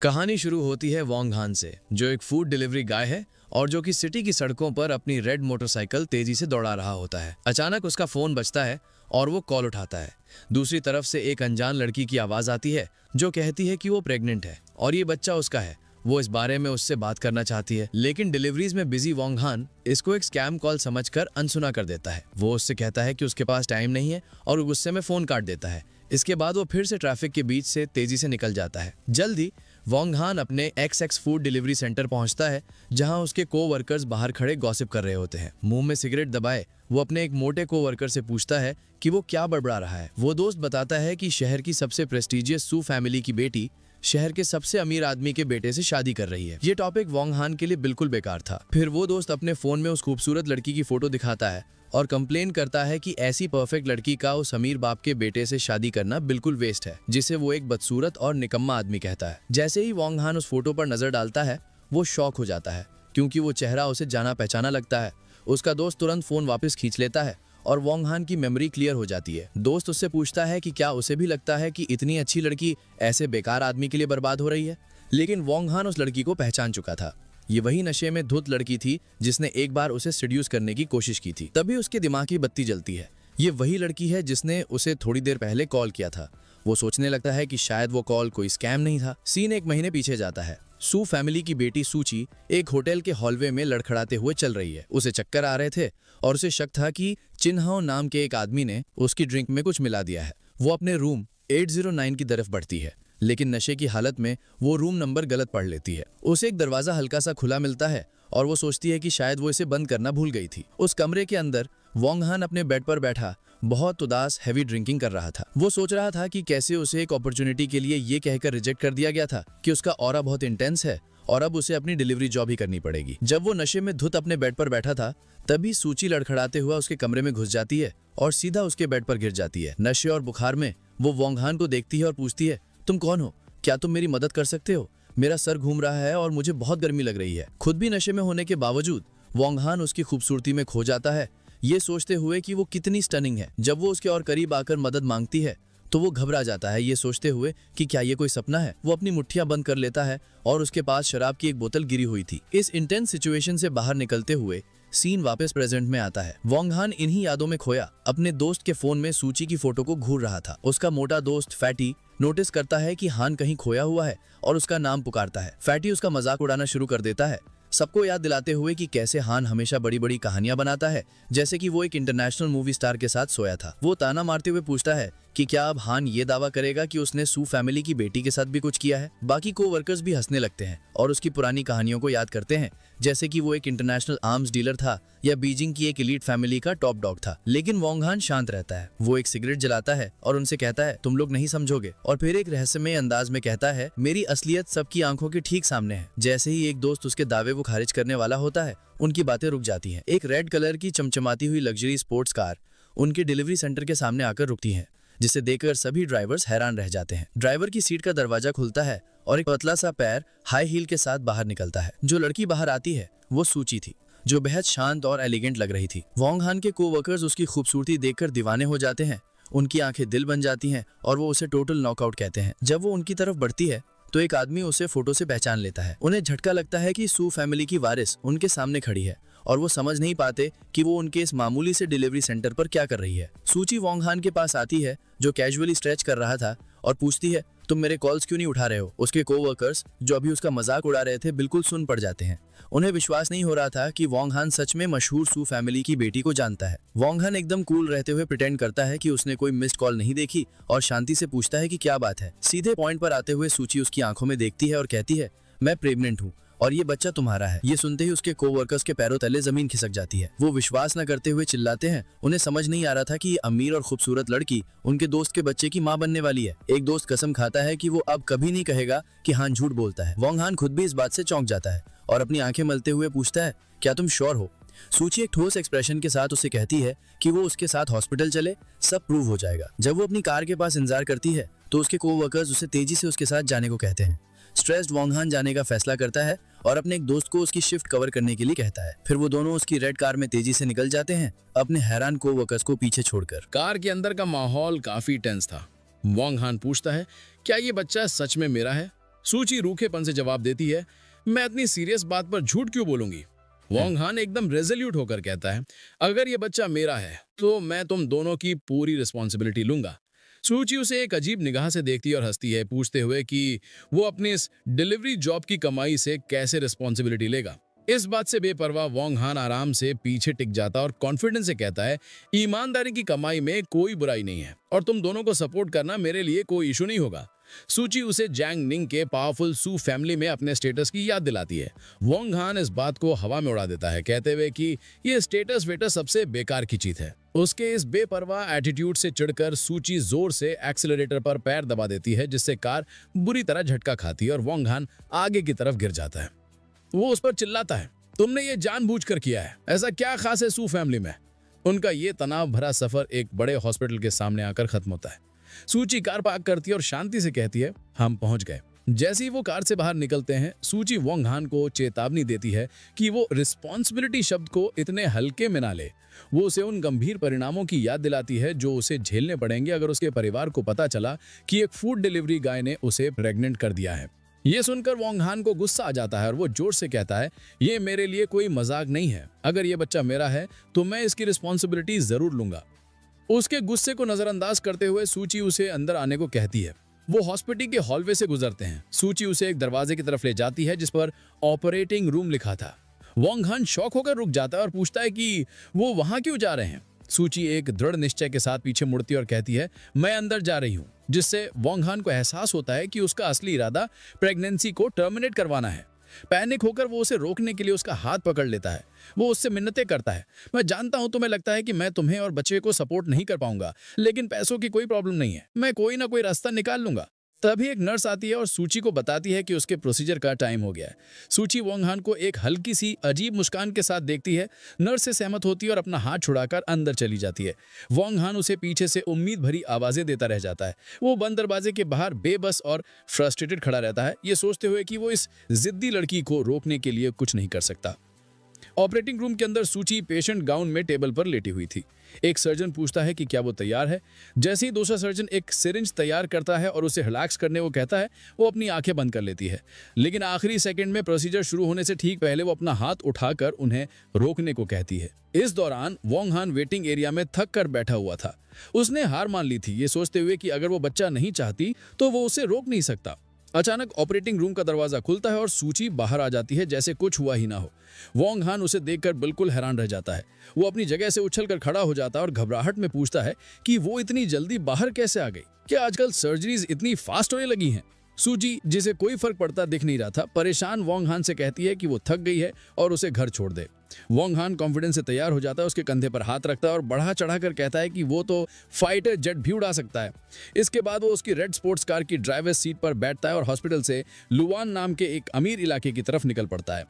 कहानी शुरू होती है वोंग हान से, जो एक फूड डिलीवरी गाय है और जो कि सिटी की सड़कों पर अपनी रेड मोटरसाइकिल तेजी से दौड़ा रहा होता है। अचानक उसका फोन बजता है और वो कॉल उठाता है। दूसरी तरफ से एक अनजान लड़की की आवाज आती है जो कहती है कि वो प्रेग्नेंट है और ये बच्चा उसका है। वो इस बारे में उससे बात करना चाहती है, लेकिन डिलीवरीज में बिजी वोंग हान इसको एक स्कैम कॉल समझकर अनसुना कर देता है। वो उससे कहता है कि उसके पास टाइम नहीं है और गुस्से में फोन काट देता है। इसके बाद वो फिर से ट्रैफिक के बीच से तेजी से निकल जाता है। जल्दी वोंग हान अपने XX फूड डिलीवरी सेंटर पहुंचता है, जहां उसके को-वर्कर्स बाहर खड़े गॉसिप कर रहे होते हैं। मुंह में सिगरेट दबाए वो अपने एक मोटे को-वर्कर से पूछता है कि वो क्या बड़बड़ा रहा है। वो दोस्त बताता है कि शहर की सबसे प्रेस्टिजियस सू फैमिली की बेटी शहर के सबसे अमीर आदमी के बेटे से शादी कर रही है। ये टॉपिक वोंग हान के लिए बिल्कुल बेकार था। फिर वो दोस्त अपने फोन में उस खूबसूरत लड़की की फोटो दिखाता है और कंप्लेन करता है कि ऐसी परफेक्ट लड़की का उस अमीर बाप के बेटे से शादी करना बिल्कुल वेस्ट है, जिसे वो एक बदसूरत और निकम्मा आदमी कहता है। जैसे ही वोंग हान उस फोटो पर नजर डालता है, वो शॉक हो जाता है क्योंकि वो चेहरा उसे जाना पहचाना लगता है। उसका दोस्त तुरंत फोन वापस खींच लेता है और वोंग हान की मेमोरी क्लियर हो जाती है। दोस्त उससे पूछता है कि क्या उसे भी लगता है कि इतनी अच्छी लड़की ऐसे बेकार आदमी के लिए बर्बाद हो रही है, लेकिन वोंग हान उस लड़की को पहचान चुका था। ये वही नशे में धुत लड़की थी जिसने एक बार उसे सीड्यूस करने की कोशिश की थी। तभी उसके दिमाग की बत्ती जलती है। ये वही लड़की है जिसने उसे थोड़ी देर पहले कॉल किया था। वो सोचने लगता है कि शायद वो कॉल कोई स्कैम नहीं था। सीन एक महीने पीछे जाता है। सू फैमिली की बेटी सूची एक होटल के हॉलवे में लड़खड़ाते हुए चल रही है। उसे चक्कर आ रहे थे और उसे शक था कि चिन्हाओ नाम के एक आदमी ने उसकी ड्रिंक में कुछ मिला दिया है। वो अपने रूम 809 की तरफ बढ़ती है, लेकिन नशे की हालत में वो रूम नंबर गलत पढ़ लेती है। उसे एक दरवाजा हल्का सा खुला मिलता है और वो सोचती है कि शायद वो इसे बंद करना भूल गई थी। उस कमरे के अंदर वोंग हान अपने बेड पर बैठा बहुत उदास हैवी ड्रिंकिंग कर रहा था। वो सोच रहा था कि कैसे उसे एक अपॉर्चुनिटी के लिए ये कहकर रिजेक्ट कर दिया गया था कि उसका ऑरा बहुत इंटेंस है और अब उसे अपनी डिलीवरी जॉब ही करनी पड़ेगी। जब वो नशे में धुत अपने बेड पर बैठा था, तभी सूची लड़खड़ाते हुआ उसके कमरे में घुस जाती है और सीधा उसके बेड पर गिर जाती है। नशे और बुखार में वो वोंग हान को देखती है और पूछती है, तुम कौन हो? क्या तुम मेरी मदद कर सकते हो? मेरा सर घूम रहा है और मुझे बहुत गर्मी लग रही है। खुद भी नशे में होने के बावजूद वोंग हान उसकी खूबसूरती में खो जाता है, ये सोचते हुए कि वो कितनी स्टनिंग है। जब वो उसके और करीब आकर मदद मांगती है तो वो घबरा जाता है, ये सोचते हुए कि क्या ये कोई सपना है। वो अपनी मुट्ठियां बंद कर लेता है और उसके पास शराब की एक बोतल गिरी हुई थी। इस इंटेंस सिचुएशन से बाहर निकलते हुए सीन वापस प्रेजेंट में आता है। वोंग हान इन्हीं यादों में खोया अपने दोस्त के फोन में सूची की फोटो को घूर रहा था। उसका मोटा दोस्त फैटी नोटिस करता है कि हान कहीं खोया हुआ है और उसका नाम पुकारता है। फैटी उसका मजाक उड़ाना शुरू कर देता है, सबको याद दिलाते हुए कि कैसे हान हमेशा बड़ी बड़ी कहानियां बनाता है, जैसे कि वो एक इंटरनेशनल मूवी स्टार के साथ सोया था। वो ताना मारते हुए पूछता है कि क्या अब हान ये दावा करेगा कि उसने सू फैमिली की बेटी के साथ भी कुछ किया है। बाकी को-वर्कर्स भी हंसने लगते हैं और उसकी पुरानी कहानियों को याद करते हैं, जैसे कि वो एक इंटरनेशनल आर्म्स डीलर था या बीजिंग की एक एलीट फैमिली का टॉप डॉग था। लेकिन वोंग हान शांत रहता है। वो एक सिगरेट जलाता है और उनसे कहता है, तुम लोग नहीं समझोगे, और फिर एक रहस्यमय अंदाज में कहता है, मेरी असलियत सबकी आंखों के ठीक सामने है। जैसे ही एक दोस्त उसके दावे को खारिज करने वाला होता है, उनकी बातें रुक जाती हैं। एक रेड कलर की चमचमाती हुई लग्जरी स्पोर्ट्स कार उनके डिलीवरी सेंटर के सामने आकर रुकती है, जिसे देखकर सभी ड्राइवर्स हैरान रह जाते हैं। ड्राइवर की सीट का दरवाजा खुलता है और एक पतला सा पैर हाई हील के साथ बाहर निकलता है। जो लड़की बाहर आती है वो सूची थी, जो बेहद शांत और एलिगेंट लग रही थी। वोंग हान के को-वर्कर्स उसकी खूबसूरती देखकर दीवाने हो जाते हैं। उनकी आंखें दिल बन जाती हैं और वो उसे टोटल नॉकआउट कहते हैं। जब वो उनकी तरफ बढ़ती है तो एक आदमी उसे फोटो से पहचान लेता है। उन्हें झटका लगता है कि सू फैमिली की वारिस उनके सामने खड़ी है और वो समझ नहीं पाते कि वो उनके इस मामूली से डिलीवरी सेंटर पर क्या कर रही है। सूची वोंग हान के पास आती है, जो कैजुअली स्ट्रेच कर रहा था, और पूछती है, तुम मेरे कॉल्स क्यों नहीं उठा रहे हो? उसके को-वर्कर्स जो अभी उसका मजाक उड़ा रहे थे बिल्कुल सुन पड़ जाते हैं। उन्हें विश्वास नहीं हो रहा था कि वोंग हान सच में मशहूर सू फैमिली की बेटी को जानता है। वोंग हान एकदम कूल रहते हुए प्रिटेंड करता है कि उसने कोई मिस्ड कॉल नहीं देखी और शांति से पूछता है कि क्या बात है। सीधे पॉइंट पर आते हुए सूची उसकी आंखों में देखती है और कहती है, मैं प्रेग्नेंट हूँ और ये बच्चा तुम्हारा है। ये सुनते ही उसके को-वर्कर्स के पैरों तले जमीन खिसक जाती है। वो विश्वास न करते हुए चिल्लाते हैं। उन्हें समझ नहीं आ रहा था कि ये अमीर और खूबसूरत लड़की उनके दोस्त के बच्चे की मां बनने वाली है। एक दोस्त कसम खाता है कि वो अब कभी नहीं कहेगा कि हान झूठ बोलता है। वोंग हान खुद भी इस बात से चौंक जाता है और अपनी आंखें मलते हुए पूछता है, क्या तुम श्योर हो? सूची एक ठोस एक्सप्रेशन के साथ उसे कहती है कि वो उसके साथ हॉस्पिटल चले, सब प्रूव हो जाएगा। जब वो अपनी कार के पास इंतजार करती है तो उसके को-वर्कर्स उसे तेजी से उसके साथ जाने को कहते हैं। स्ट्रेस्ड वोंग हान जाने का फैसला करता है और अपने एक दोस्त को उसकी शिफ्ट कवर करने के लिए कहता है। फिर वो दोनों उसकी रेड कार में तेजी से निकल जाते हैं, अपने हैरान को-वर्कर्स को पीछे छोड़कर। कार के अंदर का माहौल काफी टेंस था। वोंग हान पूछता है, क्या ये बच्चा सच में मेरा है? सूची रूखेपन से जवाब देती है, मैं इतनी सीरियस बात पर झूठ क्यों बोलूंगी। वोंग हान एकदम रेजोल्यूट होकर कहता है, अगर ये बच्चा मेरा है तो मैं तुम दोनों की पूरी रिस्पॉन्सिबिलिटी लूंगा। सूची उसे एक अजीब निगाह से देखती है और हंसती है, पूछते हुए कि वो अपनी इस डिलीवरी जॉब की कमाई से कैसे रिस्पॉन्सिबिलिटी लेगा। इस बात से बेपरवाह वोंग हान आराम से पीछे टिक जाता और कॉन्फिडेंस से कहता है, ईमानदारी की कमाई में कोई बुराई नहीं है और तुम दोनों को सपोर्ट करना मेरे लिए कोई इशू नहीं होगा। सूची उसे जैंग निंग के पावरफुल सू फैमिली में अपने स्टेटस की याद दिलाती है। वोंग हान इस बात को हवा में उड़ा देता है, कहते हुए कि ये स्टेटस वेटस सबसे बेकार की चीज है। उसके इस बेपरवाह एटीट्यूड से चिढ़कर सूची जोर से एक्सीलरेटर पर पैर दबा देती है, जिससे कार बुरी तरह झटका खाती है और वोंग हान आगे की तरफ गिर जाता है। वो उस पर चिल्लाता है, तुमने ये जानबूझकर किया है, ऐसा क्या खास है सू फैमिली में। उनका ये तनाव भरा सफर एक बड़े हॉस्पिटल के सामने आकर खत्म होता है। सूची कार पार्क करती है और शांति से कहती है, हम पहुंच गए। जैसे ही वो कार से बाहर निकलते हैं, सूची वोंग हान को चेतावनी देती है कि वो रिस्पॉन्सिबिलिटी शब्द को इतने हल्के में ना ले। वो उसे उन गंभीर परिणामों की याद दिलाती है जो उसे झेलने पड़ेंगे अगर उसके परिवार को पता चला कि एक फूड डिलीवरी गाय ने उसे प्रेग्नेंट कर दिया है। ये सुनकर वोंग हान को गुस्सा आ जाता है और वो जोर से कहता है, ये मेरे लिए कोई मजाक नहीं है, अगर ये बच्चा मेरा है तो मैं इसकी रिस्पॉन्सिबिलिटी जरूर लूंगा। उसके गुस्से को नजरअंदाज करते हुए सूची उसे अंदर आने को कहती है। वो हॉस्पिटल के हॉलवे से गुजरते हैं। सूची उसे एक दरवाजे की तरफ ले जाती है जिस पर ऑपरेटिंग रूम लिखा था। वोंग हान शॉक होकर रुक जाता है और पूछता है कि वो वहां क्यों जा रहे हैं। सूची एक दृढ़ निश्चय के साथ पीछे मुड़ती है और कहती है, मैं अंदर जा रही हूँ, जिससे वोंग हान को एहसास होता है कि उसका असली इरादा प्रेगनेंसी को टर्मिनेट करवाना है। पैनिक होकर वो उसे रोकने के लिए उसका हाथ पकड़ लेता है। वो उससे मिन्नतें करता है, मैं जानता हूं तुम्हें लगता है कि मैं तुम्हें और बच्चे को सपोर्ट नहीं कर पाऊंगा, लेकिन पैसों की कोई प्रॉब्लम नहीं है, मैं कोई ना कोई रास्ता निकाल लूंगा। तभी एक नर्स आती है और सूची को बताती है कि उसके प्रोसीजर का टाइम हो गया है। सूची वोंग हान को एक हल्की सी अजीब मुस्कान के साथ देखती है, नर्स से सहमत होती है और अपना हाथ छुड़ाकर अंदर चली जाती है। वोंग हान उसे पीछे से उम्मीद भरी आवाजें देता रह जाता है। वो बंद दरवाजे के बाहर बेबस और फ्रस्ट्रेटेड खड़ा रहता है, ये सोचते हुए कि वो इस जिद्दी लड़की को रोकने के लिए कुछ नहीं कर सकता। ऑपरेटिंग रूम के अंदर सूची पेशेंट गाउन में टेबल पर लेटी हुई थी। एक सर्जन पूछता है कि क्या वो तैयार है। जैसे ही दूसरा सर्जन एक सिरिंज तैयार करता है और उसे रिलैक्स करने को कहता है, वो अपनी आंखें बंद कर लेती है। लेकिन आखिरी सेकंड में प्रोसीजर शुरू होने से ठीक पहले वो अपना हाथ उठाकर उन्हें रोकने को कहती है। इस दौरान वोंग हान वेटिंग एरिया में थक कर बैठा हुआ था। उसने हार मान ली थी, ये सोचते हुए कि अगर वो बच्चा नहीं चाहती तो वो उसे रोक नहीं सकता। अचानक ऑपरेटिंग रूम का दरवाजा खुलता है और सूची बाहर आ जाती है जैसे कुछ हुआ ही ना हो। वोंग हान उसे देखकर बिल्कुल हैरान रह जाता है। वो अपनी जगह से उछलकर खड़ा हो जाता है और घबराहट में पूछता है कि वो इतनी जल्दी बाहर कैसे आ गई। क्या आजकल सर्जरीज इतनी फास्ट होने लगी हैं? सूची, जिसे कोई फर्क पड़ता दिख नहीं रहा था, परेशान वोंग हान से कहती है कि वो थक गई है और उसे घर छोड़ दे। वोंग हान कॉन्फिडेंस से तैयार हो जाता है, उसके कंधे पर हाथ रखता है और बढ़ा चढ़ाकर कहता है कि वो तो फाइटर जेट भी उड़ा सकता है। इसके बाद वो उसकी रेड स्पोर्ट्स कार की ड्राइवर सीट पर बैठता है और हॉस्पिटल से लुवान नाम के एक अमीर इलाके की तरफ निकल पड़ता है।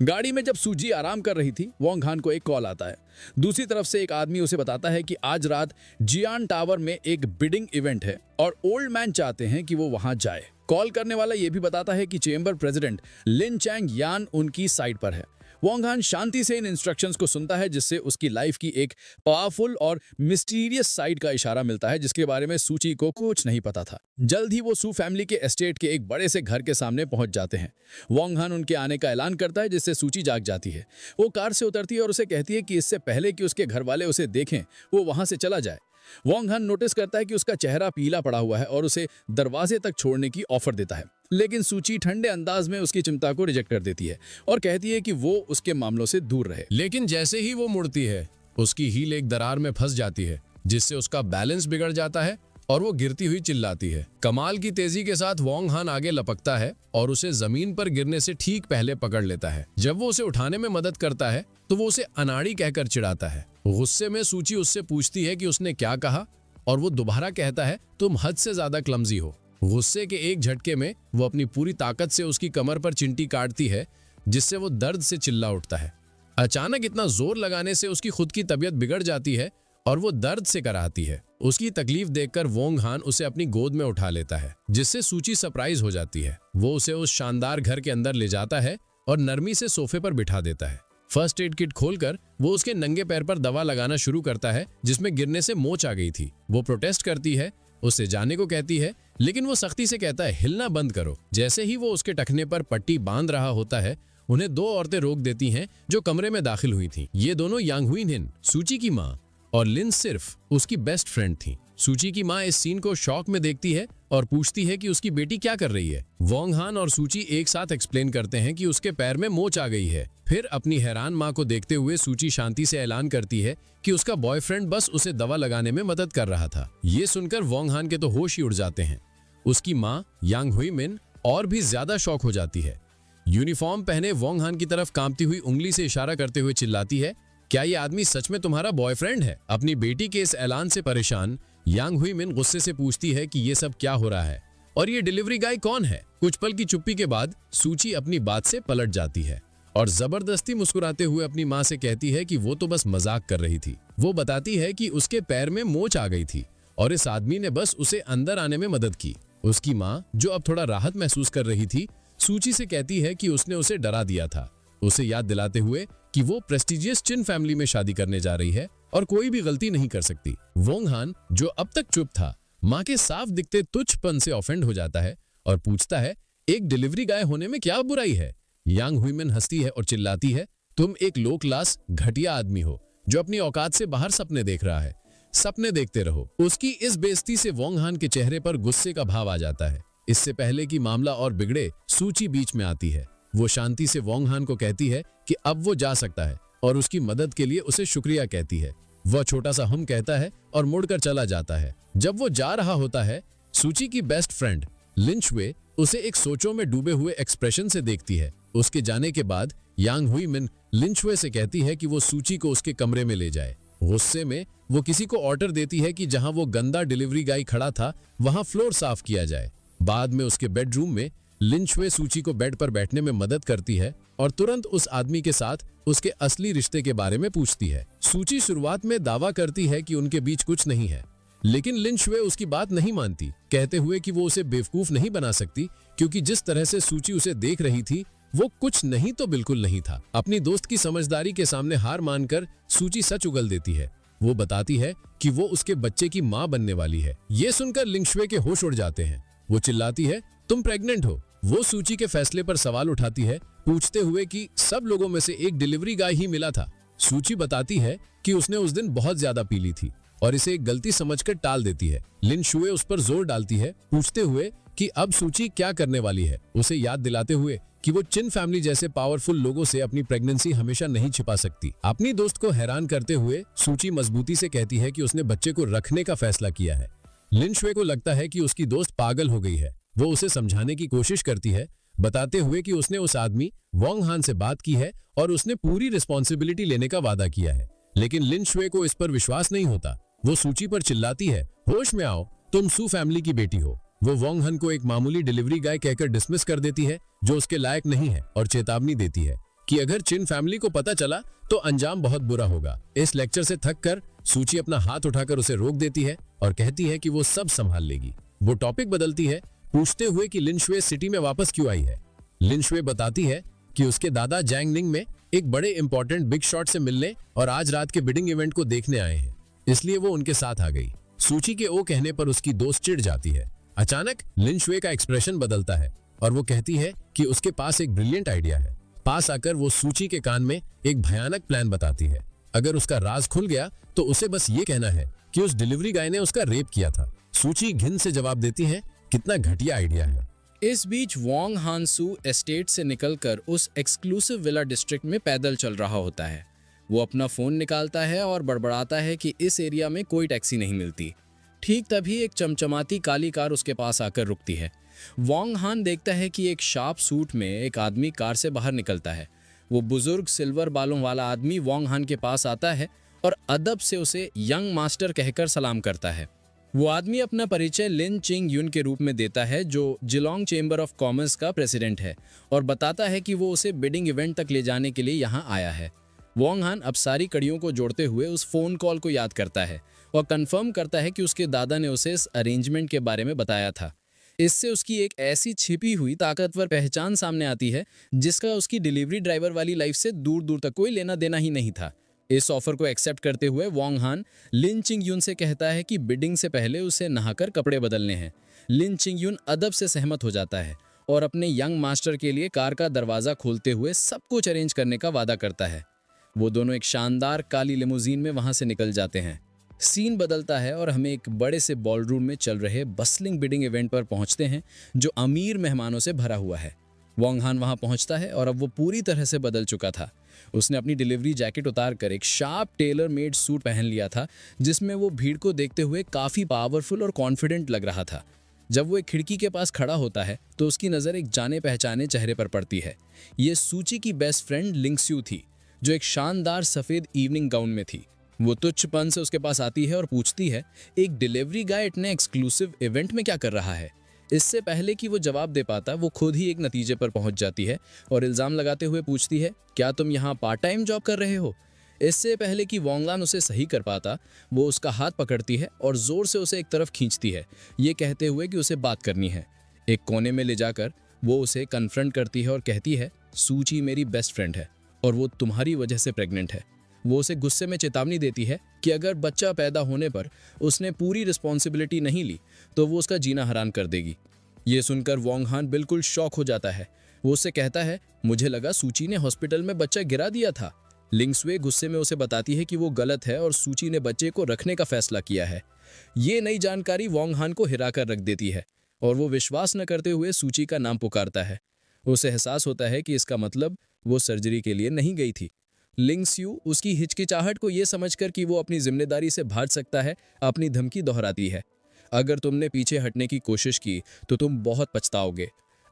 गाड़ी में जब सूजी आराम कर रही थी, वोंग हान को एक कॉल आता है। दूसरी तरफ से एक आदमी उसे बताता है कि आज रात जियान टावर में एक बिडिंग इवेंट है और ओल्ड मैन चाहते हैं कि वो वहां जाए। कॉल करने वाला ये भी बताता है कि चेंबर प्रेसिडेंट लिन चैंग यान उनकी साइड पर है। वोंग हान शांति से इन इंस्ट्रक्शंस को सुनता है, जिससे उसकी लाइफ की एक पावरफुल और मिस्टीरियस साइड का इशारा मिलता है जिसके बारे में सूची को कुछ नहीं पता था। जल्द ही वो सू फैमिली के एस्टेट के एक बड़े से घर के सामने पहुंच जाते हैं। वोंग हान उनके आने का ऐलान करता है, जिससे सूची जाग जाती है। वो कार से उतरती है और उसे कहती है कि इससे पहले कि उसके घर वाले उसे देखें, वो वहां से चला जाए। वोंग हान नोटिस करता है कि उसका चेहरा पीला पड़ा हुआ है और उसे दरवाजे तक छोड़ने की ऑफर देता है, लेकिन सूची ठंडे अंदाज में उसकी चिंता को रिजेक्ट कर देती है और कहती है कि वो उसके मामलों से दूर रहे। लेकिन जैसे ही वो मुड़ती है, उसकी हील एक दरार में फंस जाती है, जिससे उसका बैलेंस बिगड़ जाता है और वो गिरती हुई चिल्लाती है। कमाल की तेजी के साथ वोंग हान आगे लपकता है और उसे जमीन पर गिरने से ठीक पहले पकड़ लेता है। जब वो उसे उठाने में मदद करता है तो वो उसे अनाड़ी कहकर चिढ़ाता है। गुस्से में सूची उससे पूछती है कि उसने क्या कहा और वो दोबारा कहता है, तुम हद से ज्यादा क्लमजी हो। गुस्से के एक झटके में वो अपनी पूरी ताकत से उसकी कमर पर चिंटी काटती है, जिससे वो दर्द से चिल्ला उठता है। अचानक इतना जोर लगाने से उसकी खुद की तबीयत बिगड़ जाती है और वो दर्द से कराहती है। उसकी तकलीफ देखकर वोंग हान उसे अपनी गोद में उठा लेता है, जिससे सूची सरप्राइज हो जाती है। वो उसे उस शानदार घर के अंदर ले जाता है और नरमी से सोफे पर बिठा देता है। फर्स्ट एड किट खोलकर वो उसके नंगे पैर पर दवा लगाना शुरू करता है, जिसमें गिरने से मोच आ गई थी। वो प्रोटेस्ट करती है, उससे जाने को कहती है, लेकिन वो सख्ती से कहता है हिलना बंद करो। जैसे ही वो उसके टखने पर पट्टी बांध रहा होता है, उन्हें दो औरतें रोक देती हैं जो कमरे में दाखिल हुई थीं। ये दोनों यांग हुई हिन, सूची की माँ, और लिन सिर्फ उसकी बेस्ट फ्रेंड थी। सूची की माँ इस सीन को शॉक में देखती है और पूछती है कि उसकी बेटी क्या कर रही है। वोंग हान और सूची एक साथ एक्सप्लेन करते हैं कि उसके पैर में मोच आ गई है। फिर अपनी हैरान माँ को देखते हुए सूची शांति से ऐलान करती है कि उसका बॉयफ्रेंड बस उसे दवा लगाने में मदद कर रहा था। ये सुनकर वोंग हान के तो होश ही उड़ जाते हैं। उसकी माँ यांग हुई मिन और भी ज्यादा शॉक हो जाती है। यूनिफॉर्म पहने वोंग हान की तरफ कांपती हुई उंगली से इशारा करते हुए चिल्लाती है, क्या ये आदमी सच में तुम्हारा बॉयफ्रेंड है? अपनी बेटी के इस ऐलान से परेशान यांग हुई मिन गुस्से से पूछती है कि ये सब क्या हो रहा है और ये डिलीवरी गाय कौन है? कुछ पल की चुप्पी के बाद सूची अपनी बात से पलट जाती है और जबरदस्ती मुस्कुराते हुए अपनी माँ से कहती है कि वो तो बस मजाक कर रही थी। वो बताती है कि उसके पैर में मोच आ गई थी और इस आदमी ने बस उसे अंदर आने में मदद की। उसकी माँ, जो अब थोड़ा राहत महसूस कर रही थी, सूची से कहती है कि उसने उसे डरा दिया था, उसे याद दिलाते हुए कि वो प्रेस्टिजियस चिन फैमिली में शादी करने जा रही है और कोई भी गलती नहीं कर सकती। वोंग हान, जो अब तक चुप था, माँ के साफ दिखते तुच्छपन से ऑफेंड हो जाता है और पूछता है, एक डिलीवरी गाय होने में क्या बुराई है? यांग हुईमिन हंसती है और चिल्लाती है, तुम एक लो क्लास घटिया आदमी हो जो अपनी औकात से बाहर सपने देख रहा है। सपने देखते रहो। उसकी इस बेइज्जती से वोंग हान के चेहरे पर गुस्से का भाव आ जाता है। इससे पहले कि मामला और बिगड़े, सूची बीच में आती है। वो शांति से वोंग हान को कहती है कि अब वो जा सकता है और उसकी मदद के लिए उसे शुक्रिया कहती है। वह छोटा सा हम कहता है और मुड़कर चला जाता है। जब वो जा रहा होता है, सूची की बेस्ट फ्रेंड लिन शुए उसे एक सोचों में डूबे हुए एक्सप्रेशन से देखती है। उसके जाने के बाद यांग हुई मिन लिन शुए से कहती है कि वो सूची को उसके कमरे में ले जाए। गुस्से में वो किसी को ऑर्डर देती है कि जहां वो गंदा डिलीवरी गाय खड़ा था वहां फ्लोर साफ किया जाए। बाद में उसके बेडरूम में लिन शुए सूची को बेड पर बैठने में मदद करती है और तुरंत उस आदमी के साथ उसके असली रिश्ते के बारे में पूछती है। सूची शुरुआत में दावा करती है कि उनके बीच कुछ नहीं है, लेकिन लिन शुए उसकी बात नहीं मानती, कहते हुए कि वो उसे बेवकूफ नहीं बना सकती क्योंकि जिस तरह से सूची उसे देख रही थी वो कुछ नहीं तो बिल्कुल नहीं था। अपनी दोस्त की समझदारी के सामने हार मानकर सूची सच उगल देती है। वो बताती है कि वो उसके बच्चे की माँ बनने वाली है। ये सुनकर लिन शुए के होश उड़ जाते हैं। वो चिल्लाती है, तुम प्रेग्नेंट हो। वो सूची के फैसले पर सवाल उठाती है, पूछते हुए कि सब लोगों में से एक डिलीवरी गाय ही मिला था। सूची बताती है कि उसने उस दिन बहुत ज्यादा पी ली थी और इसे एक गलती समझकर टाल देती है। लिन शुए उस पर जोर डालती है, पूछते हुए कि अब सूची क्या करने वाली है, उसे याद दिलाते हुए कि वो चिन फैमिली जैसे पावरफुल लोगों से अपनी प्रेगनेंसी हमेशा नहीं छिपा सकती। अपनी दोस्त को हैरान करते हुए सूची मजबूती से कहती है कि उसने बच्चे को रखने का फैसला किया है। लिन शुए को लगता है कि उसकी दोस्त पागल हो गई है। वो उसे समझाने की कोशिश करती है, बताते हुए कि उसने उस आदमी वोंग हान से बात की है और उसने पूरी रिस्पॉन्सिबिलिटी लेने का वादा किया है। लेकिन लिन शुए को इस पर विश्वास नहीं होता। वो सूची पर चिल्लाती है, होश में आओ, तुम सू फैमिली की बेटी हो। वो वोंग हान को एक मामूली डिलीवरी गाय कहकर डिसमिस कर देती है जो उसके लायक नहीं है और चेतावनी देती है कि अगर चिन फैमिली को पता चला तो अंजाम बहुत बुरा होगा। इस लेक्चर से थक कर सूची अपना हाथ उठाकर उसे रोक देती है और कहती है कि वो सब संभाल लेगी। वो टॉपिक बदलती है, पूछते हुए कि लिन शुए सिटी में वापस क्यों आई है। लिन शुए बताती है कि उसके दादा जैंग निंग में एक बड़े इंपॉर्टेंट बिग शॉट से मिलने और आज रात के बिडिंग इवेंट को देखने आए हैं, इसलिए वो उनके साथ आ गई। सूची के ओ कहने पर उसकी दोस्त चिढ़ जाती है। अचानक लिन शुए का एक्सप्रेशन बदलता है और वो कहती है कि उसके पास एक ब्रिलियंट आइडिया है। पास आकर वो सूची के कान में एक भयानक प्लान बताती है। अगर उसका राज खुल गया तो उसे बस ये कहना है कि उस डिलीवरी गाय ने उसका रेप किया था। सूची घिन से जवाब देती है, कितना घटिया आइडिया है। इस बीच वोंग हान सू एस्टेट से निकलकर उस एक्सक्लूसिव विला डिस्ट्रिक्ट में पैदल चल रहा होता है। वो अपना फोन निकालता है और बड़बड़ाता है कि इस एरिया में कोई टैक्सी नहीं मिलती। ठीक तभी एक चमचमाती काली कार उसके पास आकर रुकती है। वोंग हान देखता है कि एक शार्प सूट में एक आदमी कार से बाहर निकलता है। वो बुजुर्ग सिल्वर बालों वाला आदमी वोंग हान के पास आता है और अदब से उसे यंग मास्टर कहकर सलाम करता है। वो आदमी अपना परिचय लिन चिंग यून के रूप में देता है, जो जिलोंग चेंबर ऑफ कॉमर्स का प्रेसिडेंट है, और बताता है कि वो उसे बिडिंग इवेंट तक ले जाने के लिए यहाँ आया है। वोंग हान अब सारी कड़ियों को जोड़ते हुए उस फोन कॉल को याद करता है और कंफर्म करता है कि उसके दादा ने उसे इस अरेंजमेंट के बारे में बताया था। इससे उसकी एक ऐसी छिपी हुई ताकतवर पहचान सामने आती है जिसका उसकी डिलीवरी ड्राइवर वाली लाइफ से दूर दूर तक कोई लेना देना ही नहीं था। इस ऑफर को एक्सेप्ट करते हुए वोंग हान लिन चिंग यून से कहता है कि बिडिंग से पहले उसे नहाकर कपड़े बदलने हैं। लिन चिंग यून अदब से सहमत हो जाता है और अपने यंग मास्टर के लिए कार का दरवाजा खोलते हुए सब कुछ अरेंज करने का वादा करता है। वो दोनों एक शानदार काली लिमोजीन में वहां से निकल जाते हैं। सीन बदलता है और हमें एक बड़े से बॉलरूम में चल रहे बस्लिंग बिडिंग इवेंट पर पहुंचते हैं जो अमीर मेहमानों से भरा हुआ है। वोंग हान वहां पहुंचता है और अब वो पूरी तरह से बदल चुका था। उसने अपनी डिलीवरी जैकेट उतार कर एक शार्प टेलर मेड सूट पहन लिया था जिसमें वो भीड़ को देखते हुए काफी पावरफुल और कॉन्फिडेंट लग रहा था। जब वो एक खिड़की के पास खड़ा होता है तो उसकी नज़र एक जाने पहचाने चेहरे पर पड़ती है। ये सूची की बेस्ट फ्रेंड लिंगस्यू थी जो एक शानदार सफ़ेद इवनिंग गाउन में थी। वो तुच्छपन से उसके पास आती है और पूछती है, एक डिलीवरी गाय इतने एक्सक्लूसिव इवेंट में क्या कर रहा है। इससे पहले कि वो जवाब दे पाता वो खुद ही एक नतीजे पर पहुंच जाती है और इल्ज़ाम लगाते हुए पूछती है, क्या तुम यहाँ पार्ट टाइम जॉब कर रहे हो। इससे पहले कि वोंगलान उसे सही कर पाता वो उसका हाथ पकड़ती है और ज़ोर से उसे एक तरफ खींचती है, ये कहते हुए कि उसे बात करनी है। एक कोने में ले जाकर वो उसे कन्फ्रंट करती है और कहती है, सूची मेरी बेस्ट फ्रेंड है और वो तुम्हारी वजह से प्रेग्नेंट है। वो उसे गुस्से में चेतावनी देती है कि अगर बच्चा पैदा होने पर उसने पूरी रिस्पॉन्सिबिलिटी नहीं ली तो वो उसका जीना हराम कर देगी। ये सुनकर वोंग हान बिल्कुल शॉक हो जाता है। वो उससे कहता है, मुझे लगा सूची ने हॉस्पिटल में बच्चा गिरा दिया था। लिंगस्वे गुस्से में उसे बताती है कि वो गलत है और सूची ने बच्चे को रखने का फैसला किया है। ये नई जानकारी वोंग हान को हिला कर रख देती है और वो विश्वास न करते हुए सूची का नाम पुकारता है। उसे एहसास होता है कि इसका मतलब वो सर्जरी के लिए नहीं गई थी। लिंगस्यू उसकी हिचकिचाहट को ये समझकर कि वो अपनी जिम्मेदारी से भाग सकता है अपनी धमकी दोहराती है, अगर तुमने पीछे हटने की कोशिश की तो तुम बहुत पछताओगे।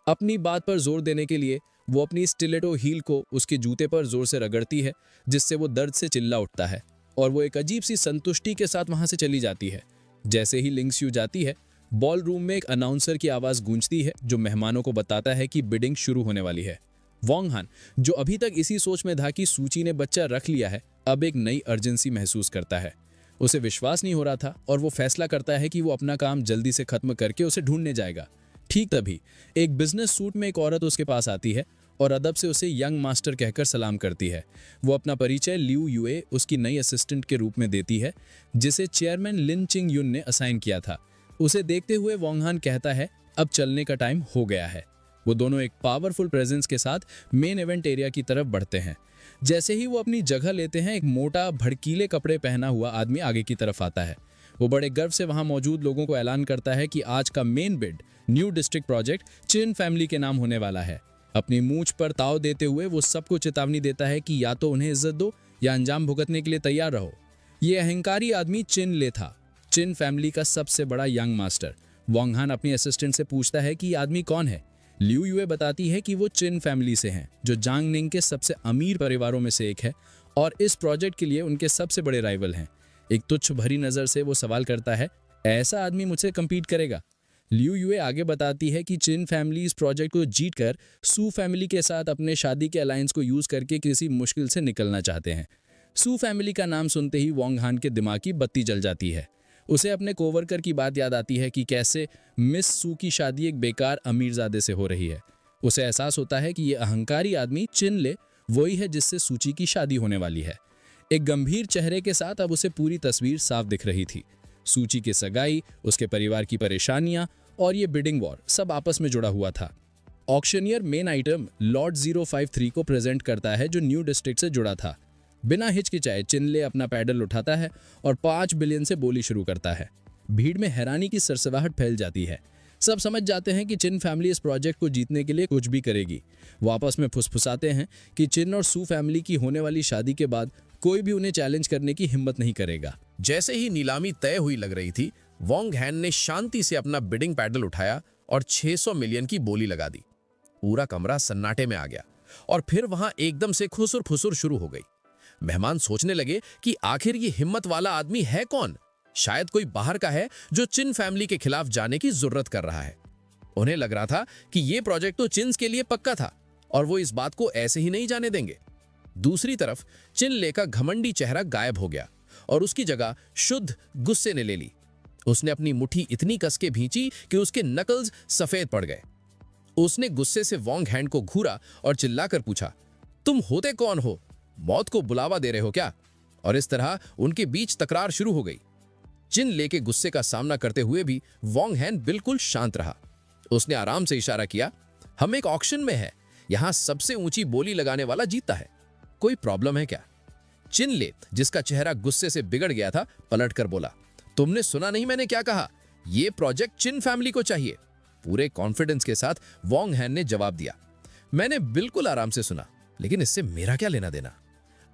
अपनी बात पर जोर देने के लिए वो अपनी स्टिलेटो हील को उसके जूते पर जोर से रगड़ती है जिससे वो दर्द से चिल्ला उठता है और वो एक अजीब सी संतुष्टि के साथ वहां से चली जाती है। जैसे ही लिंगस्यू जाती है बॉल रूम में एक अनाउंसर की आवाज़ गूंजती है जो मेहमानों को बताता है कि बिडिंग शुरू होने वाली है। वोंग हान जो अभी तक इसी सोच में था कि सूची ने बच्चा रख लिया है अब एक नई अर्जेंसी महसूस करता है। उसे विश्वास नहीं हो रहा था और वो फैसला करता है कि वो अपना काम जल्दी से खत्म करके उसे ढूंढने जाएगा। ठीक तभी एक बिजनेस सूट में एक औरत उसके पास आती है और अदब से उसे यंग मास्टर कहकर सलाम करती है। वो अपना परिचय लिू यूए उसकी नई असिस्टेंट के रूप में देती है जिसे चेयरमैन लिन चिंग यून ने असाइन किया था। उसे देखते हुए वोंग हान कहता है, अब चलने का टाइम हो गया है। वो दोनों एक पावरफुल प्रेजेंस के साथ मेन इवेंट एरिया की तरफ बढ़ते हैं। जैसे ही वो अपनी जगह लेते हैं एक मोटा भड़कीले कपड़े पहना हुआ आदमी आगे की तरफ आता है। वो बड़े गर्व से वहां मौजूद लोगों को ऐलान करता है कि आज का main bid new district project चिन फैमिली के नाम होने वाला है। अपनी मूंछ पर ताव देते हुए वो सबको चेतावनी देता है कि या तो उन्हें इज्जत दो या अंजाम भुगतने के लिए तैयार रहो। ये अहंकारी आदमी चिन ले था, चिन फैमिली का सबसे बड़ा यंग मास्टर। वोंग हान अपनी असिस्टेंट से पूछता है कि ये आदमी कौन है। लिू यूए बताती है कि वो चिन फैमिली से हैं जो जांगनिंग के सबसे अमीर परिवारों में से एक है और इस प्रोजेक्ट के लिए उनके सबसे बड़े राइवल हैं। एक तुच्छ भरी नज़र से वो सवाल करता है, ऐसा आदमी मुझसे कम्पीट करेगा। लिू यूए आगे बताती है कि चिन फैमिली इस प्रोजेक्ट को जीतकर सू फैमिली के साथ अपने शादी के अलायंस को यूज़ करके किसी मुश्किल से निकलना चाहते हैं। सू फैमिली का नाम सुनते ही वोंग हान के दिमाग की बत्ती जल जाती है। उसे अपने कोवर्कर की बात याद आती है कि कैसे मिस सू की शादी एक बेकार अमीरजादे से हो रही है। उसे एहसास होता है कि ये अहंकारी आदमी चिन ले वही है जिससे सूची की शादी होने वाली है। एक गंभीर चेहरे के साथ अब उसे पूरी तस्वीर साफ दिख रही थी। सूची की सगाई, उसके परिवार की परेशानियां और ये बिडिंग वॉर सब आपस में जुड़ा हुआ था। ऑक्शनियर मेन आइटम लॉर्ड 053 को प्रेजेंट करता है जो न्यू डिस्ट्रिक्ट से जुड़ा था। बिना हिचकिचाए चिनले अपना पैडल उठाता है और 5 बिलियन से बोली शुरू करता है। भीड़ में हैरानी की सरसराहट फैल जाती है। सब समझ जाते हैं कि चिन फैमिली इस प्रोजेक्ट को जीतने के लिए कुछ भी करेगी। वो आपस में फुसफुसाते हैं कि चिन और सू फैमिली की होने वाली शादी के बाद कोई भी उन्हें चैलेंज करने की हिम्मत नहीं करेगा। जैसे ही नीलामी तय हुई लग रही थी, वोंग हान ने शांति से अपना बिडिंग पैडल उठाया और 600 मिलियन की बोली लगा दी। पूरा कमरा सन्नाटे में आ गया और फिर वहां एकदम से खुसुर फुसुर शुरू हो गई। मेहमान सोचने लगे कि आखिर ये हिम्मत वाला आदमी है कौन। शायद कोई बाहर का है जो चिन फैमिली के खिलाफ जाने की जरूरत कर रहा है। उन्हें लग रहा था कि ये प्रोजेक्ट तो चिन्स के लिए पक्का था और वो इस बात को ऐसे ही नहीं जाने देंगे। दूसरी तरफ चिनले का घमंडी चेहरा गायब हो गया और उसकी जगह शुद्ध गुस्से ने ले ली। उसने अपनी मुट्ठी इतनी कस के भींची कि उसके नकल्स सफेद पड़ गए। उसने गुस्से से वोंग हान को घूरा और चिल्लाकर पूछा, तुम होते कौन हो? मौत को बुलावा दे रहे हो क्या? और इस तरह उनके बीच तकरार शुरू हो गई। चिन ले के गुस्से का सामना करते हुए भी वोंग हैन बिल्कुल शांत रहा। उसने आराम से इशारा किया, हम एक ऑक्शन में है, यहां सबसे ऊंची बोली लगाने वाला जीतता है, कोई प्रॉब्लम है क्या? चिन ले, जिसका चेहरा गुस्से से बिगड़ गया था, पलटकर बोला, तुमने सुना नहीं मैंने क्या कहा? यह प्रोजेक्ट चिन फैमिली को चाहिए। पूरे कॉन्फिडेंस के साथ वोंग हैन ने जवाब दिया, मैंने बिल्कुल आराम से सुना, लेकिन इससे मेरा क्या लेना देना?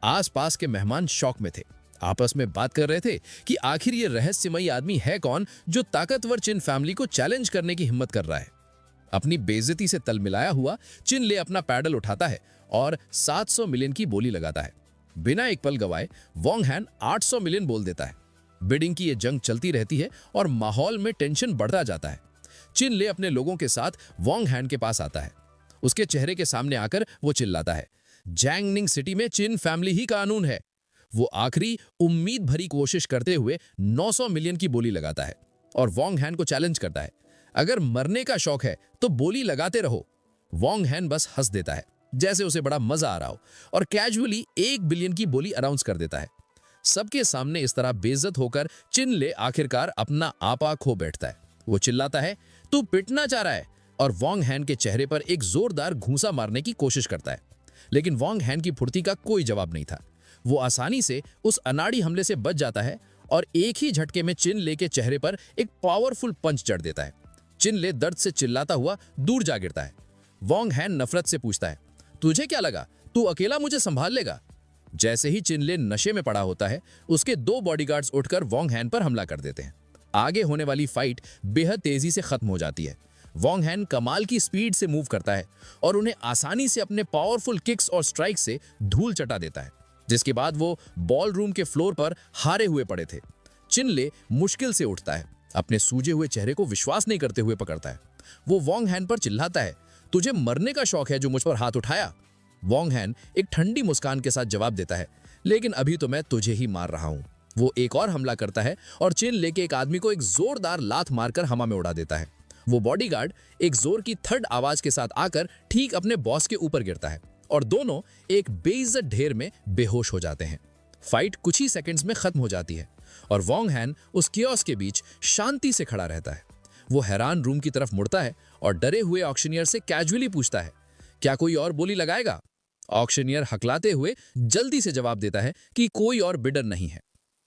आसपास के मेहमान शॉक में थे, आपस में बात कर रहे थे कि आखिर ये रहस्यमयी आदमी है कौन जो ताकतवर चिन फैमिली को चैलेंज करने की हिम्मत कर रहा है। अपनी बेइज्जती से तल मिलाया हुआ चिन ले अपना पैडल उठाता है और 700 मिलियन की बोली लगाता है। बिना एक पल गवाए वोंग हैन 800 मिलियन बोल देता है। बिडिंग की ये जंग चलती रहती है और माहौल में टेंशन बढ़ता जाता है। चिन ले अपने लोगों के साथ वोंग हैन के पास आता है। उसके चेहरे के सामने आकर वो चिल्लाता है, जैंगनिंग सिटी में चिन फैमिली ही कानून है। वो आखिरी उम्मीद भरी कोशिश करते हुए 900 मिलियन की बोली लगाता है और वोंग हैन को चैलेंज करता है, अगर मरने का शौक है तो बोली लगाते रहो। वोंग हैन बस हंस देता है, जैसे उसे बड़ा मजा आ रहा हो, और कैजुअली 1 बिलियन की बोली अनाउंस कर देता है। सबके सामने इस तरह बेइज्जत होकर चिन ले आखिरकार अपना आपा खो बैठता है। वो चिल्लाता है, तू पिटना चाह रहा है, और वोंग हैन के चेहरे पर एक जोरदार घूंसा मारने की कोशिश करता है। लेकिन वोंग हैन की फुर्ती का कोई जवाब नहीं था। वो आसानी से उस अनाड़ी हमले से बच जाता है और एक ही झटके में चिन ले के चेहरे पर एक पावरफुल पंच जड़ देता है। चिन ले दर्द से चिल्लाता हुआ दूर जा गिरता है। वोंग हैन नफरत से पूछता है, तुझे क्या लगा तू अकेला मुझे संभाल लेगा? जैसे ही चिन ले नशे में पड़ा होता है, उसके 2 बॉडीगार्ड्स उठकर वोंग हैन पर हमला कर देते हैं। आगे होने वाली फाइट बेहद तेजी से खत्म हो जाती है। वोंग हैन कमाल की स्पीड से मूव करता है और उन्हें आसानी से अपने पावरफुल किक्स और स्ट्राइक से धूल चटा देता है, जिसके बाद वो बॉल रूम के फ्लोर पर हारे हुए पड़े थे। चिन ले मुश्किल से उठता है, अपने सूजे हुए चेहरे को विश्वास नहीं करते हुए पकड़ता है। वो वोंग हैन पर चिल्लाता है, तुझे मरने का शौक है जो मुझ पर हाथ उठाया? वोंग हैन एक ठंडी मुस्कान के साथ जवाब देता है, लेकिन अभी तो मैं तुझे ही मार रहा हूं। वो एक और हमला करता है और चिन लेके एक आदमी को एक जोरदार लात मारकर हवा में उड़ा देता है। वो बॉडीगार्ड एक जोर की थर्ड आवाज के साथ आकर ठीक अपने बॉस के ऊपर गिरता है और दोनों एक बेइज्जत ढेर में बेहोश हो जाते हैं। फाइट कुछ ही सेकंड्स में खत्म हो जाती है और वोंग हैन उस कियोस्क के बीच शांति से खड़ा रहता है। वो हैरान रूम की तरफ मुड़ता है और डरे हुए ऑक्शनियर से कैजुअली पूछता है, क्या कोई और बोली लगाएगा? ऑक्शनियर हकलाते हुए जल्दी से जवाब देता है कि कोई और बिडर नहीं है।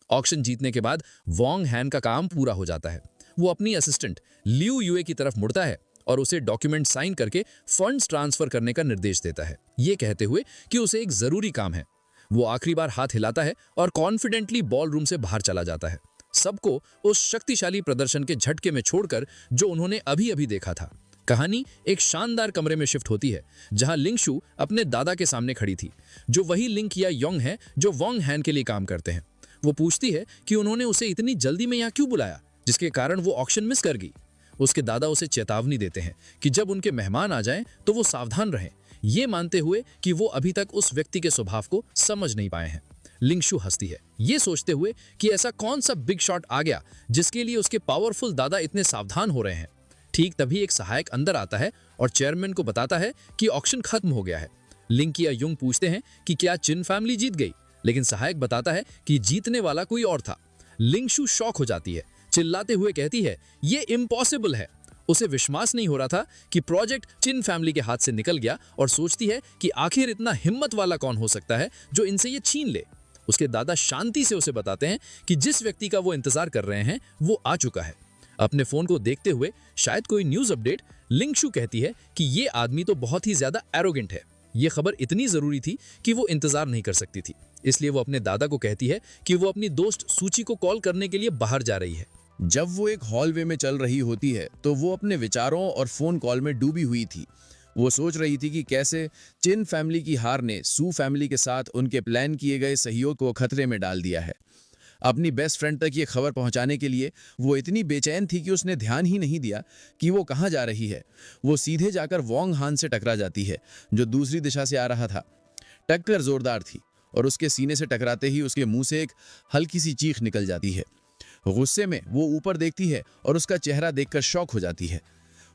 ऑक्शन जीतने के बाद वोंग हैन का काम पूरा हो जाता है। वो अपनी असिस्टेंट लियू युए की तरफ मुड़ता है और उसे डॉक्यूमेंट साइन करके फंड्स ट्रांसफर करने का निर्देश देता है, ये कहते हुए कि उसे एक जरूरी काम है। वो आखिरी बार हाथ हिलाता है और कॉन्फिडेंटली बॉल रूम से बाहर चला जाता है, सबको उस शक्तिशाली प्रदर्शन के झटके में छोड़कर जो उन्होंने अभी अभी देखा था। कहानी एक शानदार कमरे में शिफ्ट होती है जहां लिंगशु अपने दादा के सामने खड़ी थी, जो वही लिंग या योंग है जो वोंग हैन के लिए काम करते हैं। वो पूछती है कि उन्होंने उसे इतनी जल्दी में यहाँ क्यों बुलाया, जिसके कारण वो ऑक्शन मिस कर गई। उसके दादा उसे चेतावनी देते हैं कि जब उनके मेहमान आ जाएं तो वो सावधान रहें, ये मानते हुए कि वो अभी तक उस व्यक्ति के स्वभाव को समझ नहीं पाए हैं। लिंगशु हंसती है, ये सोचते हुए कि ऐसा कौन सा बिग शॉट आ गया जिसके लिए उसके पावरफुल दादा इतने सावधान हो रहे हैं। ठीक तभी एक सहायक अंदर आता है और चेयरमैन को बताता है कि ऑक्शन खत्म हो गया है। लिंग या युंग पूछते हैं कि क्या चिन फैमिली जीत गई, लेकिन सहायक बताता है कि जीतने वाला कोई और था। लिंगशु शॉक हो जाती है, चिल्लाते हुए कहती है, ये इम्पॉसिबल है। उसे विश्वास नहीं हो रहा था कि प्रोजेक्ट चिन फैमिली के हाथ से निकल गया और सोचती है कि आखिर इतना हिम्मत वाला कौन हो सकता है जो इनसे ये छीन ले। उसके दादा शांति से उसे बताते हैं कि जिस व्यक्ति का वो इंतजार कर रहे हैं वो आ चुका है। अपने फोन को देखते हुए शायद कोई न्यूज अपडेट, लिंगशु कहती है कि ये आदमी तो बहुत ही ज्यादा एरोगेंट है। ये खबर इतनी जरूरी थी कि वो इंतजार नहीं कर सकती थी, इसलिए वो अपने दादा को कहती है कि वो अपनी दोस्त सूची को कॉल करने के लिए बाहर जा रही है। जब वो एक हॉलवे में चल रही होती है तो वो अपने विचारों और फोन कॉल में डूबी हुई थी। वो सोच रही थी कि कैसे चिन फैमिली की हार ने सू फैमिली के साथ उनके प्लान किए गए सहयोग को खतरे में डाल दिया है। अपनी बेस्ट फ्रेंड तक ये खबर पहुंचाने के लिए वो इतनी बेचैन थी कि उसने ध्यान ही नहीं दिया कि वो कहाँ जा रही है। वो सीधे जाकर वोंग हान से टकरा जाती है जो दूसरी दिशा से आ रहा था। टक्कर जोरदार थी और उसके सीने से टकराते ही उसके मुंह से एक हल्की सी चीख निकल जाती है। गुस्से में वो ऊपर देखती है और उसका चेहरा देखकर शॉक हो जाती है।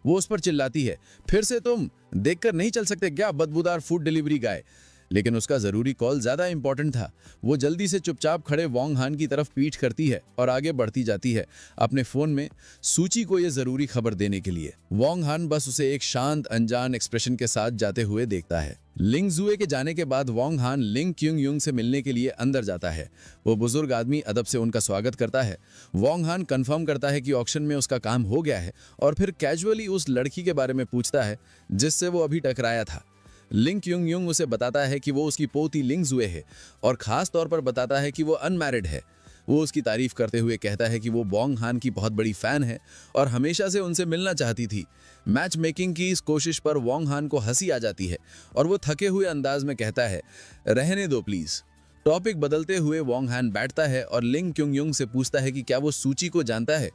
वो उस पर चिल्लाती है, फिर से तुम देखकर नहीं चल सकते क्या, बदबूदार फूड डिलीवरी गाय? लेकिन उसका जरूरी कॉल ज्यादा इंपॉर्टेंट था। वो जल्दी से चुपचाप खड़े वोंग हान की तरफ पीठ करती है और आगे बढ़ती जाती है अपने फोन में सूची को ये जरूरी खबर देने के लिए। वोंग हान बस उसे एक शांत अनजान एक्सप्रेशन के साथ जाते हुए देखता है। लिंग जुए के जाने के बाद वोंग हान लिंग क्युंग युंग से मिलने के लिए अंदर जाता है। वो बुजुर्ग आदमी अदब से उनका स्वागत करता है। वोंग हान कंफर्म करता है कि ऑक्शन में उसका काम हो गया है और फिर कैजुअली उस लड़की के बारे में पूछता है जिससे वो अभी टकराया था। लिंग क्युंग युंग उसे बताता है कि वो उसकी पोती लिंग जुए है और खास तौर पर बताता है कि वो अनमैरिड है। वो उसकी तारीफ करते हुए कहता है कि वो वोंग हान की बहुत बड़ी फैन है और हमेशा से उनसे मिलना चाहती थी। मैच मेकिंग की इस कोशिश पर वोंग हान को हंसी आ जाती है और वो थके हुए अंदाज में कहता है, रहने दो प्लीज। टॉपिक बदलते हुए वोंग हान बैठता है और लिंग क्युंग युंग से पूछता है कि क्या वो सूची को जानता है।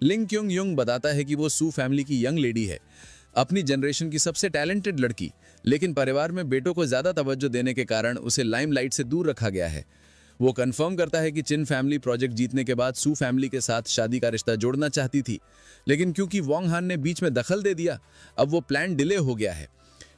लिंग क्युंग युंग बताता है कि वो सू फैमिली की यंग लेडी है, अपनी जनरेशन की सबसे टैलेंटेड लड़की, लेकिन परिवार में बेटों को ज्यादा तवज्जो देने के कारण उसे लाइमलाइट से दूर रखा गया है। वो कंफर्म करता है कि चिन फैमिली प्रोजेक्ट जीतने के बाद सू फैमिली के साथ शादी का रिश्ता जोड़ना चाहती थी, लेकिन क्योंकि वोंग हान ने बीच में दखल दे दिया, अब वो प्लान डिले हो गया है।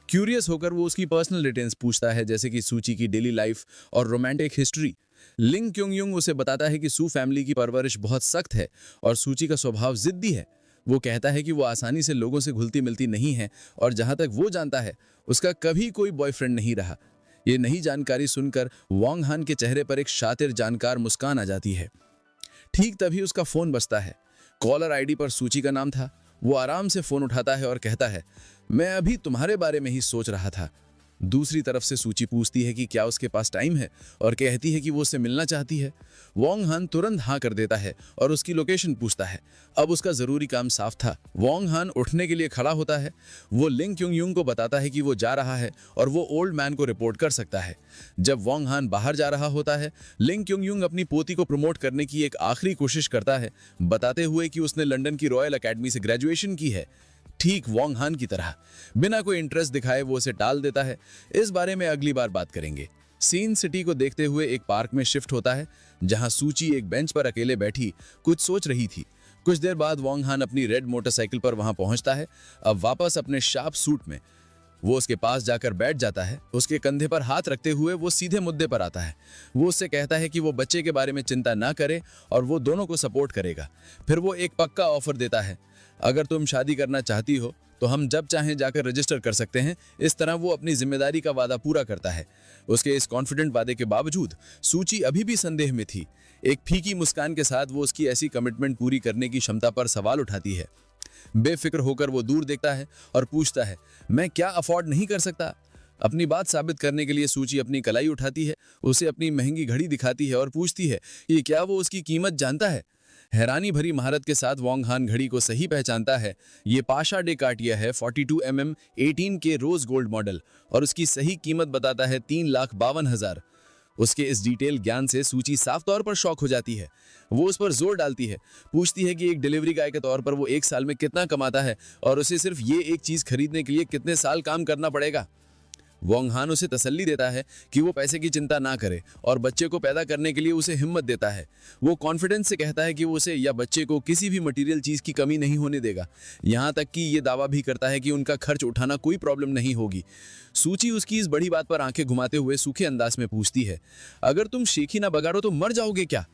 क्यूरियस होकर वो उसकी पर्सनल डिटेल्स पूछता है, जैसे कि सूची की डेली लाइफ और रोमांटिक हिस्ट्री। लिंग क्युंग युंग उसे बताता है कि सू फैमिली की परवरिश बहुत सख्त है और सूची का स्वभाव जिद्दी है। वो कहता है कि वो आसानी से लोगों से घुलती मिलती नहीं है और जहां तक वो जानता है उसका कभी कोई बॉयफ्रेंड नहीं रहा। ये नई जानकारी सुनकर वोंग हान के चेहरे पर एक शातिर जानकार मुस्कान आ जाती है। ठीक तभी उसका फोन बजता है। कॉलर आईडी पर सूची का नाम था। वो आराम से फोन उठाता है और कहता है, मैं अभी तुम्हारे बारे में ही सोच रहा था। दूसरी तरफ से सूची पूछती है कि क्या उसके पास टाइम है और कहती है कि वो उससे मिलना चाहती है। वोंग हान तुरंत हाँ कर देता है और उसकी लोकेशन पूछता है। अब उसका जरूरी काम साफ था। वोंग हान उठने के लिए खड़ा होता है। वो लिंग क्युंग युंग को बताता है कि वो जा रहा है और वो ओल्ड मैन को रिपोर्ट कर सकता है। जब वोंग हान बाहर जा रहा होता है, लिंग क्युंग युंग अपनी पोती को प्रमोट करने की एक आखिरी कोशिश करता है, बताते हुए कि उसने लंदन की रॉयल अकेडमी से ग्रेजुएशन की है। ठीक वोंग हान की तरह बिना कोई इंटरेस्ट दिखाए वो उसे टाल देता है। इस बारे में अगली बार बात करेंगे। सीन सिटी को देखते हुए एक पार्क में शिफ्ट होता है, जहां सूची एक बेंच पर अकेले बैठी कुछ सोच रही थी। कुछ देर बाद वोंग हान अपनी रेड मोटरसाइकिल पर वहां पहुंचता है, अब वापस अपने शार्प सूट में। वो उसके पास जाकर बैठ जाता है। उसके कंधे पर हाथ रखते हुए वो सीधे मुद्दे पर आता है। वो उससे कहता है कि वो बच्चे के बारे में चिंता ना करे और वो दोनों को सपोर्ट करेगा। फिर वो एक पक्का ऑफर देता है, अगर तुम शादी करना चाहती हो तो हम जब चाहें जाकर रजिस्टर कर सकते हैं। इस तरह वो अपनी जिम्मेदारी का वादा पूरा करता है। उसके इस कॉन्फिडेंट वादे के बावजूद सूची अभी भी संदेह में थी। एक फीकी मुस्कान के साथ वो उसकी ऐसी कमिटमेंट पूरी करने की क्षमता पर सवाल उठाती है। बेफिक्र होकर वो दूर देखता है और पूछता है, मैं क्या अफोर्ड नहीं कर सकता? अपनी बात साबित करने के लिए सूची अपनी कलाई उठाती है, उसे अपनी महंगी घड़ी दिखाती है और पूछती है कि क्या वो उसकी कीमत जानता है। हैरानी भरी महारत के साथ वोंग हान घड़ी को सही पहचानता है। ये पाशा डे कार्टियर है 42 mm 18 के रोज गोल्ड मॉडल और उसकी सही कीमत बताता है 3,52,000। उसके इस डिटेल ज्ञान से सूची साफ तौर पर शॉक हो जाती है। वो उस पर जोर डालती है, पूछती है कि एक डिलीवरी गाय के तौर पर वो एक साल में कितना कमाता है और उसे सिर्फ ये एक चीज खरीदने के लिए कितने साल काम करना पड़ेगा। वोंग हान उसे तसल्ली देता है कि वो पैसे की चिंता ना करे और बच्चे को पैदा करने के लिए उसे हिम्मत देता है। वो कॉन्फिडेंस से कहता है कि वो उसे या बच्चे को किसी भी मटेरियल चीज की कमी नहीं होने देगा। यहाँ तक कि ये दावा भी करता है कि उनका खर्च उठाना कोई प्रॉब्लम नहीं होगी। सूची उसकी इस बड़ी बात पर आंखें घुमाते हुए सूखे अंदाज में पूछती है, अगर तुम शेखी ना बगाड़ो तो मर जाओगे क्या?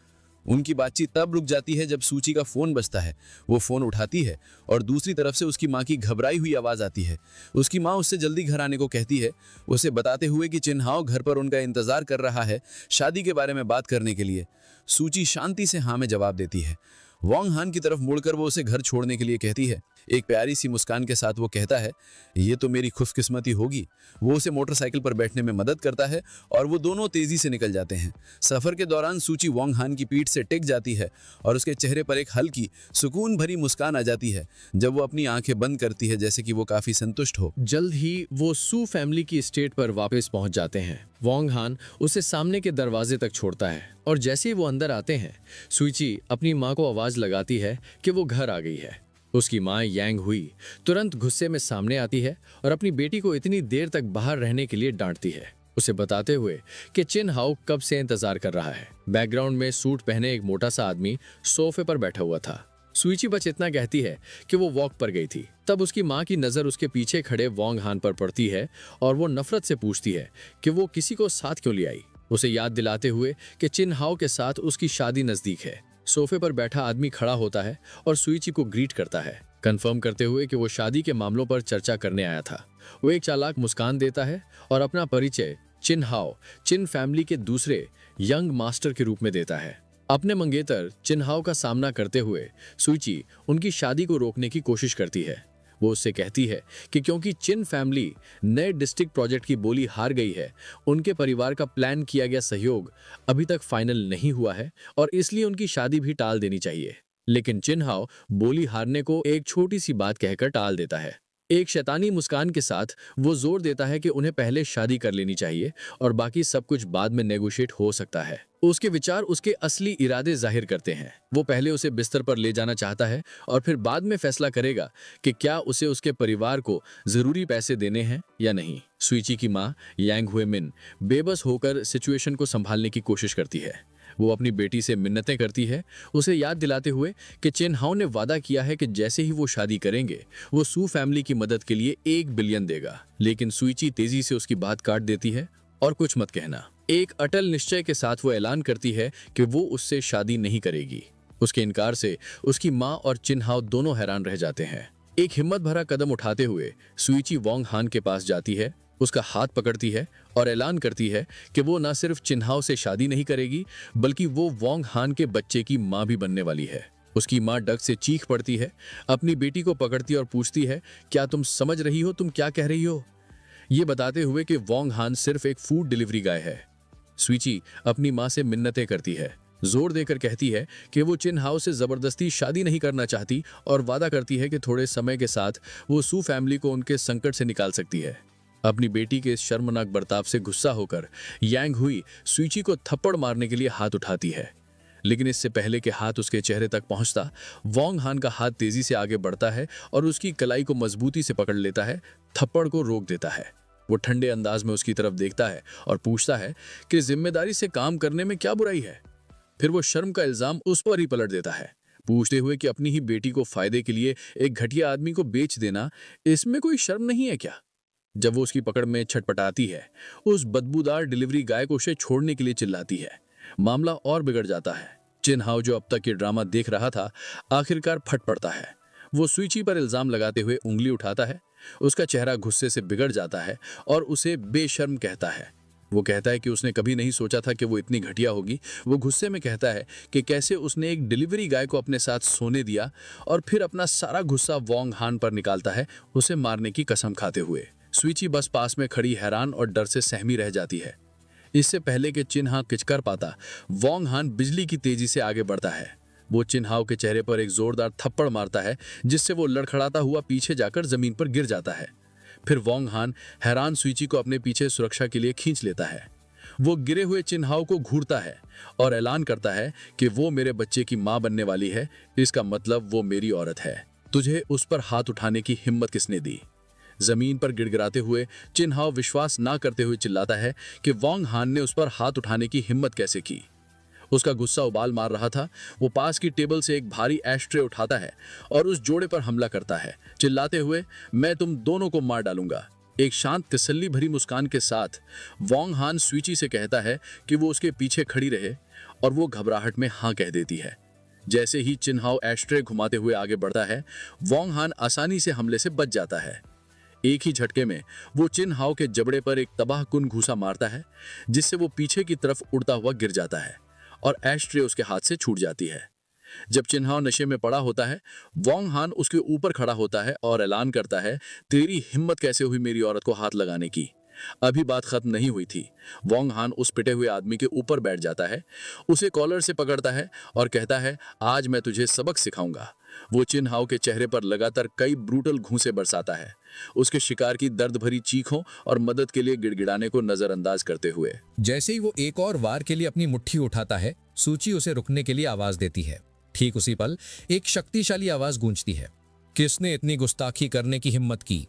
उनकी बातचीत तब रुक जाती है जब सूची का फोन बजता है। वो फोन उठाती है और दूसरी तरफ से उसकी माँ की घबराई हुई आवाज आती है। उसकी माँ उससे जल्दी घर आने को कहती है, उसे बताते हुए कि चिन्हाओ घर पर उनका इंतजार कर रहा है शादी के बारे में बात करने के लिए। सूची शांति से हाँ में जवाब देती है। वोंग हान की तरफ मुड़कर वो उसे घर छोड़ने के लिए कहती है। एक प्यारी सी मुस्कान के साथ वो कहता है, ये तो मेरी खुशकिस्मती होगी। वो उसे मोटरसाइकिल पर बैठने में मदद करता है और वो दोनों तेजी से निकल जाते हैं। सफर के दौरान सूची वोंग हान की पीठ से टिक जाती है और उसके चेहरे पर एक हल्की सुकून भरी मुस्कान आ जाती है जब वो अपनी आंखें बंद करती है, जैसे कि वो काफी संतुष्ट हो। जल्द ही वो सू फैमिली की एस्टेट पर वापस पहुंच जाते हैं। वोंग हान उसे सामने के दरवाजे तक छोड़ता है और जैसे ही वो अंदर आते हैं, सूची अपनी माँ को आवाज लगाती है कि वो घर आ गई है। उसकी माँ यांग हुई तुरंत गुस्से में सामने आती है और अपनी बेटी को इतनी देर तक बाहर रहने के लिए डांटती है, उसे बताते हुए कि चिन हाउ कब से इंतजार कर रहा है। बैकग्राउंड में सूट पहने एक मोटा सा आदमी सोफे पर बैठा हुआ था। सुईची बस इतना कहती है कि वो वॉक पर गई थी। तब उसकी माँ की नज़र उसके पीछे खड़े वोंग हान पर पड़ती है और वो नफरत से पूछती है कि वो किसी को साथ क्यों ले आई, उसे याद दिलाते हुए कि चिन हाओ के साथ उसकी शादी नज़दीक है। सोफे पर बैठा आदमी खड़ा होता है और सुईची को ग्रीट करता है, कंफर्म करते हुए कि वो शादी के मामलों पर चर्चा करने आया था। वो एक चालाक मुस्कान देता है और अपना परिचय चिन हाओ, चिन फैमिली के दूसरे यंग मास्टर के रूप में देता है। अपने मंगेतर चिन हाओ का सामना करते हुए सुईची उनकी शादी को रोकने की कोशिश करती है। वो उससे कहती है कि क्योंकि चिन फैमिली नए डिस्ट्रिक्ट प्रोजेक्ट की बोली हार गई है, उनके परिवार का प्लान किया गया सहयोग अभी तक फाइनल नहीं हुआ है और इसलिए उनकी शादी भी टाल देनी चाहिए। लेकिन चिन हाओ बोली हारने को एक छोटी सी बात कहकर टाल देता है। एक शैतानी मुस्कान के साथ वो जोर देता है कि उन्हें पहले शादी कर लेनी चाहिए और बाकी सब कुछ बाद में नेगोशिएट हो सकता है। उसके विचार उसके असली इरादे जाहिर करते हैं। वो पहले उसे बिस्तर पर ले जाना चाहता है और फिर बाद में फैसला करेगा कि क्या उसे उसके परिवार को जरूरी पैसे देने हैं या नहीं। सुईची की माँ यांग हुएमिन बेबस होकर सिचुएशन को संभालने की कोशिश करती है। वो अपनी बेटी से मिन्नतें करती है, उसे याद दिलाते हुए कि चिन हाओ ने वादा किया है कि जैसे ही वो शादी करेंगे वो सू फैमिली की मदद के लिए 1 बिलियन देगा। लेकिन सुईची तेजी से उसकी बात काट देती है और कुछ मत कहना। एक अटल निश्चय के साथ वो ऐलान करती है कि वो उससे शादी नहीं करेगी। उसके इनकार से उसकी माँ और चिन हाओ दोनों हैरान रह जाते हैं। एक हिम्मत भरा कदम उठाते हुए सुईची वोंग हान के पास जाती है, उसका हाथ पकड़ती है और ऐलान करती है कि वो न सिर्फ चिन हाओ से शादी नहीं करेगी बल्कि वो वोंग हान के बच्चे की माँ भी बनने वाली है। उसकी माँ डग से चीख पड़ती है, अपनी बेटी को पकड़ती और पूछती है, क्या तुम समझ रही हो तुम क्या कह रही हो? ये बताते हुए कि वोंग हान सिर्फ एक फूड डिलीवरी गाय है। सुईची अपनी माँ से मिन्नतें करती है, जोर देकर कहती है कि वो चिन हाओ से जबरदस्ती शादी नहीं करना चाहती और वादा करती है कि थोड़े समय के साथ वो सू फैमिली को उनके संकट से निकाल सकती है। अपनी बेटी के इस शर्मनाक बर्ताव से गुस्सा होकर यांग हुई सुईची को थप्पड़ मारने के लिए हाथ उठाती है, लेकिन इससे पहले कि हाथ उसके चेहरे तक पहुंचता, वोंग हान का हाथ तेजी से आगे बढ़ता है और उसकी कलाई को मजबूती से पकड़ लेता है, थप्पड़ को रोक देता है। वो ठंडे अंदाज में उसकी तरफ देखता है और पूछता है कि जिम्मेदारी से काम करने में क्या बुराई है। फिर वो शर्म का इल्जाम उस पर ही पलट देता है, पूछते हुए कि अपनी ही बेटी को फायदे के लिए एक घटिया आदमी को बेच देना, इसमें कोई शर्म नहीं है क्या? जब वो उसकी पकड़ में छटपटाती है, उस बदबूदार डिलीवरी गाय को उसे छोड़ने के लिए चिल्लाती है। मामला और बिगड़ जाता है। चिन हाओ जो अब तक ये ड्रामा देख रहा था, आखिरकार फट पड़ता है। वो सुईची पर इल्जाम लगाते हुए उंगली उठाता है। उसका चेहरा गुस्से से बिगड़ जाता है और उसे बेशर्म कहता है। वो कहता है कि उसने कभी नहीं सोचा था कि वो इतनी घटिया होगी। वो गुस्से में कहता है कि कैसे उसने एक डिलीवरी गाय को अपने साथ सोने दिया और फिर अपना सारा गुस्सा वोंग हान पर निकालता है, उसे मारने की कसम खाते हुए। सुईची बस पास में खड़ी हैरान और डर से सहमी रह जाती है। इससे पहले कि चिन हाओ कुछ कर पाता, वोंग हान बिजली की तेजी से आगे बढ़ता है। वो चिन हाओ के चेहरे पर एक जोरदार थप्पड़ मारता है, जिससे वो लड़खड़ाता हुआ पीछे जाकर जमीन पर गिर जाता है। फिर वोंग हान हैरान सुईची को अपने पीछे सुरक्षा के लिए खींच लेता है। वो गिरे हुए चिन हाओ को घूरता है और ऐलान करता है कि वो मेरे बच्चे की मां बनने वाली है, इसका मतलब वो मेरी औरत है। तुझे उस पर हाथ उठाने की हिम्मत किसने दी? जमीन पर गिड़गिड़ाते हुए चिन हाओ विश्वास ना करते हुए चिल्लाता है कि वोंग हान ने उस पर हाथ उठाने की हिम्मत कैसे की। उसका गुस्सा उबाल मार रहा था। वो पास की टेबल से एक भारी एशट्रे उठाता है और उस जोड़े पर हमला करता है, चिल्लाते हुए, मैं तुम दोनों को मार डालूंगा। एक शांत तसल्ली भरी मुस्कान के साथ वोंग हान सुईची से कहता है कि वो उसके पीछे खड़ी रहे और वो घबराहट में हाँ कह देती है। जैसे ही चिन हाओ एशट्रे घुमाते हुए आगे बढ़ता है, वोंग हान आसानी से हमले से बच जाता है। एक ही झटके में वो चिन हाओ के जबड़े पर एक तबाहकुन घूसा मारता है, जिससे वो पीछे की तरफ उड़ता हुआ गिर जाता है और एशट्रे उसके हाथ से छूट जाती है। जब चिन हाओ नशे में पड़ा होता है, वोंग हान उसके ऊपर खड़ा होता है और ऐलान करता है, तेरी हिम्मत कैसे हुई मेरी औरत को हाथ लगाने की? अभी बात खत्म नहीं हुई थी। वोंग हान उस पिटे हुए आदमी के ऊपर बैठ जाता है, उसे कॉलर से पकड़ता है और कहता है, आज मैं तुझे सबक सिखाऊंगा। वो चिन हाओ के चेहरे पर लगातार कई ब्रूटल घूंसे बरसाता है, उसके शिकार की दर्द भरी चीखों और मदद के लिए गिड़गिड़ाने को नजरअंदाज करते हुए। जैसे ही वो एक और वार के लिए अपनी मुट्ठी उठाता है, सूची उसे रुकने के लिए आवाज देती है। ठीक उसी पल एक शक्तिशाली आवाज गूंजती है, किसने इतनी गुस्ताखी करने की हिम्मत की?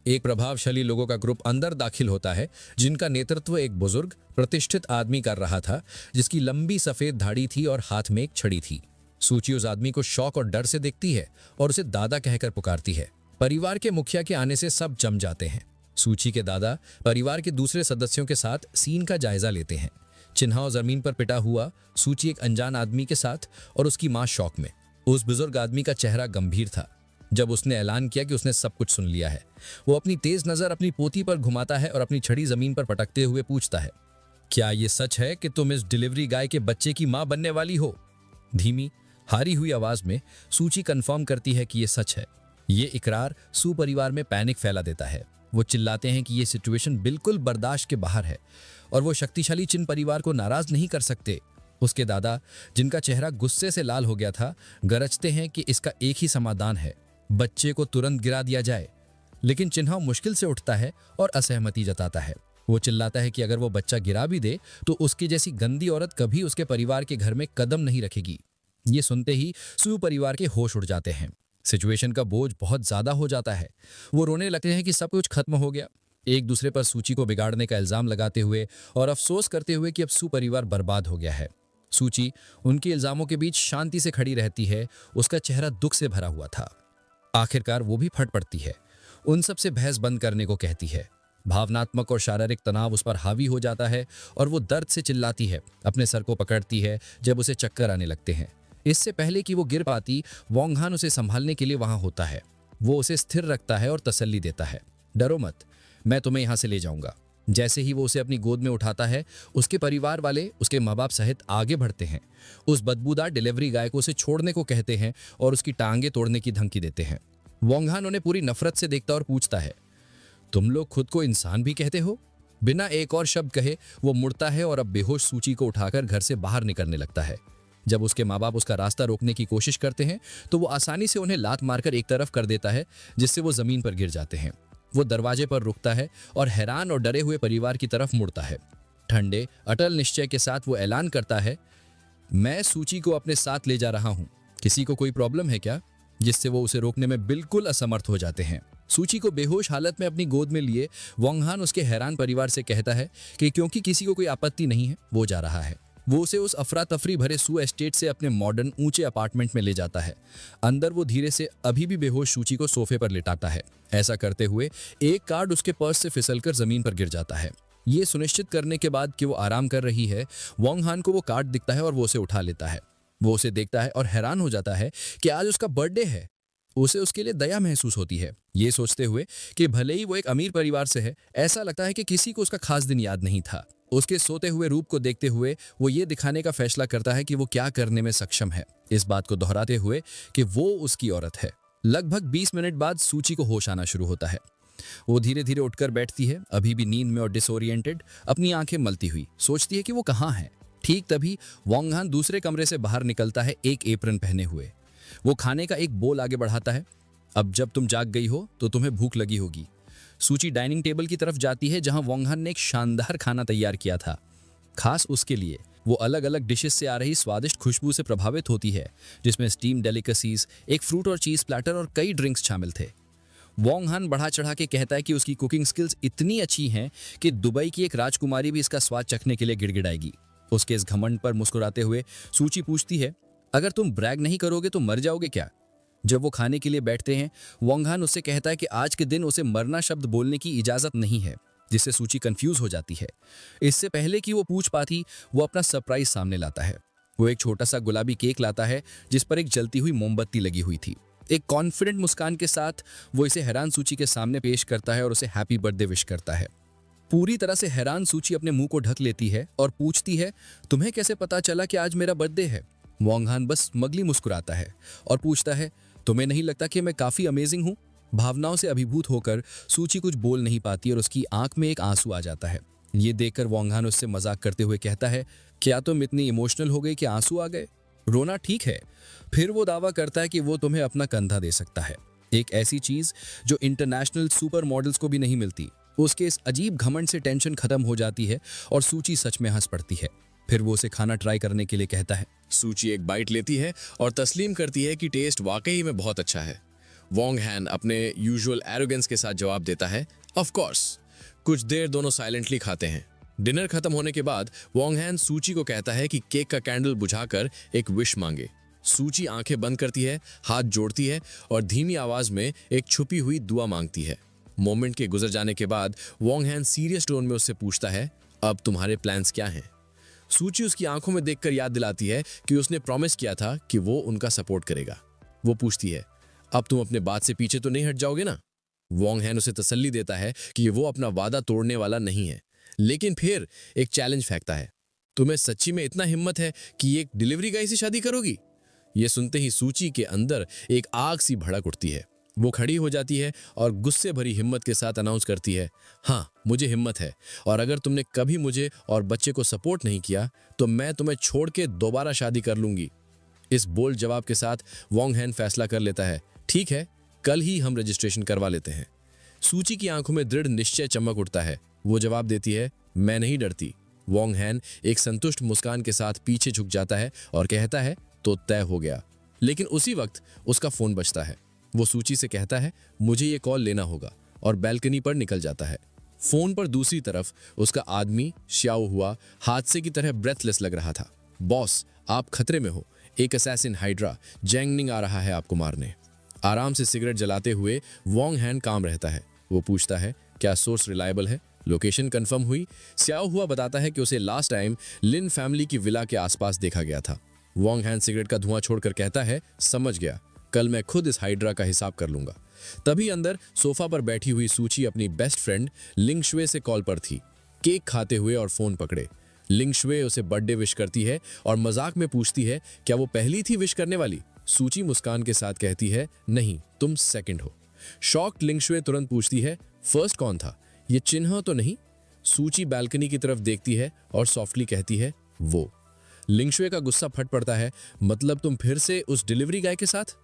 एक प्रभावशाली लोगों का ग्रुप अंदर दाखिल होता है, जिनका नेतृत्व एक बुजुर्ग प्रतिष्ठित आदमी कर रहा था, जिसकी लंबी सफेद दाढ़ी थी और हाथ में एक छड़ी थी। सूची उस आदमी को शौक और डर से देखती है और उसे दादा कहकर पुकारती है। परिवार के मुखिया के आने से सब जम जाते हैं। सूची के दादा परिवार के दूसरे सदस्यों के साथ सीन का जायजा लेते हैं। चिन्हाओ जमीन पर पिटा हुआ, सूची एक अनजान आदमी के साथ और उसकी मां शौक में। उस बुजुर्ग आदमी का चेहरा गंभीर था। जब उसने ऐलान किया कि उसने सब कुछ सुन लिया है, वो अपनी तेज नजर अपनी पोती पर घुमाता है और अपनी छड़ी जमीन पर पटकते हुए पूछता है, क्या ये सच है कि तुम इस डिलीवरी गाय के बच्चे की मां बनने वाली हो? धीमी हारी हुई आवाज में सूची कंफर्म करती है कि ये सच है। ये इकरार सू परिवार में पैनिक फैला देता है। वो चिल्लाते हैं कि ये सिचुएशन बिल्कुल बर्दाश्त के बाहर है और वो शक्तिशाली चिन परिवार को नाराज नहीं कर सकते। उसके दादा, जिनका चेहरा गुस्से से लाल हो गया था, गरजते हैं कि इसका एक ही समाधान है, बच्चे को तुरंत गिरा दिया जाए। लेकिन चिन्हाओ मुश्किल से उठता है और असहमति जताता है। वो चिल्लाता है कि अगर वो बच्चा गिरा भी दे तो उसकी जैसी गंदी औरत कभी उसके परिवार के घर में कदम नहीं रखेगी। ये सुनते ही सू परिवार के होश उड़ जाते हैं। सिचुएशन का बोझ बहुत ज्यादा हो जाता है। वो रोने लगते हैं कि सब कुछ खत्म हो गया, एक दूसरे पर सूची को बिगाड़ने का इल्जाम लगाते हुए और अफसोस करते हुए कि अब सू परिवार बर्बाद हो गया है। सूची उनके इल्जामों के बीच शांति से खड़ी रहती है। उसका चेहरा दुख से भरा हुआ था। आखिरकार वो भी फट पड़ती है। उन सब से बहस बंद करने को कहती है। भावनात्मक और शारीरिक तनाव उस पर हावी हो जाता है और वो दर्द से चिल्लाती है, अपने सर को पकड़ती है जब उसे चक्कर आने लगते हैं। इससे पहले कि वो गिर पाती, वोंग हान उसे संभालने के लिए वहां होता है। वो उसे स्थिर रखता है और तसल्ली देता है, डरो मत, मैं तुम्हें यहां से ले जाऊंगा। जैसे ही वो उसे अपनी गोद में उठाता है, उसके परिवार वाले उसके माँ बाप सहित आगे बढ़ते हैं। उस बदबूदार डिलीवरी गाय को उसे छोड़ने को कहते हैं और उसकी टांगे तोड़ने की धमकी देते हैं। वोंग हान उन्हें पूरी नफरत से देखता और पूछता है, तुम लोग खुद को इंसान भी कहते हो? बिना एक और शब्द कहे वो मुड़ता है और अब बेहोश सूची को उठाकर घर से बाहर निकलने लगता है। जब उसके माँ बाप उसका रास्ता रोकने की कोशिश करते हैं तो वो आसानी से उन्हें लात मारकर एक तरफ कर देता है, जिससे वो जमीन पर गिर जाते हैं। वो दरवाजे पर रुकता है और हैरान और डरे हुए परिवार की तरफ मुड़ता है। ठंडे अटल निश्चय के साथ वो ऐलान करता है, मैं सूची को अपने साथ ले जा रहा हूं, किसी को कोई प्रॉब्लम है क्या? जिससे वो उसे रोकने में बिल्कुल असमर्थ हो जाते हैं। सूची को बेहोश हालत में अपनी गोद में लिए वोंग हान उसके हैरान परिवार से कहता है कि क्योंकि किसी को कोई आपत्ति नहीं है, वो जा रहा है। वो उसे उस अफरा तफरी भरे सू एस्टेट से अपने मॉडर्न ऊंचे अपार्टमेंट में ले जाता है। अंदर वो धीरे से अभी भी बेहोश सूची को सोफे पर लिटाता है। ऐसा करते हुए एक कार्ड उसके पर्स से फिसलकर जमीन पर गिर जाता है। ये सुनिश्चित करने के बाद कि वो आराम कर रही है, वोंग हान को वो कार्ड दिखता है और वो उसे उठा लेता है। वो उसे देखता है और हैरान हो जाता है कि आज उसका बर्थडे है। उसे उसके लिए दया महसूस होती है, ये सोचते हुए कि भले ही वो एक अमीर परिवार से है, ऐसा लगता है कि किसी को उसका खास दिन याद नहीं था। उसके सोते हुए रूप को देखते हुए वो ये दिखाने का फैसला करता है कि वो क्या करने में सक्षम है, इस बात को दोहराते हुए कि वो उसकी औरत है। लगभग 20 मिनट बाद सूची को होश आना शुरू होता है। वो धीरे धीरे उठकर बैठती है, अभी भी नींद में और डिसोरिएंटेड, अपनी आंखें मलती हुई सोचती है कि वो कहाँ है। ठीक तभी वोंग हान दूसरे कमरे से बाहर निकलता है, एक एप्रन पहने हुए। वो खाने का एक बोल आगे बढ़ाता है। अब जब तुम जाग गई हो तो तुम्हें भूख लगी होगी। सूची डाइनिंग टेबल की तरफ जाती है जहां वोंग हान ने एक शानदार खाना तैयार किया था, खास उसके लिए। वो अलग अलग डिशेस से आ रही स्वादिष्ट खुशबू से प्रभावित होती है, जिसमें स्टीम डेलिकेसीज, एक फ्रूट और चीज प्लेटर और कई ड्रिंक्स शामिल थे। वोंग हान बढ़ा चढ़ा के कहता है कि उसकी कुकिंग स्किल्स इतनी अच्छी हैं कि दुबई की एक राजकुमारी भी इसका स्वाद चखने के लिए गिड़गिड़ाएगी। उसके इस घमंड पर मुस्कुराते हुए सूची पूछती है, अगर तुम ब्रैग नहीं करोगे तो मर जाओगे क्या? जब वो खाने के लिए बैठते हैं, वोंग हान उससे कहता है कि आज के दिन उसे मरना शब्द बोलने की इजाजत नहीं है, जिससे सूची कंफ्यूज हो जाती है। इससे पहले कि वो पूछ पाती, वो अपना सरप्राइज सामने लाता है। वो एक छोटा सा गुलाबी केक लाता है जिस पर एक जलती हुई मोमबत्ती लगी हुई थी। एक कॉन्फिडेंट मुस्कान के साथ वो इसे हैरान सूची के सामने पेश करता है और उसे हैप्पी बर्थडे विश करता है। पूरी तरह से हैरान सूची अपने मुंह को ढक लेती है और पूछती है, तुम्हें कैसे पता चला कि आज मेरा बर्थडे है? वोंग हान बस स्मगली मुस्कुराता है और पूछता है, तुम्हें नहीं लगता कि मैं काफी अमेजिंग हूं? भावनाओं से अभिभूत होकर सूची कुछ बोल नहीं पाती और उसकी आंख में एक आंसू आ जाता है। ये देखकर वोंग हान उससे मजाक करते हुए कहता है, क्या तुम इतनी इमोशनल हो गई कि आंसू आ गए? रोना ठीक है। फिर वो दावा करता है कि वो तुम्हें अपना कंधा दे सकता है, एक ऐसी चीज जो इंटरनेशनल सुपर मॉडल्स को भी नहीं मिलती। उसके इस अजीब घमंड से टेंशन खत्म हो जाती है और सूची सच में हंस पड़ती है। फिर वो उसे खाना ट्राई करने के लिए कहता है। सूची एक बाइट लेती है और तस्लीम करती है कि टेस्ट वाकई में बहुत अच्छा है। वोंग हान अपने यूजुअल एरोगेंस के साथ जवाब देता है, ऑफ कोर्स। कुछ देर दोनों साइलेंटली खाते हैं। डिनर खत्म होने के बाद वोंग हान सूची को कहता है कि केक का कैंडल बुझाकर एक विश मांगे। सूची आंखें बंद करती है, हाथ जोड़ती है और धीमी आवाज में एक छुपी हुई दुआ मांगती है। मोमेंट के गुजर जाने के बाद वोंग हैन सीरियस टोन में उससे पूछता है, अब तुम्हारे प्लान्स क्या हैं? सूची उसकी आंखों में देखकर याद दिलाती है कि उसने प्रॉमिस किया था कि वो उनका सपोर्ट करेगा। वो पूछती है, अब तुम अपने बात से पीछे तो नहीं हट जाओगे ना? वोंग हैन उसे तसल्ली देता है कि वो अपना वादा तोड़ने वाला नहीं है, लेकिन फिर एक चैलेंज फेंकता है, तुम्हें सच्ची में इतना हिम्मत है कि एक डिलीवरी गाय से शादी करोगी? ये सुनते ही सूची के अंदर एक आग सी भड़क उठती है। वो खड़ी हो जाती है और गुस्से भरी हिम्मत के साथ अनाउंस करती है, हाँ मुझे हिम्मत है, और अगर तुमने कभी मुझे और बच्चे को सपोर्ट नहीं किया तो मैं तुम्हें छोड़ के दोबारा शादी कर लूंगी। इस बोल्ड जवाब के साथ वोंग हैन फैसला कर लेता है, ठीक है, कल ही हम रजिस्ट्रेशन करवा लेते हैं। सूची की आंखों में दृढ़ निश्चय चमक उठता है। वो जवाब देती है, मैं नहीं डरती। वोंग हैन एक संतुष्ट मुस्कान के साथ पीछे झुक जाता है और कहता है, तो तय हो गया। लेकिन उसी वक्त उसका फोन बजता है। वो सूची से कहता है, मुझे ये कॉल लेना होगा, और बैल्कनी पर निकल जाता है। फोन पर दूसरी तरफ उसका आदमी श्याओ हुआ हादसे की तरह ब्रेथलेस लग रहा था। बॉस, आप खतरे में हो, एक असैसिन हाइड्रा जैंगनिंग आ रहा है आपको मारने। आराम से सिगरेट जलाते हुए वोंग हैन काम रहता है। वो पूछता है, क्या सोर्स रिलायबल है? लोकेशन कंफर्म हुई? श्याओ हुआ बताता है कि उसे लास्ट टाइम लिन फैमिली की विला के आसपास देखा गया था। वोंग हैन सिगरेट का धुआं छोड़कर कहता है, समझ गया, कल मैं खुद इस हाइड्रा का हिसाब कर लूंगा। तभी अंदर सोफा पर बैठी हुई सूची अपनी बेस्ट फ्रेंड लिंग शुए से कॉल पर थी, केक खाते हुए और फोन पकड़े। लिंग शुए उसे बर्थडे विश करती है और मजाक में पूछती है, क्या वो पहली थी विश करने वाली? सूची मुस्कान के साथ कहती है, नहीं, तुम सेकंड हो। शॉक्ड लिंग शुए तुरंत पूछती है, फर्स्ट कौन था? ये चिन्ह तो नहीं? सूची बालकनी की तरफ देखती है और सॉफ्टली कहती है, वो। लिंग शुए का गुस्सा फट पड़ता है, मतलब तुम फिर से उस डिलीवरी गाय के साथ?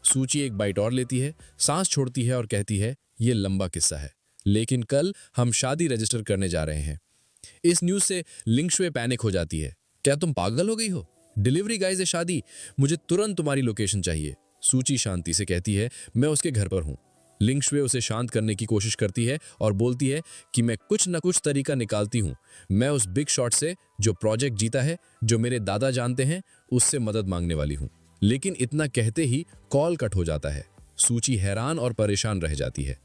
सूची एक बाइट और लेती है, सांस छोड़ती है और कहती है, ये लंबा किस्सा है, लेकिन कल हम शादी रजिस्टर करने जा रहे हैं। इस न्यूज से लिंग शुए पैनिक हो जाती है, क्या तुम पागल हो गई हो? डिलीवरी गाय से शादी? मुझे तुरंत तुम्हारी लोकेशन चाहिए। सूची शांति से कहती है, मैं उसके घर पर हूं। लिंग शुए उसे शांत करने की कोशिश करती है और बोलती है कि मैं कुछ न कुछ तरीका निकालती हूं। मैं उस बिग शॉट से जो प्रोजेक्ट जीता है, जो मेरे दादा जानते हैं, उससे मदद मांगने वाली हूं। लेकिन इतना कहते ही कॉल कट हो जाता है। सूची हैरान और परेशान रह जाती है।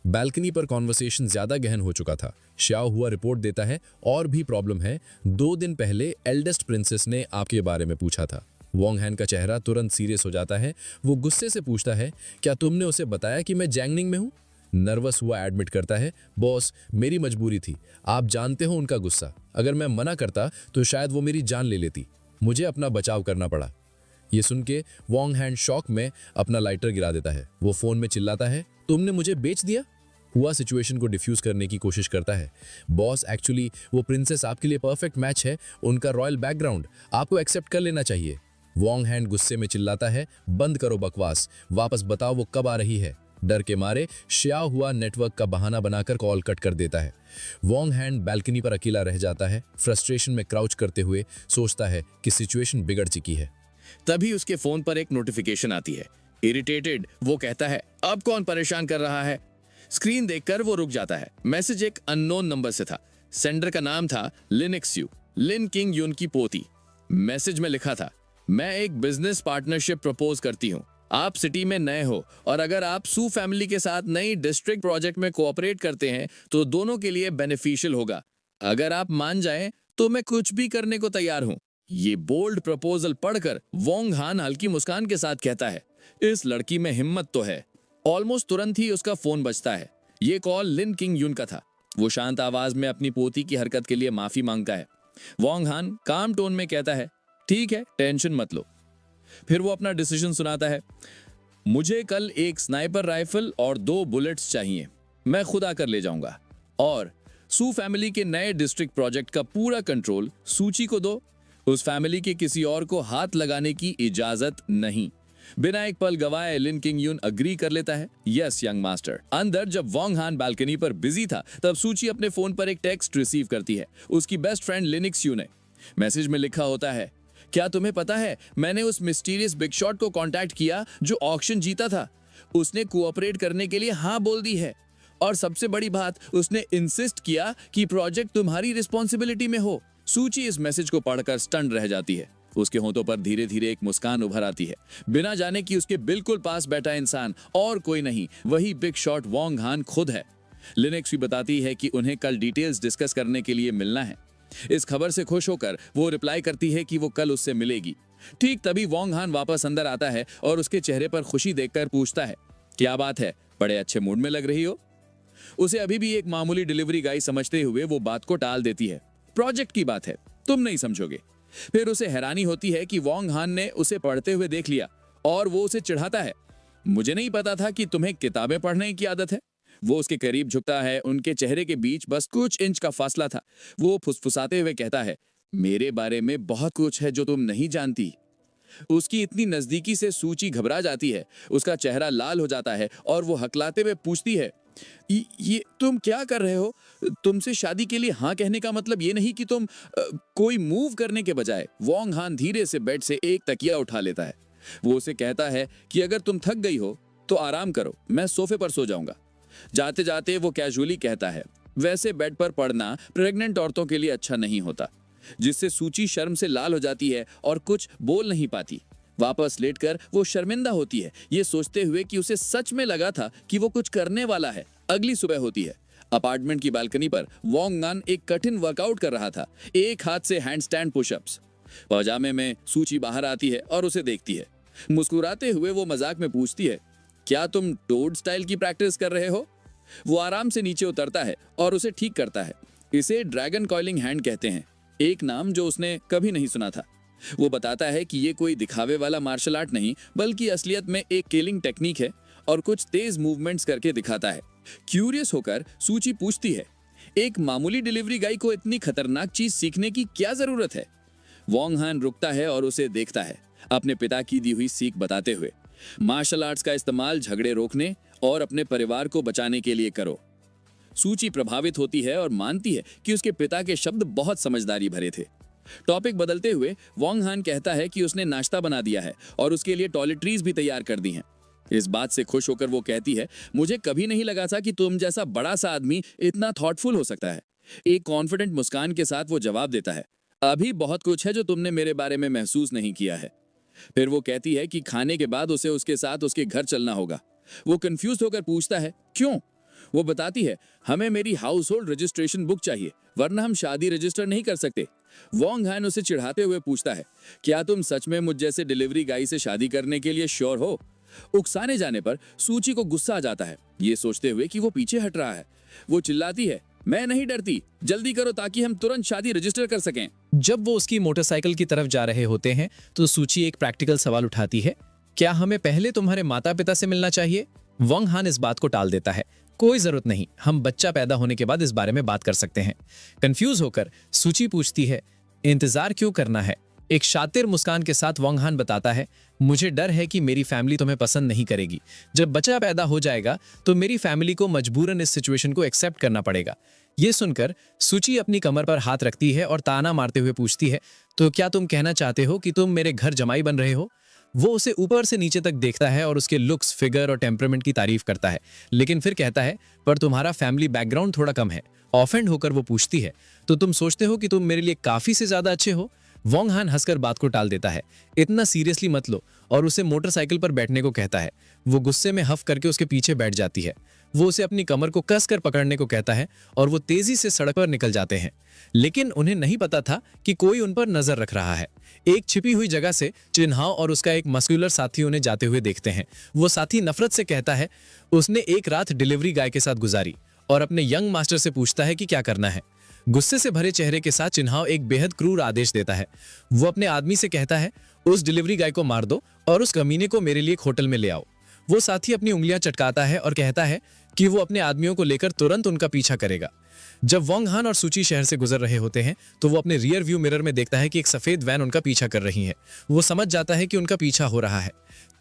बैल्कनी पर कॉन्वर्सेशन ज्यादा गहन हो चुका था। श्याओ हुआ रिपोर्ट देता है, और भी प्रॉब्लम है, 2 दिन पहले एल्डेस्ट प्रिंसेस ने आपके बारे में पूछा था। वोंग हैन का चेहरा तुरंत सीरियस हो जाता है। वो गुस्से से पूछता है, क्या तुमने उसे बताया कि मैं जैंगनिंग में हूं? नर्वस हुआ एडमिट करता है, बॉस मेरी मजबूरी थी, आप जानते हो उनका गुस्सा, अगर मैं मना करता तो शायद वो मेरी जान ले लेती, मुझे अपना बचाव करना पड़ा। ये सुन के वोंग हैन शॉक में अपना लाइटर गिरा देता है। वो फोन में चिल्लाता है, तुमने मुझे बेच दिया? हुआ सिचुएशन को डिफ्यूज करने की कोशिश करता है, बॉस एक्चुअली वो प्रिंसेस आपके लिए परफेक्ट मैच है, उनका रॉयल बैकग्राउंड आपको एक्सेप्ट कर लेना चाहिए। वोंग हैन गुस्से में चिल्लाता है, बंद करो बकवास, वापस बताओ वो कब आ रही है। डर के मारे श्याओ हुआ नेटवर्क का बहाना बनाकर कॉल कट कर देता है। वोंग हैन बैल्कनी पर अकेला रह जाता है। फ्रस्ट्रेशन में क्राउच करते हुए सोचता है कि सिचुएशन बिगड़ चुकी है। तभी उसके फोन पर एक नोटिफिकेशन आती है। इरिटेटेड वो कहता है, अब कौन परेशान कर रहा है? स्क्रीन देखकर वो रुक जाता है। मैसेज एक अननोन नंबर से था। सेंडर का नाम था लिनिक्स यू, लिन किंग यून की पोती। मैसेज में लिखा था, मैं एक बिजनेस पार्टनरशिप प्रपोज करती हूँ। आप सिटी में नए हो और अगर आप सू फैमिली के साथ नई डिस्ट्रिक्ट प्रोजेक्ट में कोऑपरेट करते हैं तो दोनों के लिए बेनिफिशियल होगा। अगर आप मान जाएं तो मैं कुछ भी करने को तैयार हूं। ये बोल्ड प्रपोजल पढ़कर वोंग हान हल्की मुस्कान के साथ कहता है, इस लड़की में हिम्मत तो है। ऑलमोस्ट तुरंत ही उसका फोन बजता है। ये कॉल लिन किंग यून का था। वो शांत आवाज में अपनी पोती की हरकत के लिए माफी मांगता है। वोंग हान काम टोन में कहता है, ठीक है, टेंशन मत लो। फिर वो अपना डिसीजन सुनाता है, मुझे कल एक स्नाइपर राइफल और 2 बुलेट्स चाहिए, मैं खुद आकर ले जाऊंगा। और सू फैमिली के नए डिस्ट्रिक्ट प्रोजेक्ट का पूरा कंट्रोल सूची को दो। उस फैमिली के किसी और को हाथ लगाने की इजाजत नहीं। बिना एक पल गवाए लिन किंग यून अग्री कर लेता है, यस यंग मास्टर। अंदर जब वोंग हान बालकनी पर बिजी था तब सूची अपने फोन पर एक टेक्स्ट रिसीव करती है। उसकी बेस्ट फ्रेंड लिनिक्स यू ने। मैसेज में लिखा होता है, क्या तुम्हें पता है मैंने उस मिस्टीरियस बिग शॉट को कांटेक्ट किया जो ऑक्शन जीता था। उसने कोऑपरेट करने के लिए हाँ बोल दी है और सबसे बड़ी बात, उसने इंसिस्ट किया कि प्रोजेक्ट तुम्हारी रिस्पॉन्सिबिलिटी में हो। सूची इस मैसेज को पढ़कर स्टन रह जाती है। उसके होंठों पर धीरे धीरे एक मुस्कान उभर आती है, बिना जाने कि उसके बिल्कुल पास बैठा इंसान और कोई नहीं, वही बिग शॉट वोंग हान खुद है। लिनेक्स भी बताती है कि उन्हें कल डिटेल्स डिस्कस करने के लिए मिलना है। इस खबर से खुश होकर वो रिप्लाई करती है कि वो कल उससे मिलेगी। ठीक तभी वोंग हान वापस अंदर आता है और उसके चेहरे पर खुशी देखकर पूछता है, क्या बात है, बड़े अच्छे मूड में लग रही हो। उसे अभी भी एक मामूली डिलीवरी गाय समझते हुए वो बात को टाल देती है, प्रोजेक्ट की बात है, तुम नहीं समझोगे। फिर उसे हैरानी होती है कि वोंग हान ने उसे पढ़ते हुए देख लिया और वो उसे चिढ़ाता है, मुझे नहीं पता था कि तुम्हें किताबें पढ़ने की आदत है। वो उसके करीब झुकता है, उनके चेहरे के बीच बस कुछ इंच का फासला था। वो फुसफुसाते हुए कहता है, मेरे बारे में बहुत कुछ है जो तुम नहीं जानती। उसकी इतनी नजदीकी से सूची घबरा जाती है, उसका चेहरा लाल हो जाता है और वो हकलाते हुए पूछती है, ये तुम क्या कर रहे हो? तुमसे शादी के लिए हाँ कहने का मतलब ये नहीं कि तुम कोई मूव करने के बजाय। वोंग हान धीरे से बेड से एक तकिया उठा लेता है। वो उसे कहता है कि अगर तुम थक गई हो तो आराम करो, मैं सोफे पर सो जाऊंगा। जाते जाते वो कैजुअली कहता है, वैसे बेड पर पड़ना प्रेग्नेंट औरतों के लिए अच्छा नहीं होता, जिससे सूची शर्म से लाल हो जाती है और कुछ बोल नहीं पाती। वापस लेटकर वो शर्मिंदा होती है, ये सोचते हुए कि उसे सच में लगा था कि वो कुछ करने वाला है। अगली सुबह होती है। अपार्टमेंट की बालकनी पर वोंग हान एक कठिन वर्कआउट कर रहा था, एक हाथ से हैंडस्टैंड पुशअप्स। पजामे में सूची बाहर आती है और उसे देखती है। मुस्कुराते हुए वो मजाक में पूछती है, क्या तुम टोड स्टाइल की प्रैक्टिस कर रहे हो? वो आराम से नीचे उतरता है और उसे ठीक करता है। इसे ड्रैगन कॉइलिंग हैंड कहते हैं, एक नाम जो उसने कभी नहीं सुना था। वो बताता है कि ये कोई दिखावे वाला मार्शल आर्ट नहीं, बल्कि असलियत में एक किलिंग टेक्निक है और कुछ तेज मूवमेंट्स करके दिखाता है। क्यूरियस होकर सूची पूछती है, एक मामूली डिलीवरी गाय को इतनी खतरनाक चीज सीखने की क्या जरूरत है? वोंग हान रुकता है और उसे देखता है, अपने पिता की दी हुई सीख बताते हुए, मार्शल आर्ट्स का इस्तेमाल झगड़े रोकने और अपने परिवार को बचाने के लिए करो। सूची प्रभावित होती है और मानती है कि उसके पिता के शब्द बहुत समझदारी भरे थे। टॉपिक बदलते हुए वोंग हान कहता है कि उसने नाश्ता बना दिया है और उसके लिए टॉयलेटरीज भी तैयार कर दी हैं। इस बात से खुश होकर वो कहती है, मुझे कभी नहीं लगा था कि तुम जैसा बड़ा सा आदमी इतना थॉटफुल हो सकता है। एक कॉन्फिडेंट मुस्कान के साथ वो जवाब देता है, अभी बहुत कुछ है जो तुमने मेरे बारे में महसूस नहीं किया है। फिर वो कहती है कि खाने के बाद उसे उसके साथ उसके घर चलना होगा। वो कंफ्यूज होकर पूछता है, क्यों? वो बताती है, हमें मेरी हाउस होल्ड रजिस्ट्रेशन बुक चाहिए, वरना हम शादी रजिस्टर नहीं कर सकते। वोंग हान उसे चिढ़ाते हुए पूछता है, क्या तुम सच में मुझ जैसे डिलीवरी गाय से शादी करने के लिए श्योर हो? उकसाने जाने पर सूची को गुस्सा आ जाता है, ये सोचते हुए कि वो पीछे हट रहा है। वो चिल्लाती है, मैं नहीं डरती, जल्दी करो ताकि हम तुरंत शादी रजिस्टर कर सकें। जब वो उसकी मोटरसाइकिल की तरफ जा रहे होते हैं तो सूची एक प्रैक्टिकल सवाल उठाती है, क्या हमें पहले तुम्हारे माता पिता से मिलना चाहिए? वोंग हान इस बात को टाल देता है, कोई जरूरत नहीं, हम बच्चा पैदा होने के बाद इस बारे में बात कर सकते हैं। कंफ्यूज होकर सूची पूछती है, इंतजार क्यों करना है? एक शातिर मुस्कान के साथ वोंग हान बताता है, मुझे डर है कि मेरी फैमिली तुम्हें पसंद नहीं करेगी। जब बच्चा पैदा हो जाएगा तो मेरी फैमिली को मजबूरन इस सिचुएशन को एक्सेप्ट करना पड़ेगा। ये सुनकर सूची अपनी कमर पर हाथ रखती है और ताना मारते हुए पूछती है, तो क्या तुम कहना चाहते हो कि तुम मेरे घर जमाई बन रहे हो? वो उसे ऊपर से नीचे तक देखता है और उसके लुक्स, फिगर और टेम्परामेंट की तारीफ करता है, लेकिन फिर कहता है, पर तुम्हारा फैमिली बैकग्राउंड थोड़ा कम है। ऑफेंड होकर वो पूछती है, तो तुम सोचते हो कि तुम मेरे लिए काफी से ज्यादा अच्छे हो? वोंग हान हंसकर बात को टाल देता है, इतना सीरियसली मत लो, और उसे मोटरसाइकिल पर बैठने को कहता है। वो गुस्से में हफ करके उसके पीछे बैठ जाती है। वो उसे अपनी कमर को कसकर पकड़ने को कहता है और वो तेजी से सड़क पर निकल जाते हैं। लेकिन उन्हें नहीं पता था कि कोई उन पर नजर रख रहा है। एक छिपी हुई जगह से चिन्हाव और उसका एक मस्कुलर साथी उन्हें जाते हुए देखते हैं। वो साथी नफरत से कहता है, उसने एक रात डिलीवरी गाय के साथ गुजारी, और अपने यंग मास्टर से पूछता है कि क्या करना है। गुस्से से भरे चेहरे के साथ चिन्हाव एक बेहद क्रूर आदेश देता है। वो अपने आदमी से कहता है, उस डिलीवरी गाय को मार दो और उस कमीने को मेरे लिए एक होटल में ले आओ। वो साथी अपनी उंगलियां चटकाता है और कहता है कि वो अपने आदमियों को लेकर तुरंत उनका पीछा करेगा। जब वोंग हान और सूची शहर से गुजर रहे होते हैं तो वो अपने रियर व्यू मिरर में देखता है कि एक सफेद वैन उनका पीछा कर रही है। वो समझ जाता है कि उनका पीछा हो रहा है।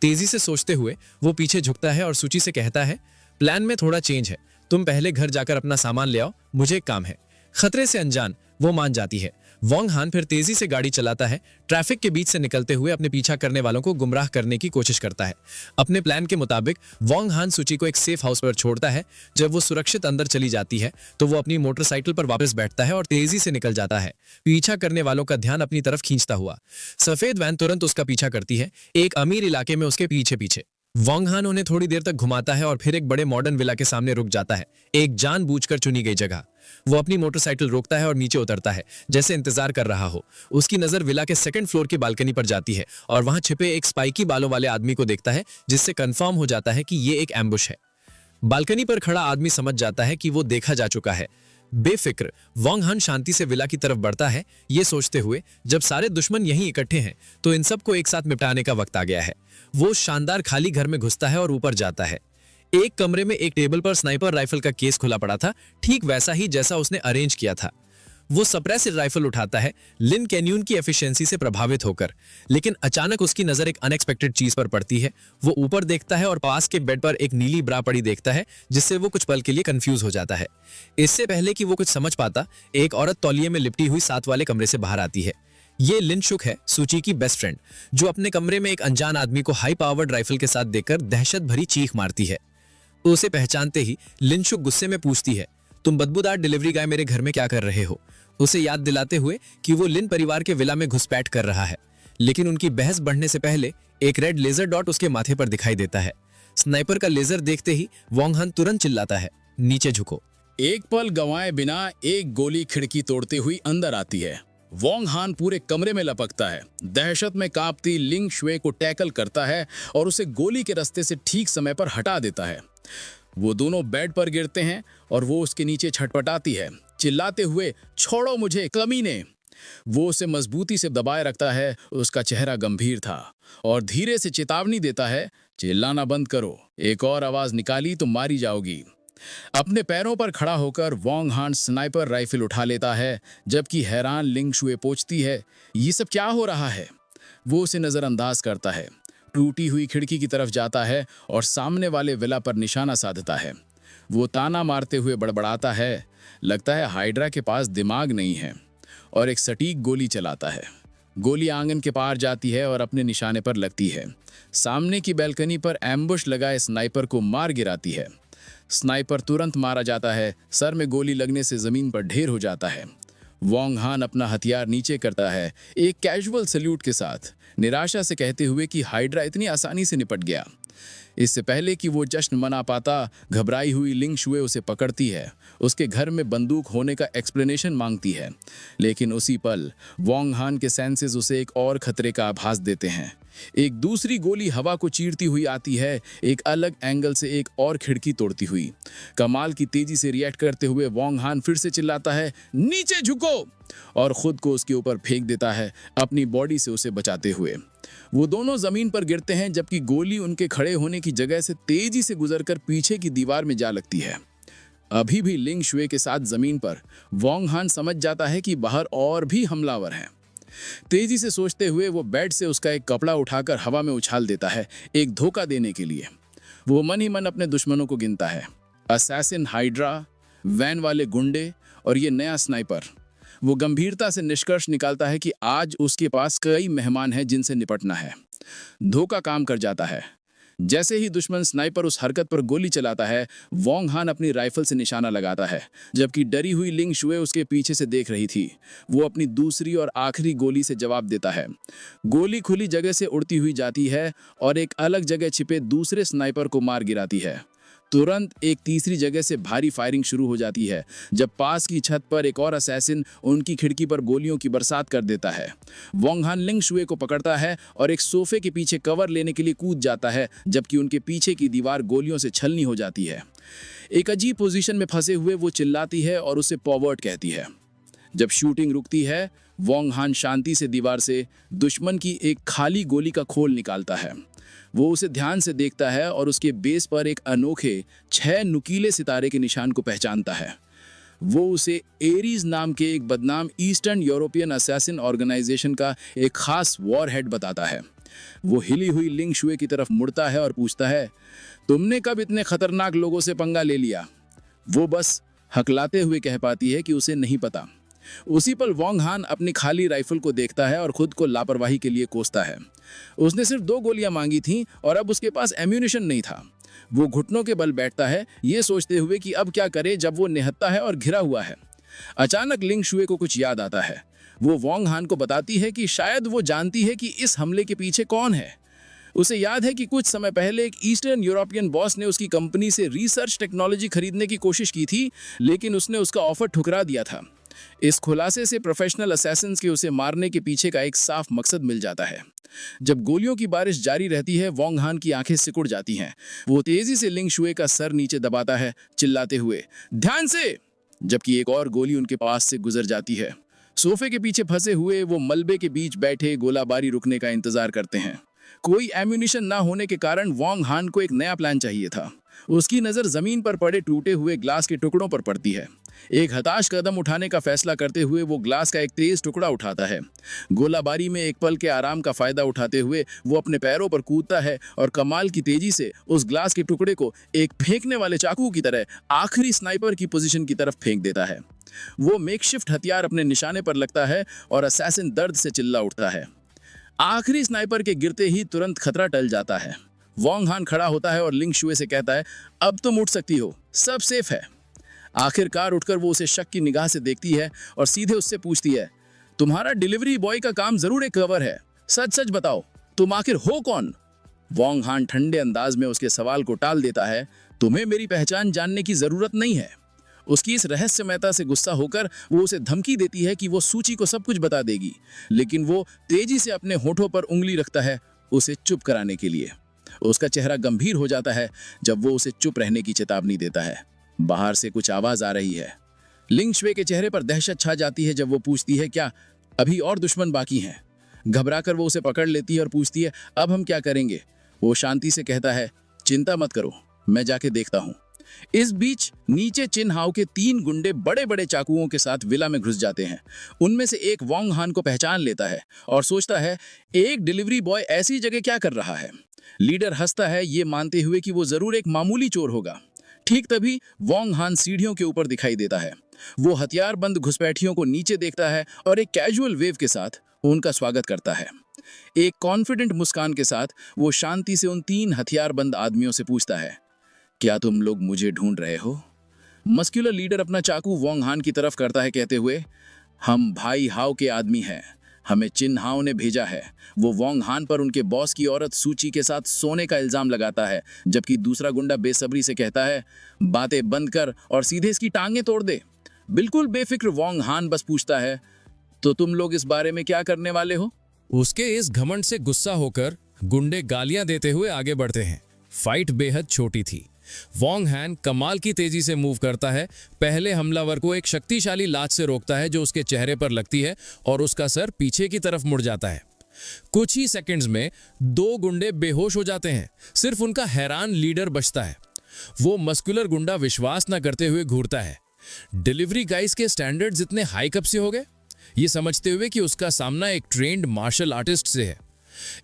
तेजी से सोचते हुए वो पीछे झुकता है और सूची से कहता है, प्लान में थोड़ा चेंज है, तुम पहले घर जाकर अपना सामान ले आओ, मुझे एक काम है। खतरे से अनजान वो मान जाती है। वोंग हान फिर तेजी से गाड़ी चलाता है, ट्रैफिक के बीच से निकलते हुए अपने पीछा करने वालों को गुमराह करने की कोशिश करता है। अपने प्लान के मुताबिक वोंग हान सूची को एक सेफ हाउस पर छोड़ता है। जब वो सुरक्षित अंदर चली जाती है तो वो अपनी मोटरसाइकिल पर वापस बैठता है और तेजी से निकल जाता है, पीछा करने वालों का ध्यान अपनी तरफ खींचता हुआ। सफेद वैन तुरंत उसका पीछा करती है, एक अमीर इलाके में उसके पीछे पीछे। वोंग हान उन्हें थोड़ी देर तक घुमाता है और फिर एक बड़े मॉडर्न विला के सामने रुक जाता है, एक जानबूझकर चुनी गई जगह। वो अपनी मोटरसाइकिल रोकता है और नीचे उतरता है, जैसे इंतजार कर रहा हो। उसकी नजर विला के सेकंड फ्लोर की बालकनी पर जाती है और वहां छिपे एक स्पाइकी बालों वाले आदमी को देखता है, जिससे कंफर्म हो जाता है कि ये एक एम्बुश है। बालकनी पर खड़ा आदमी समझ जाता है कि वो देखा जा चुका है। बेफिक्र वोंग हान शांति से विला की तरफ बढ़ता है, ये सोचते हुए जब सारे दुश्मन यहीं इकट्ठे हैं तो इन सबको एक साथ निपटाने का वक्त आ गया है। वो शानदार खाली घर में घुसता है और ऊपर जाता है। एक कमरे में एक टेबल पर स्नाइपर राइफल का केस खुला पड़ा था, ठीक वैसा ही जैसा उसने अरेंज किया था। वो सप्रेस्ड राइफल उठाता है, लिन कैन्यून की एफिशिएंसी से प्रभावित होकर, लेकिन अचानक उसकी नजर एक अनएक्सपेक्टेड चीज पर पड़ती है। वो ऊपर देखता है और पास के बेड पर एक नीली ब्रा पड़ी देखता है, जिससे वो कुछ पल के लिए कंफ्यूज हो जाता है। इससे पहले कि वो कुछ समझ पाता, एक औरत तौलिए में लिपटी हुई साथ वाले कमरे से बाहर आती है। ये लिन शुक है, सूची की बेस्ट फ्रेंड, जो अपने कमरे में एक अनजान आदमी को हाई पावर्ड राइफल के साथ देखकर दहशत भरी चीख मारती है। उसे पहचानते ही लिन शुक गुस्से में पूछती है, तुम बदबूदार डिलीवरी गाय मेरे घर में क्या कर रहे हो? उसे याद दिलाते हुए कि वो लिन परिवार के विला में घुसपैठ कर रहा है। लेकिन उनकी बहस बढ़ने से पहले एक रेड लेजर डॉट उसके माथे पर दिखाई देता है। स्नाइपर का लेजर देखते ही वोंग हान तुरंत चिल्लाता है, नीचे झुको। एक पल गंवाए बिना एक गोली खिड़की तोड़ते हुई अंदर आती है। वोंग हान पूरे कमरे में लपकता है, दहशत में कांपती लिंग शुए को टैकल करता है और उसे गोली के रास्ते से ठीक समय पर हटा देता है। वो दोनों बेड पर गिरते हैं और वो उसके नीचे छटपटाती है, चिल्लाते हुए, छोड़ो मुझे कमीने। वो उसे मजबूती से दबाए रखता है। उसका चेहरा गंभीर था और धीरे से चेतावनी देता है, चिल्लाना बंद करो, एक और आवाज निकाली तो मारी जाओगी। अपने पैरों पर खड़ा होकर वोंग हान स्नाइपर राइफल उठा लेता है, जबकि हैरान लिंग शुए पूछती है, ये सब क्या हो रहा है? वो उसे नजरअंदाज करता है, टूटी हुई खिड़की की तरफ जाता है और सामने वाले विला पर निशाना साधता है। वो ताना मारते हुए बड़बड़ाता है, लगता है हाइड्रा के पास दिमाग नहीं है, और एक सटीक गोली चलाता है। गोली आंगन के पार जाती है और अपने निशाने पर लगती है। सामने की बैल्कनी पर एम्बुश लगाए स्नाइपर को मार गिराती है। स्नाइपर तुरंत मारा जाता है, सर में गोली लगने से जमीन पर ढेर हो जाता है। वोंग हान अपना हथियार नीचे करता है, एक कैजुअल सल्यूट के साथ, निराशा से कहते हुए कि हाइड्रा इतनी आसानी से निपट गया। इससे पहले कि वो जश्न मना पाता, घबराई हुई लिंग शुए उसे पकड़ती है, उसके घर में बंदूक होने का एक्सप्लेनेशन मांगती है। लेकिन उसी पल वोंग हान के सेंसेस उसे एक और खतरे का आभास देते हैं। एक दूसरी गोली हवा को चीरती हुई आती है, एक अलग एंगल से एक और खिड़की तोड़ती हुई। कमाल की तेजी से रिएक्ट करते हुए वोंग हान फिर से चिल्लाता है, नीचे झुको, और खुद को उसके ऊपर फेंक देता है, अपनी बॉडी से उसे बचाते हुए। वो दोनों जमीन पर गिरते हैं, जबकि गोली उनके खड़े होने की जगह से तेजी से गुजरकर पीछे की दीवार में जा लगती है। अभी भी लिंग शुए के साथ जमीन पर वोंग हान समझ जाता है कि बाहर और भी हमलावर हैं। तेजी से सोचते हुए वो बेड से उसका एक कपड़ा उठाकर हवा में उछाल देता है, एक धोखा देने के लिए। वो मन ही मन अपने दुश्मनों को गिनता है, असैसिन हाइड्रा, वैन वाले गुंडे और ये नया स्नाइपर। वो गंभीरता से निष्कर्ष निकालता है कि आज उसके पास कई मेहमान हैं जिनसे निपटना है। धोखा काम कर जाता है। जैसे ही दुश्मन स्नाइपर उस हरकत पर गोली चलाता है, वोंग हान अपनी राइफल से निशाना लगाता है, जबकि डरी हुई लिंग शुए उसके पीछे से देख रही थी। वो अपनी दूसरी और आखिरी गोली से जवाब देता है। गोली खुली जगह से उड़ती हुई जाती है और एक अलग जगह छिपे दूसरे स्नाइपर को मार गिराती है। तुरंत एक तीसरी जगह से भारी फायरिंग शुरू हो जाती है, जब पास की छत पर एक और असैसिन उनकी खिड़की पर गोलियों की बरसात कर देता है। वोंग हान लिंग शुए को पकड़ता है और एक सोफे के पीछे कवर लेने के लिए कूद जाता है, जबकि उनके पीछे की दीवार गोलियों से छलनी हो जाती है। एक अजीब पोजीशन में फंसे हुए वो चिल्लाती है और उसे पॉवर्ट कहती है। जब शूटिंग रुकती है, वोंग हान शांति से दीवार से दुश्मन की एक खाली गोली का खोल निकालता है। वो उसे ध्यान से देखता है और उसके बेस पर एक अनोखे 6 नुकीले सितारे के निशान को पहचानता है। वो उसे एरीज नाम के एक बदनाम ईस्टर्न यूरोपियन असैसिन ऑर्गेनाइजेशन का एक खास वॉर हेड बताता है। वो हिली हुई लिंग शुए की तरफ मुड़ता है और पूछता है, तुमने कब इतने खतरनाक लोगों से पंगा ले लिया? वो बस हकलाते हुए कह पाती है कि उसे नहीं पता। उसी पल वोंग हान अपनी खाली राइफल को देखता है और खुद को लापरवाही के लिए कोसता है। उसने सिर्फ 2 गोलियां मांगी थीं और अब उसके पास एम्यूनिशन नहीं था। वो घुटनों के बल बैठता है, ये सोचते हुए कि अब क्या करे जब वो निहत्था है और घिरा हुआ है। अचानक लिंग शुए को कुछ याद आता है। वो वोंग हान को बताती है कि शायद वो जानती है कि इस हमले के पीछे कौन है। उसे याद है कि कुछ समय पहले एक ईस्टर्न यूरोपियन बॉस ने उसकी कंपनी से रिसर्च टेक्नोलॉजी खरीदने की कोशिश की थी, लेकिन उसने उसका ऑफर ठुकरा दिया था। इस खुलासे से प्रोफेशनल असैसिन्स के उसे मारने के पीछे का एक साफ मकसद मिल जाता है। जब गोलियों की बारिश जारी रहती है, वोंग हान की आंखें सिकुड़ जाती हैं। वो तेजी से लिंग शुए का सर नीचे दबाता है, चिल्लाते हुए, ध्यान से। जबकि एक और गोली उनके पास से गुजर जाती है। सोफे के पीछे फंसे हुए वो मलबे के बीच बैठे गोलाबारी रुकने का इंतजार करते हैं। कोई एम्यूनिशन ना होने के कारण वोंग हान को एक नया प्लान चाहिए था। उसकी नजर जमीन पर पड़े टूटे हुए ग्लास के टुकड़ों पर पड़ती है। एक हताश कदम उठाने का फैसला करते हुए वो ग्लास का एक तेज टुकड़ा उठाता है। गोलाबारी में एक पल के आराम का फायदा उठाते हुए वो अपने पैरों पर कूदता है और कमाल की तेजी से उस ग्लास के टुकड़े को एक फेंकने वाले चाकू की तरह आखिरी स्नाइपर की पोजीशन की तरफ फेंक देता है। वो मेकशिफ्ट हथियार अपने निशाने पर लगता है और असैसिन दर्द से चिल्ला उठता है। आखिरी स्नाइपर के गिरते ही तुरंत खतरा टल जाता है। वोंग हान खड़ा होता है और लिंग शुए से कहता है, अब तुम उठ सकती हो, सब सेफ है। आखिरकार उठकर वो उसे शक की निगाह से देखती है और सीधे उससे पूछती है, तुम्हारा डिलीवरी बॉय का काम जरूर एक कवर है, सच सच बताओ, तुम आखिर हो कौन? वोंग हान ठंडे अंदाज में उसके सवाल को टाल देता है, तुम्हें मेरी पहचान जानने की जरूरत नहीं है। उसकी इस रहस्यमयता से गुस्सा होकर वो उसे धमकी देती है कि वो सूची को सब कुछ बता देगी, लेकिन वो तेजी से अपने होठों पर उंगली रखता है उसे चुप कराने के लिए। उसका चेहरा गंभीर हो जाता है जब वो उसे चुप रहने की चेतावनी देता है। बाहर से कुछ आवाज आ रही है। लिंग शुए के चेहरे पर दहशत छा जाती है जब वो पूछती है, क्या अभी और दुश्मन बाकी हैं? घबराकर वो उसे पकड़ लेती है और पूछती है, अब हम क्या करेंगे? वो शांति से कहता है, चिंता मत करो, मैं जाके देखता हूँ। इस बीच नीचे चिन हाओ के 3 गुंडे बड़े बड़े चाकुओं के साथ विला में घुस जाते हैं। उनमें से एक वोंग हान को पहचान लेता है और सोचता है, एक डिलीवरी बॉय ऐसी जगह क्या कर रहा है? लीडर हंसता है, ये मानते हुए कि वो जरूर एक मामूली चोर होगा। ठीक तभी वोंग हान सीढ़ियों के ऊपर दिखाई देता है। वो हथियारबंद घुसपैठियों को नीचे देखता है और एक कैजुअल वेव के साथ उनका स्वागत करता है। एक कॉन्फिडेंट मुस्कान के साथ वो शांति से उन 3 हथियारबंद आदमियों से पूछता है, क्या तुम लोग मुझे ढूंढ रहे हो? मस्कुलर लीडर अपना चाकू वोंग हान की तरफ करता है, कहते हुए, हम भाई हाओ के आदमी हैं, हमें चिन हाओ ने भेजा है। वो वोंग हान पर उनके बॉस की औरत सूची के साथ सोने का इल्जाम लगाता है, जबकि दूसरा गुंडा बेसब्री से कहता है, बातें बंद कर और सीधे इसकी टांगें तोड़ दे। बिल्कुल बेफिक्र वोंग हान बस पूछता है, तो तुम लोग इस बारे में क्या करने वाले हो? उसके इस घमंड से गुस्सा होकर गुंडे गालियां देते हुए आगे बढ़ते हैं। फाइट बेहद छोटी थी। वोंग हान कमाल की तेजी से मूव करता है। पहले हमलावर को एक शक्तिशाली लात से रोकता है जो उसके चेहरे पर लगती है और उसका सर पीछे की तरफ मुड़ जाता है। कुछ ही सेकंड्स में 2 गुंडे बेहोश हो जाते हैं। सिर्फ उनका हैरान लीडर बचता है। वो मस्कुलर गुंडा विश्वास न करते हुए घूरता है। डिलीवरी गाइस के स्टैंडर्ड्स इतने हाई कब से हो गए? ये समझते हुए कि उसका सामना एक ट्रेंड मार्शल आर्टिस्ट से है।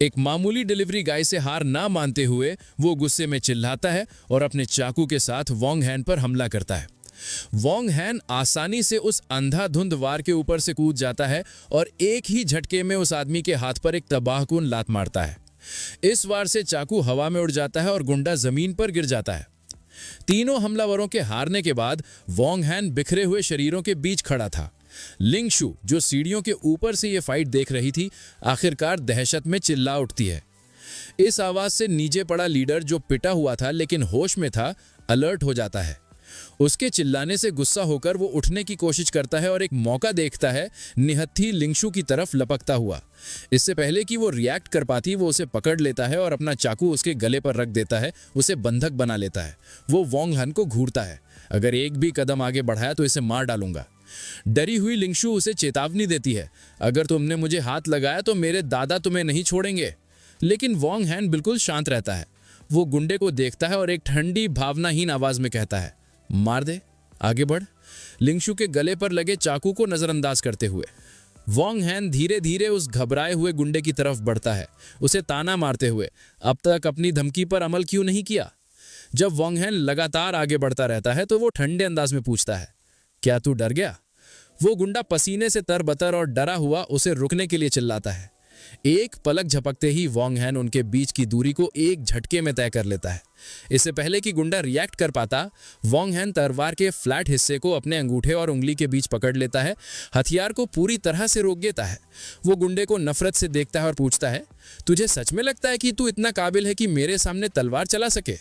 एक मामूली डिलीवरी गाय से हार ना मानते हुए वो गुस्से में चिल्लाता है और अपने चाकू के साथ वोंग हान पर हमला करता है। वोंग हान आसानी से उस अंधाधुंध वार के ऊपर से कूद जाता है और एक ही झटके में उस आदमी के हाथ पर एक तबाहकुन लात मारता है। इस वार से चाकू हवा में उड़ जाता है और गुंडा जमीन पर गिर जाता है। तीनों हमलावरों के हारने के बाद वोंग हान बिखरे हुए शरीरों के बीच खड़ा था। लिंग शू, जो सीढ़ियों के ऊपर से ये फाइट देख रही थी, आखिरकार दहशत में चिल्ला उठती है। इस आवाज से नीचे पड़ा लीडर, जो पिटा हुआ था लेकिन होश में था, अलर्ट हो जाता है। उसके चिल्लाने से गुस्सा होकर वो उठने की कोशिश करता है और एक मौका देखता है निहत्थी लिंगशू की तरफ लपकता हुआ। इससे पहले कि वो रिएक्ट कर पाती, वो उसे पकड़ लेता है और अपना चाकू उसके गले पर रख देता है, उसे बंधक बना लेता है। वो वोंग हान को घूरता है, अगर एक भी कदम आगे बढ़ाया तो इसे मार डालूंगा। डरी हुई लिंगशू उसे चेतावनी देती है, अगर तुमने मुझे हाथ लगाया तो मेरे दादा तुम्हें नहीं छोड़ेंगे। लेकिन वोंग हान बिल्कुल शांत रहता है। वो गुंडे को देखता है और एक ठंडी भावनाहीन आवाज में कहता है, मार दे, आगे बढ़। लिंगशू के गले पर लगे चाकू को नजरअंदाज करते हुए वोंग हान धीरे धीरे उस घबराए हुए गुंडे की तरफ बढ़ता है, उसे ताना मारते हुए, अब तक अपनी धमकी पर अमल क्यों नहीं किया। जब वोंग हान लगातार आगे बढ़ता रहता है तो वो ठंडे अंदाज में पूछता है, क्या तू डर गया? वो गुंडा पसीने से तरबतर और डरा हुआ उसे रुकने के लिए चिल्लाता है। एक पलक झपकते ही वोंग हैन उनके बीच की दूरी को एक झटके में तय कर लेता है। इससे पहले कि गुंडा रिएक्ट कर पाता, वोंग हैन तलवार के फ्लैट हिस्से को अपने अंगूठे और उंगली के बीच पकड़ लेता है, हथियार को पूरी तरह से रोक देता है। वो गुंडे को नफरत से देखता है और पूछता है, तुझे सच में लगता है कि तू इतना काबिल है कि मेरे सामने तलवार चला सके?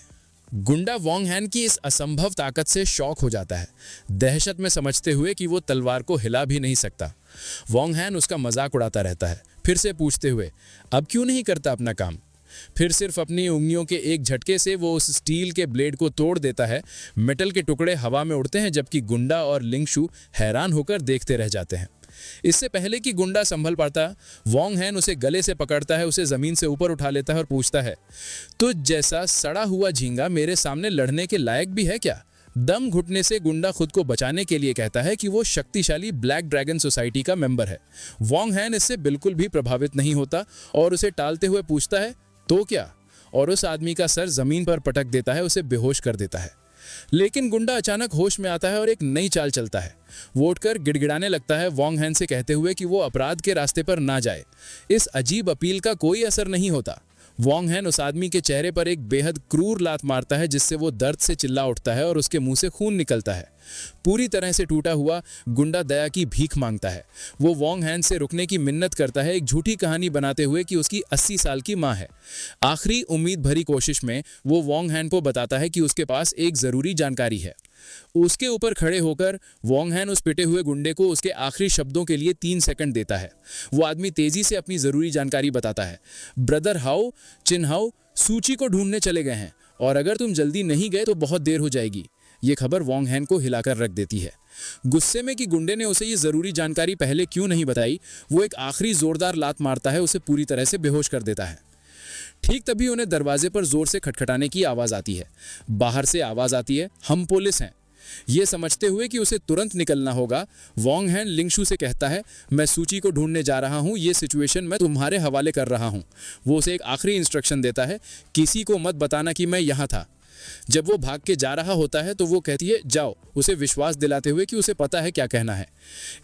गुंडा वोंग हैन की इस असंभव ताकत से शॉक हो जाता है, दहशत में समझते हुए कि वो तलवार को हिला भी नहीं सकता। वोंग हैन उसका मजाक उड़ाता रहता है, फिर से पूछते हुए, अब क्यों नहीं करता अपना काम? फिर सिर्फ अपनी उंगलियों के एक झटके से वो उस स्टील के ब्लेड को तोड़ देता है। मेटल के टुकड़े हवा में उड़ते हैं, जबकि गुंडा और लिंगशु हैरान होकर देखते रह जाते हैं। इससे पहले कि गुंडा संभल पाता, वोंग हैन उसे गले से पकड़ता है, उसे जमीन से ऊपर उठा लेता है और पूछता है, तुझ जैसा सड़ा हुआ झींगा मेरे सामने लड़ने के लायक भी है क्या? दम घुटने से गुंडा खुद को बचाने के लिए कहता है कि वो शक्तिशाली ब्लैक ड्रैगन सोसाइटी का मेंबर है। वोंग हैन इससे बिल्कुल भी प्रभावित नहीं होता और उसे टालते हुए पूछता है, तो क्या? और उस आदमी का सर जमीन पर पटक देता है, उसे बेहोश कर देता है। लेकिन गुंडा अचानक होश में आता है और एक नई चाल चलता है। वो उठकर गिड़गिड़ाने लगता है, वोंग हैन से कहते हुए कि वो अपराध के रास्ते पर ना जाए। इस अजीब अपील का कोई असर नहीं होता। वोंग हैन उस आदमी के चेहरे पर एक बेहद क्रूर लात मारता है, जिससे वो दर्द से चिल्ला उठता है और उसके मुंह से खून निकलता है। पूरी तरह से टूटा हुआ गुंडा दया की भीख मांगता है। वो वोंग हैन से रुकने की मिन्नत करता है, एक झूठी कहानी बनाते हुए कि उसकी 80 साल की मां है। आखिरी उम्मीद भरी कोशिश में वो वोंग हैन को बताता है कि उसके पास एक जरूरी जानकारी है। उसके ऊपर खड़े होकर वोंग हैन उस पिटे हुए गुंडे को उसके आखिरी शब्दों के लिए 3 सेकंड देता है। वो आदमी तेजी से अपनी जरूरी जानकारी बताता है। ब्रदर हाउ चिन हाउ सूची को ढूंढने चले गए हैं और अगर तुम जल्दी नहीं गए तो बहुत देर हो जाएगी। ये खबर वोंग हैन को हिलाकर रख देती है। गुस्से में कि गुंडे ने उसे ये जरूरी जानकारी पहले क्यों नहीं बताई, वो एक आखिरी जोरदार लात मारता है, उसे पूरी तरह से बेहोश कर देता है। ठीक तभी उन्हें दरवाजे पर जोर से खटखटाने की आवाज आती है। बाहर से आवाज आती है, हम पुलिस हैं। ये समझते हुए कि उसे तुरंत निकलना होगा, वोंग हैन लिंगशु से कहता है, मैं सूची को ढूंढने जा रहा हूं, ये सिचुएशन मैं तुम्हारे हवाले कर रहा हूं। वो उसे एक आखिरी इंस्ट्रक्शन देता है, किसी को मत बताना कि मैं यहां था। जब वो भाग के जा रहा होता है तो वो कहती है, जाओ, उसे विश्वास दिलाते हुए कि उसे पता है क्या कहना है।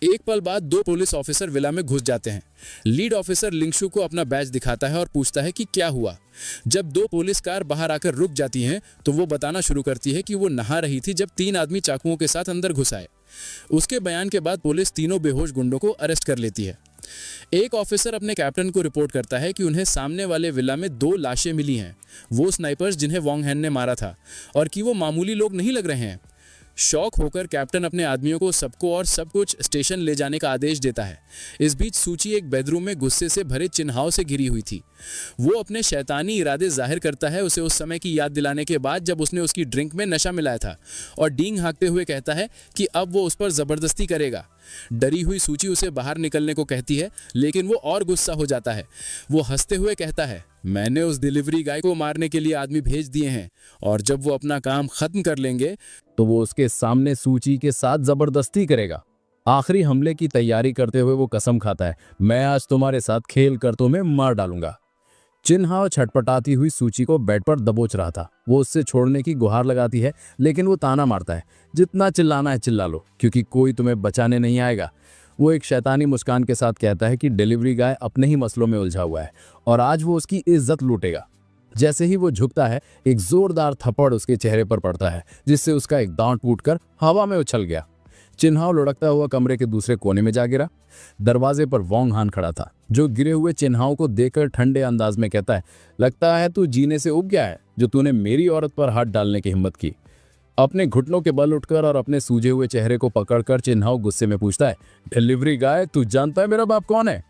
एक पल बाद 2 पुलिस ऑफिसर विला में घुस जाते हैं। लीड ऑफिसर लिंगशु को अपना बैज दिखाता है और पूछता है कि क्या हुआ। जब 2 पुलिस कार बाहर आकर रुक जाती हैं तो वो बताना शुरू करती है कि वो नहा रही थी जब 3 आदमी चाकुओं के साथ अंदर घुस आए। उसके बयान के बाद पुलिस तीनों बेहोश गुंडों को अरेस्ट कर लेती है। एक ऑफिसर अपने कैप्टन को रिपोर्ट करता है कि उन्हें सामने वाले विला में 2 लाशें मिली हैं, वो स्नाइपर्स जिन्हें वोंग हैन ने मारा था, और कि वो मामूली लोग नहीं लग रहे हैं। शॉक होकर कैप्टन अपने आदमियों को सबको और सब कुछ स्टेशन ले जाने का आदेश देता है। इस बीच सूची एक बेडरूम में गुस्से से भरे चिन्हाओं से घिरी हुई थी। वो अपने शैतानी इरादे जाहिर करता है, उसे उस समय की याद दिलाने के बाद जब उसने उसकी ड्रिंक में नशा मिलाया था, और डींग हाँकते हुए कहता है कि अब वो उस पर जबरदस्ती करेगा। डरी हुई सूची उसे बाहर निकलने को कहती है, लेकिन वो और गुस्सा हो जाता है। वो हंसते हुए कहता है, मैंने उस डिलीवरी गाय को मारने के लिए आदमी भेज दिए हैं, और जब वो अपना काम खत्म कर लेंगे तो वो उसके सामने सूची के साथ जबरदस्ती करेगा। आखिरी हमले की तैयारी करते हुए वो कसम खाता है, मैं आज तुम्हारे साथ खेल कर तुम्हें मार डालूंगा। चिन्हाओ छटपटाती हुई सूची को बेड पर दबोच रहा था। वो उससे छोड़ने की गुहार लगाती है, लेकिन वो ताना मारता है, जितना चिल्लाना है चिल्ला लो, क्योंकि कोई तुम्हें बचाने नहीं आएगा। वो एक शैतानी मुस्कान के साथ कहता है कि डिलीवरी गाय अपने ही मसलों में उलझा हुआ है और आज वो उसकी इज्जत लूटेगा। जैसे ही वो झुकता है, एक जोरदार थप्पड़ उसके चेहरे पर पड़ता है, जिससे उसका एक दांत टूटकर हवा में उछल गया। चिन्हाओ लुढ़कता हुआ कमरे के दूसरे कोने में जा गिरा। दरवाजे पर वोंग हान खड़ा था, जो गिरे हुए चिन्हाओं को देखकर ठंडे अंदाज में कहता है, लगता है तू जीने से उब गया है, जो तूने मेरी औरत पर हाथ डालने की हिम्मत की। अपने घुटनों के बल उठकर और अपने सूजे हुए चेहरे को पकड़कर चिन्हाओ गुस्से में पूछता है, डिलीवरी गाय, तू जानता है मेरा बाप कौन है?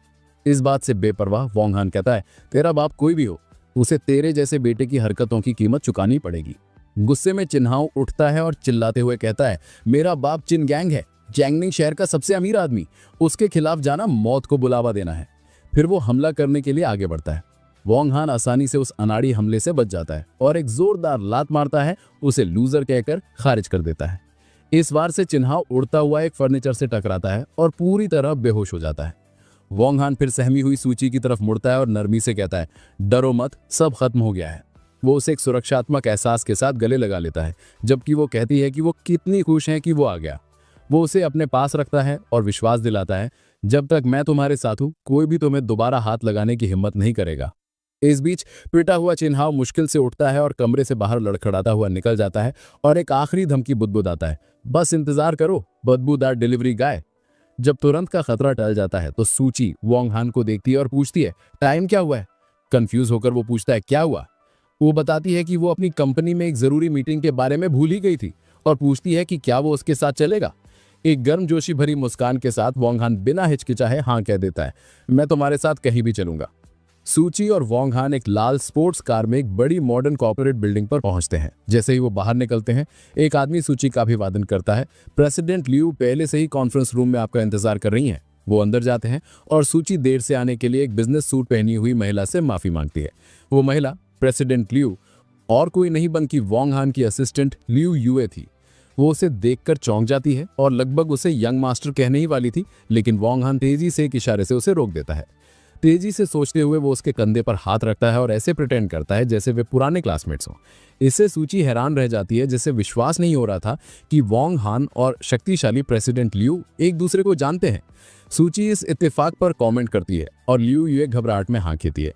इस बात से बेपरवाह वोंग हान कहता है, तेरा बाप कोई भी हो, उसे तेरे जैसे बेटे की हरकतों की कीमत चुकानी पड़ेगी। गुस्से में चिन्हाओ उठता है और चिल्लाते हुए कहता है, मेरा बाप चिन गैंग है, जैंगनिंग शहर का सबसे अमीर आदमी, उसके खिलाफ जाना मौत को बुलावा देना है। फिर वो हमला करने के लिए आगे बढ़ता है। वोंग हान आसानी से उस अनाड़ी हमले से बच जाता है और एक जोरदार लात मारता है, उसे लूजर कहकर खारिज कर देता है। इस बार से चिन्हाओ उड़ता हुआ एक फर्नीचर से टकराता है और पूरी तरह बेहोश हो जाता है। वोंग हान फिर सहमी हुई सूची की तरफ मुड़ता है और नरमी से कहता है, डरो मत, सब खत्म हो गया है। वो उसे एक सुरक्षात्मक एहसास के साथ गले लगा लेता है, जबकि वो कहती है कि वो कितनी खुश है कि वो आ गया। वो उसे अपने पास रखता है और विश्वास दिलाता है, जब तक मैं तुम्हारे साथ हूं कोई भी तुम्हें दोबारा हाथ लगाने की हिम्मत नहीं करेगा। इस बीच पिटा हुआ चिन्हाव मुश्किल से उठता है और कमरे से बाहर लड़खड़ाता हुआ निकल जाता है और एक आखिरी धमकी बुदबुदाता है, बस इंतजार करो बदबूदार डिलीवरी गाय। जब तुरंत का खतरा टल जाता है तो सूची वोंग हान को देखती है और पूछती है, टाइम क्या हुआ है? कंफ्यूज होकर वो पूछता है, क्या हुआ? वो बताती है कि वो अपनी कंपनी में एक जरूरी मीटिंग के बारे में भूल ही गई थी और पूछती है कि क्या वो उसके साथ चलेगा। एक गर्मजोशी भरी मुस्कान के साथ वोंग हान बिना हिचकिचाए हाँ कह देता है, मैं तुम्हारे साथ कहीं भी चलूंगा। सूची और वोंग हान एक लाल स्पोर्ट्स कार में एक बड़ी मॉडर्न कॉर्पोरेट बिल्डिंग पर पहुंचते हैं। जैसे ही वो बाहर निकलते हैं एक आदमी सूची का अभिवादन करता है, प्रेसिडेंट लियू पहले से ही कॉन्फ्रेंस रूम में आपका इंतजार कर रही हैं। वो अंदर जाते हैं और सूची देर से आने के लिए एक बिजनेस सूट पहनी हुई महिला से माफी मांगती है। वो महिला प्रेसिडेंट लियू और कोई नहीं बल्कि वोंग हान की असिस्टेंट लियू यूए थी। वो उसे देखकर चौंक जाती है और लगभग उसे यंग मास्टर कहने ही वाली थी, लेकिन वोंग हान तेजी से एक इशारे से उसे रोक देता है। तेजी से सोचते हुए वो उसके कंधे पर हाथ रखता है और ऐसे प्रिटेंड करता है जैसे वे पुराने क्लासमेट्स हों। इससे सूची हैरान रह जाती है, जिसे विश्वास नहीं हो रहा था कि वोंग हान और शक्तिशाली प्रेसिडेंट लियू एक दूसरे को जानते हैं। सूची इस इत्तेफाक पर कमेंट करती है और लियू यूए घबराहट में हाँ कहती है।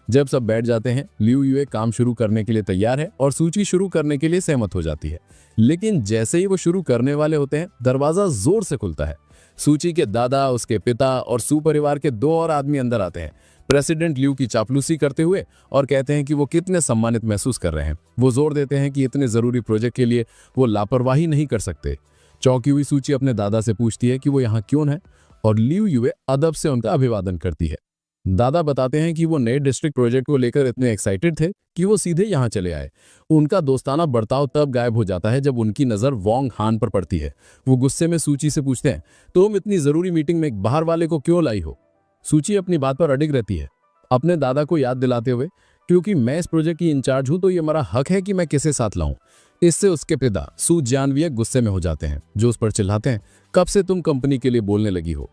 जब सब बैठ जाते हैं लियू यूए काम शुरू करने के लिए तैयार है और सूची शुरू करने के लिए सहमत हो जाती है, लेकिन जैसे ही वो शुरू करने वाले होते हैं दरवाजा जोर से खुलता है। सूची के दादा, उसके पिता और सू परिवार के 2 और आदमी अंदर आते हैं, प्रेसिडेंट लियू की चापलूसी करते हुए, और कहते हैं कि वो कितने सम्मानित महसूस कर रहे हैं। वो जोर देते हैं कि इतने जरूरी प्रोजेक्ट के लिए वो लापरवाही नहीं कर सकते। चौंकी हुई सूची अपने दादा से पूछती है कि वो यहाँ क्यों है और लियू यूए अदब से उनका अभिवादन करती है। दादा बताते हैं कि वो नए डिस्ट्रिक्ट प्रोजेक्ट को लेकर इतने एक्साइटेड थे कि वो सीधे यहाँ चले आए। उनका दोस्ताना बर्ताव तब गायब हो जाता है जब उनकी नजर वोंग हान पर पड़ती है। वो गुस्से में सूची से पूछते हैं, तुम इतनी जरूरी मीटिंग में एक बाहर वाले को क्यों लाई हो? सूची अपनी बात पर अडिग रहती है, अपने दादा को याद दिलाते हुए, क्योंकि मैं इस प्रोजेक्ट की इंचार्ज हूं तो ये मेरा हक है कि मैं किसे साथ लाऊं। इससे उसके पिता सू जानविया गुस्से में हो जाते हैं, जो उस पर चिल्लाते हैं, कब से तुम कंपनी के लिए बोलने लगी हो?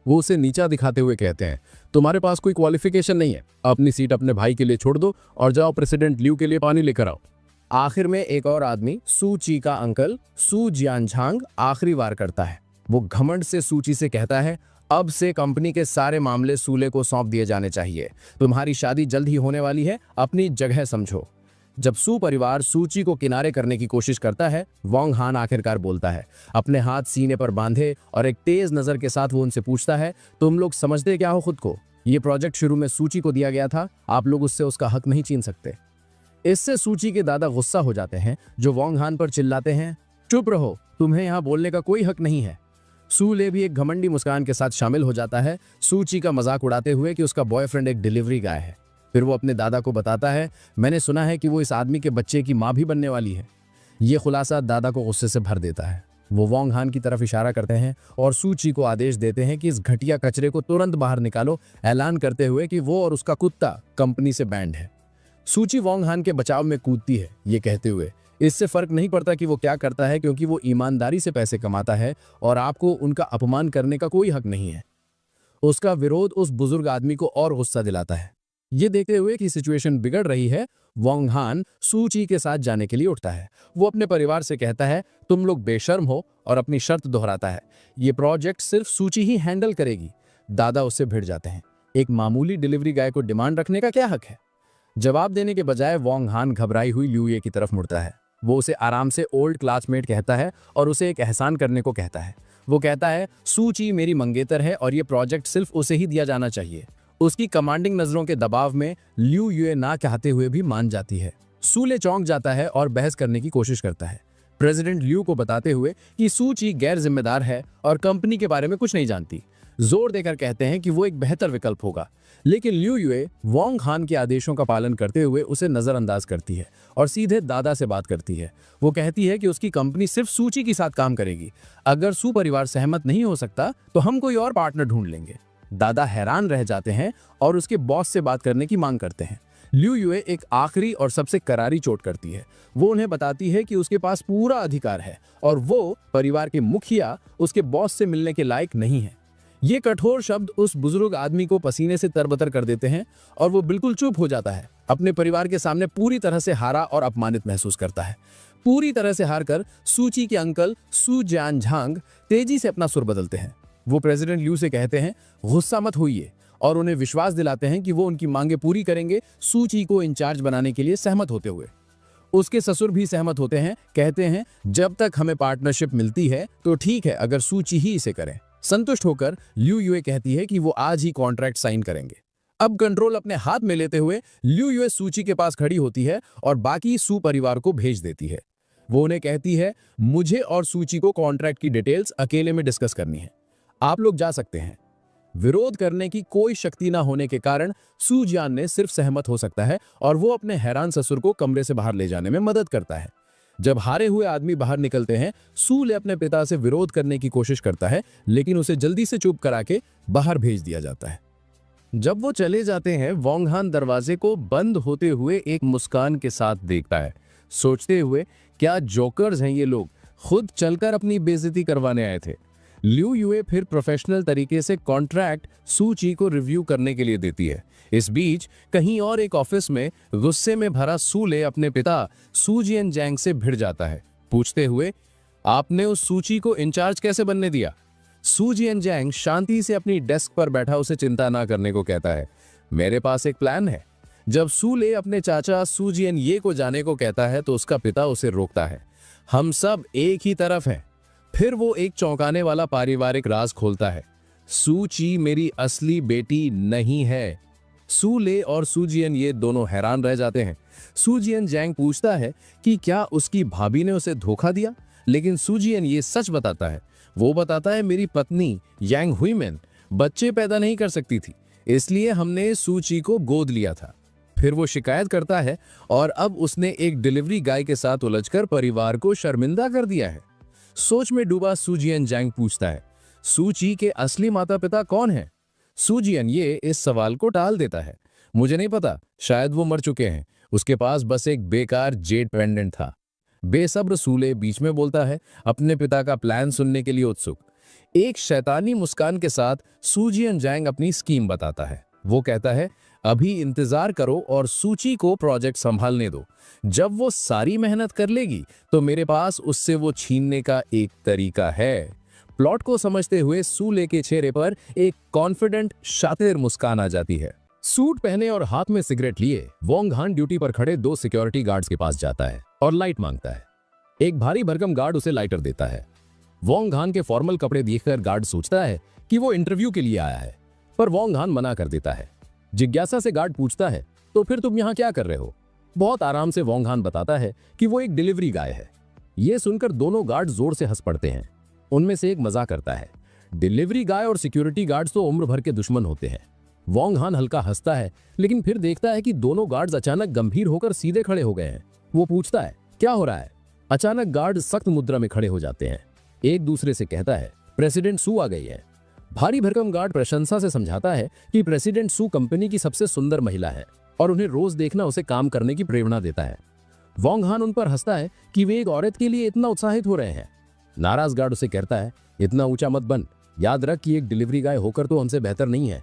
वो उसे नीचा दिखाते हुए कहते हैं, तुम्हारे पास कोई क्वालिफिकेशन नहीं है, अपनी सीट अपने भाई के लिए छोड़ दो और जाओ प्रेसिडेंट लियू के लिए पानी लेकर आओ। आखिर में एक और आदमी सूची का अंकल सू जियानझांग आखिरी वार करता है। वो घमंड से सूची से कहता है, अब से कंपनी के सारे मामले सूले को सौंप दिए जाने चाहिए। तुम्हारी शादी जल्द ही होने वाली है, अपनी जगह समझो। जब सू परिवार सूची को किनारे करने की कोशिश करता है, वोंग हान आखिरकार बोलता है। अपने हाथ सीने पर बांधे और एक तेज नजर के साथ वो उनसे पूछता है, तुम लोग समझते क्या हो खुद को? ये प्रोजेक्ट शुरू में सूची को दिया गया था, आप लोग उससे उसका हक नहीं छीन सकते। इससे सूची के दादा गुस्सा हो जाते हैं, जो वोंग हान पर चिल्लाते हैं, चुप रहो, तुम्हें यहाँ बोलने का कोई हक नहीं है। सू ले भी एक घमंडी मुस्कान के साथ शामिल हो जाता है, सूची का मजाक उड़ाते हुए कि उसका बॉयफ्रेंड एक डिलीवरी गाय है। फिर वो अपने दादा को बताता है, मैंने सुना है कि वो इस आदमी के बच्चे की माँ भी बनने वाली है। ये खुलासा दादा को गुस्से से भर देता है। वो वोंग हान की तरफ इशारा करते हैं और सूची को आदेश देते हैं कि इस घटिया कचरे को तुरंत बाहर निकालो, ऐलान करते हुए कि वो और उसका कुत्ता कंपनी से बैंड है। सूची वोंग हान के बचाव में कूदती है, ये कहते हुए, इससे फर्क नहीं पड़ता कि वो क्या करता है, क्योंकि वो ईमानदारी से पैसे कमाता है और आपको उनका अपमान करने का कोई हक नहीं है। उसका विरोध उस बुजुर्ग आदमी को और गुस्सा दिलाता है। ये देखते हुए कि सिचुएशन बिगड़ रही है, वोंग हान सूची के साथ जाने के लिए उठता है। वो अपने परिवार से कहता है, तुम लोग बेशर्म हो, और अपनी शर्त दोहराता है, ये प्रोजेक्ट सिर्फ सूची ही हैंडल करेगी। दादा उससे भिड़ जाते हैं, एक मामूली डिलीवरी गाय को डिमांड रखने का क्या हक है? जवाब देने के बजाय वोंग हान घबराई हुई लियूये की तरफ मुड़ता है। वो उसे आराम से ओल्ड क्लासमेट कहता है और उसे एक एहसान करने को कहता है। वो कहता है, सूची मेरी मंगेतर है और ये प्रोजेक्ट सिर्फ उसे ही दिया जाना चाहिए। उसकी कमांडिंग नजरों के दबाव में लियू यूए ना कहते हुए भी मान जाती है। सूले चौंक जाता है और बहस करने की कोशिश करता है, प्रेसिडेंट लियू को बताते हुए कि सूची गैर जिम्मेदार है और कंपनी के बारे में कुछ नहीं जानती। जोर देकर कहते हैं कि वो एक बेहतर विकल्प होगा, लेकिन लियू यूए वोंग हान के आदेशों का पालन करते हुए उसे नजरअंदाज करती है और सीधे दादा से बात करती है। वो कहती है कि उसकी कंपनी सिर्फ सूची के साथ काम करेगी। अगर सू परिवार सहमत नहीं हो सकता तो हम कोई और पार्टनर ढूंढ लेंगे। दादा हैरान रह जाते हैं और उसके बॉस से बात करने की मांग करते हैं। लियू यूए एक आखिरी और सबसे करारी चोट करती है। वो उन्हें बताती है कि उसके पास पूरा अधिकार है और वो परिवार के मुखिया उसके बॉस से मिलने के लायक नहीं है। ये कठोर शब्द उस बुजुर्ग आदमी को पसीने से तरबतर कर देते हैं और वो बिल्कुल चुप हो जाता है। अपने परिवार के सामने पूरी तरह से हारा और अपमानित महसूस करता है। पूरी तरह से हारकर सूची के अंकल सू जियानझांग तेजी से अपना सुर बदलते हैं। वो प्रेसिडेंट लियू से कहते हैं गुस्सा मत होइए, और उन्हें विश्वास दिलाते हैं कि वो उनकी मांगे पूरी करेंगे, सूची को इंचार्ज बनाने के लिए सहमत होते हुए। उसके ससुर भी सहमत होते हैं, कहते हैं जब तक हमें पार्टनरशिप मिलती है तो ठीक है, अगर सूची ही इसे करें। संतुष्ट होकर लियू युए कहती है कि वो आज ही कॉन्ट्रैक्ट साइन करेंगे। अब कंट्रोल अपने हाथ में लेते हुए लियू युए सूची के पास खड़ी होती है और बाकी सू परिवार को भेज देती है। वो उन्हें कहती है मुझे और सूची को कॉन्ट्रैक्ट की डिटेल्स अकेले में डिस्कस करनी है, आप लोग जा सकते हैं। विरोध करने की कोई शक्ति ना होने के कारण सू जियान ने सिर्फ सहमत हो सकता है और वो अपने हैरान ससुर को कमरे से बाहर ले जाने में मदद करता है। जब हारे हुए आदमी बाहर निकलते हैं, सू ले अपने पिता से विरोध करने की कोशिश करता है, लेकिन उसे जल्दी से चुप करा के बाहर भेज दिया जाता है। जब वो चले जाते हैं, वोंग हान दरवाजे को बंद होते हुए एक मुस्कान के साथ देखता है, सोचते हुए क्या जोकर्स हैं ये लोग, खुद चलकर अपनी बेइज्जती करवाने आए थे। लियू युए फिर प्रोफेशनल तरीके से कॉन्ट्रैक्ट सूची को रिव्यू करने के लिए देती है। इस बीच कहीं और एक ऑफिस में गुस्से में भरा सूले अपने पिता सू जियानजैंग से भिड़ जाता है, पूछते हुए आपने उस सूची को इंचार्ज कैसे बनने दिया। सू जियानजैंग शांति से अपनी डेस्क पर बैठा उसे चिंता ना करने को कहता है, मेरे पास एक प्लान है। जब सूले अपने चाचा सू जियानये को जाने को कहता है तो उसका पिता उसे रोकता है, हम सब एक ही तरफ हैं। फिर वो एक चौंकाने वाला पारिवारिक राज खोलता है, सूची मेरी असली बेटी नहीं है। सूले और सू जियानये दोनों हैरान रह जाते हैं। सू जियानजैंग पूछता है कि क्या उसकी भाभी ने उसे धोखा दिया, लेकिन सू जियानये सच बताता है। वो बताता है मेरी पत्नी यांग हुईमेन बच्चे पैदा नहीं कर सकती थी, इसलिए हमने सूची को गोद लिया था। फिर वो शिकायत करता है और अब उसने एक डिलीवरी गाय के साथ उलझकर परिवार को शर्मिंदा कर दिया है। सोच में डूबा सू जियानजैंग पूछता है, सूची के असली माता पिता कौन हैं? सू जियानये इस सवाल को टाल देता है, मुझे नहीं पता, शायद वो मर चुके हैं, उसके पास बस एक बेकार जेड पेंडेंट था। बेसब्र सूले बीच में बोलता है, अपने पिता का प्लान सुनने के लिए उत्सुक। एक शैतानी मुस्कान के साथ सू जियानजैंग अपनी स्कीम बताता है। वो कहता है अभी इंतजार करो और सूची को प्रोजेक्ट संभालने दो, जब वो सारी मेहनत कर लेगी तो मेरे पास उससे वो छीनने का एक तरीका है। प्लॉट को समझते हुए सूले के चेहरे पर एक कॉन्फिडेंट शातिर मुस्कान आ जाती है। सूट पहने और हाथ में सिगरेट लिए वोंग हान ड्यूटी पर खड़े 2 सिक्योरिटी गार्ड्स के पास जाता है और लाइट मांगता है। एक भारी भरकम गार्ड उसे लाइटर देता है। वोंग हान के फॉर्मल कपड़े देखकर गार्ड सोचता है कि वो इंटरव्यू के लिए आया है, पर वोंग हान मना कर देता है। जिज्ञासा से गार्ड पूछता है, तो फिर तुम यहाँ क्या कर रहे हो? बहुत आराम से वोंग हान बताता है कि वो एक डिलीवरी गाय है। ये सुनकर दोनों गार्ड जोर से हंस पड़ते हैं। उनमें से एक मजाक करता है, डिलीवरी गाय और सिक्योरिटी गार्ड्स तो उम्र भर के दुश्मन होते हैं। वोंग हान हल्का हंसता है, लेकिन फिर देखता है कि दोनों गार्ड्स अचानक गंभीर होकर सीधे खड़े हो गए हैं। वो पूछता है, क्या हो रहा है? अचानक गार्ड सख्त मुद्रा में खड़े हो जाते हैं। एक दूसरे से कहता है, प्रेसिडेंट सू आ गई है। भारी भरकम गार्ड प्रशंसा से समझाता है कि प्रेसिडेंट सू कंपनी की सबसे सुंदर महिला है और उन्हें रोज देखना उसे काम करने की प्रेरणा देता है। वोंग हान उन पर हंसता है कि वे एक औरत के लिए इतना उत्साहित हो रहे हैं। नाराज गार्ड उसे कहता है, इतना ऊंचा मत बन, याद रख कि एक डिलीवरी गाय होकर तो हमसे बेहतर नहीं है।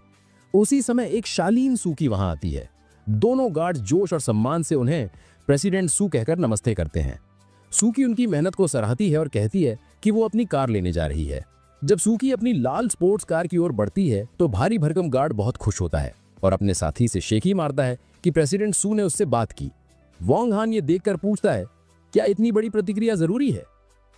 उसी समय एक शालीन सूकी वहां आती है। दोनों गार्ड जोश और सम्मान से उन्हें प्रेसिडेंट सू कहकर नमस्ते करते हैं। सूकी उनकी मेहनत को सराहती है और कहती है कि वो अपनी कार लेने जा रही है। जब सूकी अपनी लाल स्पोर्ट्स कार की ओर बढ़ती है तो भारी भरकम गार्ड बहुत खुश होता है और अपने साथी से शेखी मारता है कि प्रेसिडेंट सू ने उससे बात की। वोंग हान ये देखकर पूछता है, क्या इतनी बड़ी प्रतिक्रिया जरूरी है?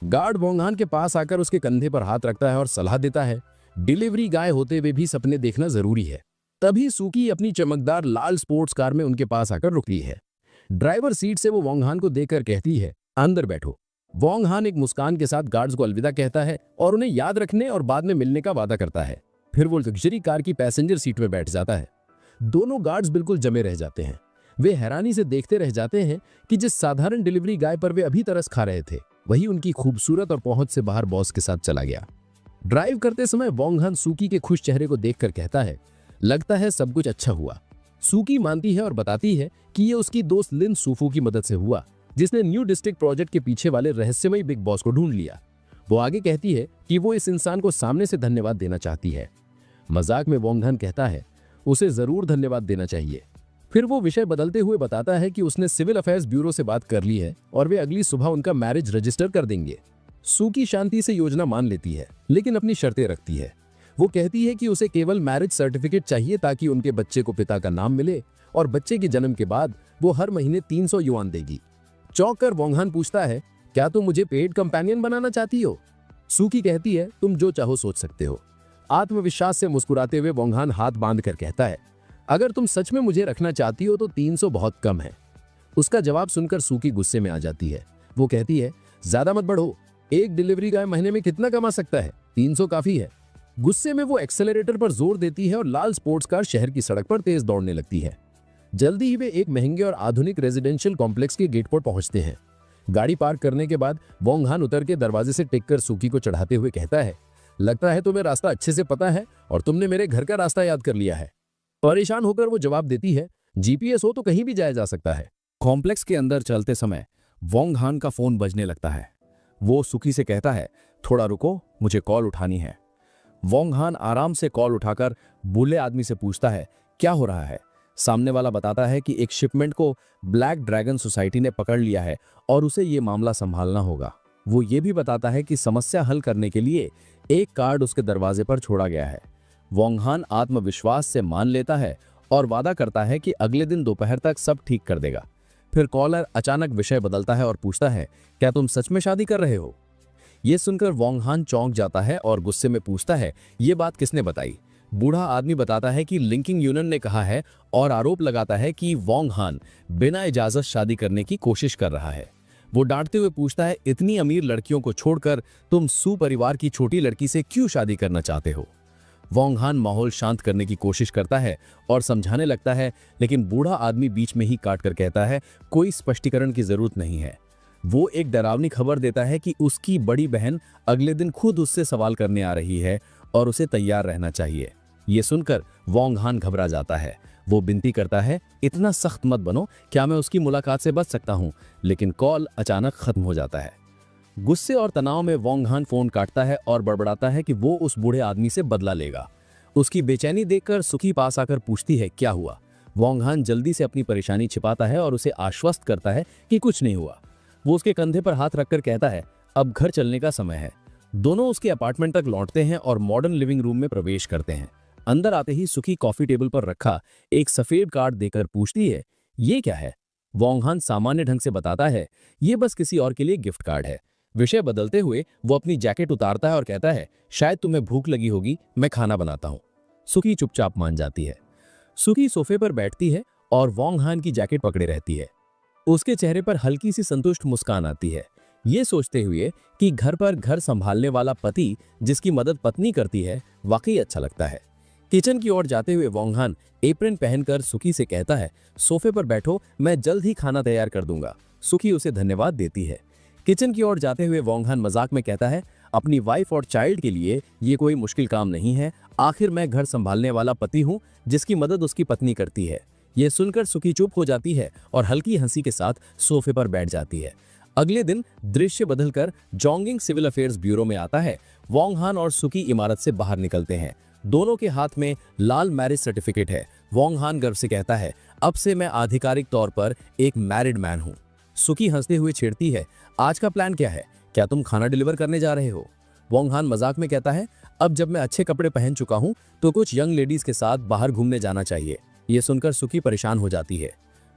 गार्ड वोंग हान के पास आकर उसके कंधे पर हाथ रखता है और सलाह देता है, डिलीवरी गाय होते हुए भी सपने देखना जरूरी है। तभी सूकी अपनी चमकदार लाल स्पोर्ट्स कार में उनके पास आकर रुकती है। ड्राइवर सीट से वो वोंग हान को देखकर कहती है, अंदर बैठो। वोंग हान एक मुस्कान के साथ गार्ड्स को अलविदा कहता है और उन्हें याद रखने और बाद में मिलने का वादा करता है। फिर वो लग्जरी कार की पैसेंजर सीट में बैठ जाता है। दोनों गार्ड्स बिल्कुल जमे रह जाते हैं। वे हैरानी से देखते रह जाते हैं कि जिस साधारण डिलीवरी गाय पर वे अभी तरस खा रहे थे, वही उनकी खूबसूरत और पहुंच से बाहर बॉस के साथ चला गया। ड्राइव करते समय वोंग हान सूकी के खुश चेहरे को देखकर कहता है, लगता है सब कुछ अच्छा हुआ। सूकी मानती है और बताती है कि ये उसकी दोस्त लिन सूफू की मदद से हुआ, जिसने न्यू डिस्ट्रिक्ट प्रोजेक्ट के पीछे वाले रहस्यमयी बिग बॉस को ढूंढ लिया। वो आगे कहती है कि वो इस इंसान को सामने से धन्यवाद देना चाहती है। मजाक में वोंग हान कहता है, उसे जरूर धन्यवाद देना चाहिए। फिर वो विषय बदलते हुए बताता है कि उसने सिविल अफेयर्स ब्यूरो से बात कर ली है और वे अगली सुबह उनका मैरिज रजिस्टर कर देंगे। सू की शांति से योजना मान लेती है, लेकिन अपनी शर्तें रखती है। वो कहती है कि उसे केवल मैरिज सर्टिफिकेट चाहिए ताकि उनके बच्चे को पिता का नाम मिले और बच्चे के जन्म के बाद वो हर महीने 300 युआन देगी। चौंक कर वोंगहान पूछता है, क्या तुम मुझे पेड कंपेनियन बनाना चाहती हो? सूकी कहती है, तुम जो चाहो सोच सकते हो। आत्मविश्वास से मुस्कुराते हुए वोंगहान हाथ बांध कर कहता है, अगर तुम सच में मुझे रखना चाहती हो तो 300 बहुत कम है। उसका जवाब सुनकर सूकी गुस्से में आ जाती है। वो कहती है, ज्यादा मत बढ़ो, एक डिलीवरी गाय महीने में कितना कमा सकता है? 300 काफी है। गुस्से में वो एक्सेलरेटर पर जोर देती है और लाल स्पोर्ट्स कार शहर की सड़क पर तेज दौड़ने लगती है। जल्दी ही वे एक महंगे और आधुनिक रेजिडेंशियल कॉम्प्लेक्स के गेट पर पहुंचते हैं। गाड़ी पार्क करने के बाद वोंगहान उतर के दरवाजे से टिक कर सूकी को चढ़ाते हुए कहता है, लगता है तुम्हें रास्ता अच्छे से पता है और तुमने मेरे घर का रास्ता याद कर लिया है। परेशान होकर वो जवाब देती है, जीपीएस हो तो कहीं भी जाया जा सकता है। कॉम्प्लेक्स के अंदर चलते समय वोंगहान का फोन बजने लगता है। वो सुकी से कहता है, थोड़ा रुको, मुझे कॉल उठानी है। वोंगहान आराम से कॉल उठाकर बूढ़े आदमी से पूछता है, क्या हो रहा है? सामने वाला बताता है कि एक शिपमेंट को ब्लैक ड्रैगन सोसाइटी ने पकड़ लिया है और उसे ये मामला संभालना होगा। वो ये भी बताता है कि समस्या हल करने के लिए एक कार्ड उसके दरवाजे पर छोड़ा गया है। वोंगहान आत्मविश्वास से मान लेता है और वादा करता है कि अगले दिन दोपहर तक सब ठीक कर देगा। फिर कॉलर अचानक विषय बदलता है और पूछता है, क्या तुम सच में शादी कर रहे हो? ये सुनकर वोंगहान चौंक जाता है और गुस्से में पूछता है, ये बात किसने बताई? बूढ़ा आदमी बताता है कि लिंकिंग यूनियन ने कहा है और आरोप लगाता है कि वोंगहान बिना इजाजत शादी करने की कोशिश कर रहा है। वो डांटते हुए पूछता है, इतनी अमीर लड़कियों को छोड़कर तुम सू परिवार की छोटी लड़की से क्यों शादी करना चाहते हो? वोंगहान माहौल शांत करने की कोशिश करता है और समझाने लगता है, लेकिन बूढ़ा आदमी बीच में ही काट कर कहता है, कोई स्पष्टीकरण की जरूरत नहीं है। वो एक डरावनी खबर देता है कि उसकी बड़ी बहन अगले दिन खुद उससे सवाल करने आ रही है और उसे तैयार रहना चाहिए। ये सुनकर वोंगहान घबरा जाता है। वो विनती करता है, इतना सख्त मत बनो, क्या मैं उसकी मुलाकात से बच सकता हूँ? लेकिन कॉल अचानक खत्म हो जाता है। गुस्से और तनाव में वोंगहान फोन काटता है और बड़बड़ाता है कि वो उस बूढ़े आदमी से बदला लेगा। उसकी बेचैनी देखकर सुकी पास आकर पूछती है, क्या हुआ? वोंगहान जल्दी से अपनी परेशानी छिपाता है और उसे आश्वस्त करता है कि कुछ नहीं हुआ। वो उसके कंधे पर हाथ रखकर कहता है, अब घर चलने का समय है। दोनों उसके अपार्टमेंट तक लौटते हैं और मॉडर्न लिविंग रूम में प्रवेश करते हैं। अंदर आते ही सुकी कॉफी टेबल पर रखा एक सफेद कार्ड देकर पूछती है, ये क्या है? वोंगहान सामान्य ढंग से बताता है, ये बस किसी और के लिए गिफ्ट कार्ड है। विषय बदलते हुए वो अपनी जैकेट उतारता है और कहता है, शायद तुम्हें भूख लगी होगी, मैं खाना बनाता हूँ। सुकी चुपचाप मान जाती है। सुकी सोफे पर बैठती है और वोंगहान की जैकेट पकड़े रहती है। उसके चेहरे पर हल्की सी संतुष्ट मुस्कान आती है, ये सोचते हुए कि घर पर घर संभालने वाला पति जिसकी मदद पत्नी करती है वाकई अच्छा लगता है। किचन की ओर जाते हुए वोंगहान एप्रन पहनकर सुकी से कहता है, सोफे पर बैठो, मैं जल्द ही खाना तैयार कर दूंगा। सुकी उसे धन्यवाद देती है। किचन की ओर जाते हुए वोंगहान मजाक में कहता है, अपनी वाइफ और चाइल्ड के लिए ये कोई मुश्किल काम नहीं है। आखिर मैं घर संभालने वाला पति हूँ जिसकी मदद उसकी पत्नी करती है। यह सुनकर सुकी चुप हो जाती है और हल्की हंसी के साथ सोफे पर बैठ जाती है। अगले दिन दृश्य बदलकर जोंगिंग सिविल अफेयर्स ब्यूरो में आता है। वोंगहान और सुकी इमारत से बाहर निकलते हैं। दोनों के हाथ में लाल मैरिज सर्टिफिकेट है। वोंगहान गर्व से कहता है, अब से मैं आधिकारिक तौर पर एक मैरिड मैन हूँ। सुकी हंसते हुए छेड़ती है, आज का प्लान क्या है? क्या तुम खाना डिलीवर करने जा रहे हो? वोंगहान मजाक में कहता है, अब जब मैं अच्छे कपड़े पहन चुका हूँ तो कुछ यंग लेडीज के साथ बाहर घूमने जाना चाहिए। ये सुनकर सुकी परेशान हो जाती है।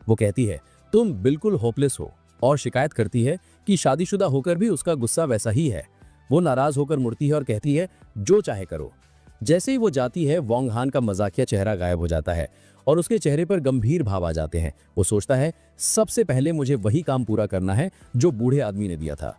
वो कहती है, तुम बिल्कुल होपलेस हो, और शिकायत करती है कि शादीशुदा होकर भी उसका गुस्सा वैसा ही है। वो नाराज होकर मुड़ती है और कहती है, जो चाहे करो। जैसे ही वो जाती है, वोंगहान का मजाकिया चेहरा गायब हो जाता है और उसके चेहरे पर गंभीर भाव आ जाते हैं। वो सोचता है, सबसे पहले मुझे वही काम पूरा करना है जो बूढ़े आदमी ने दिया था।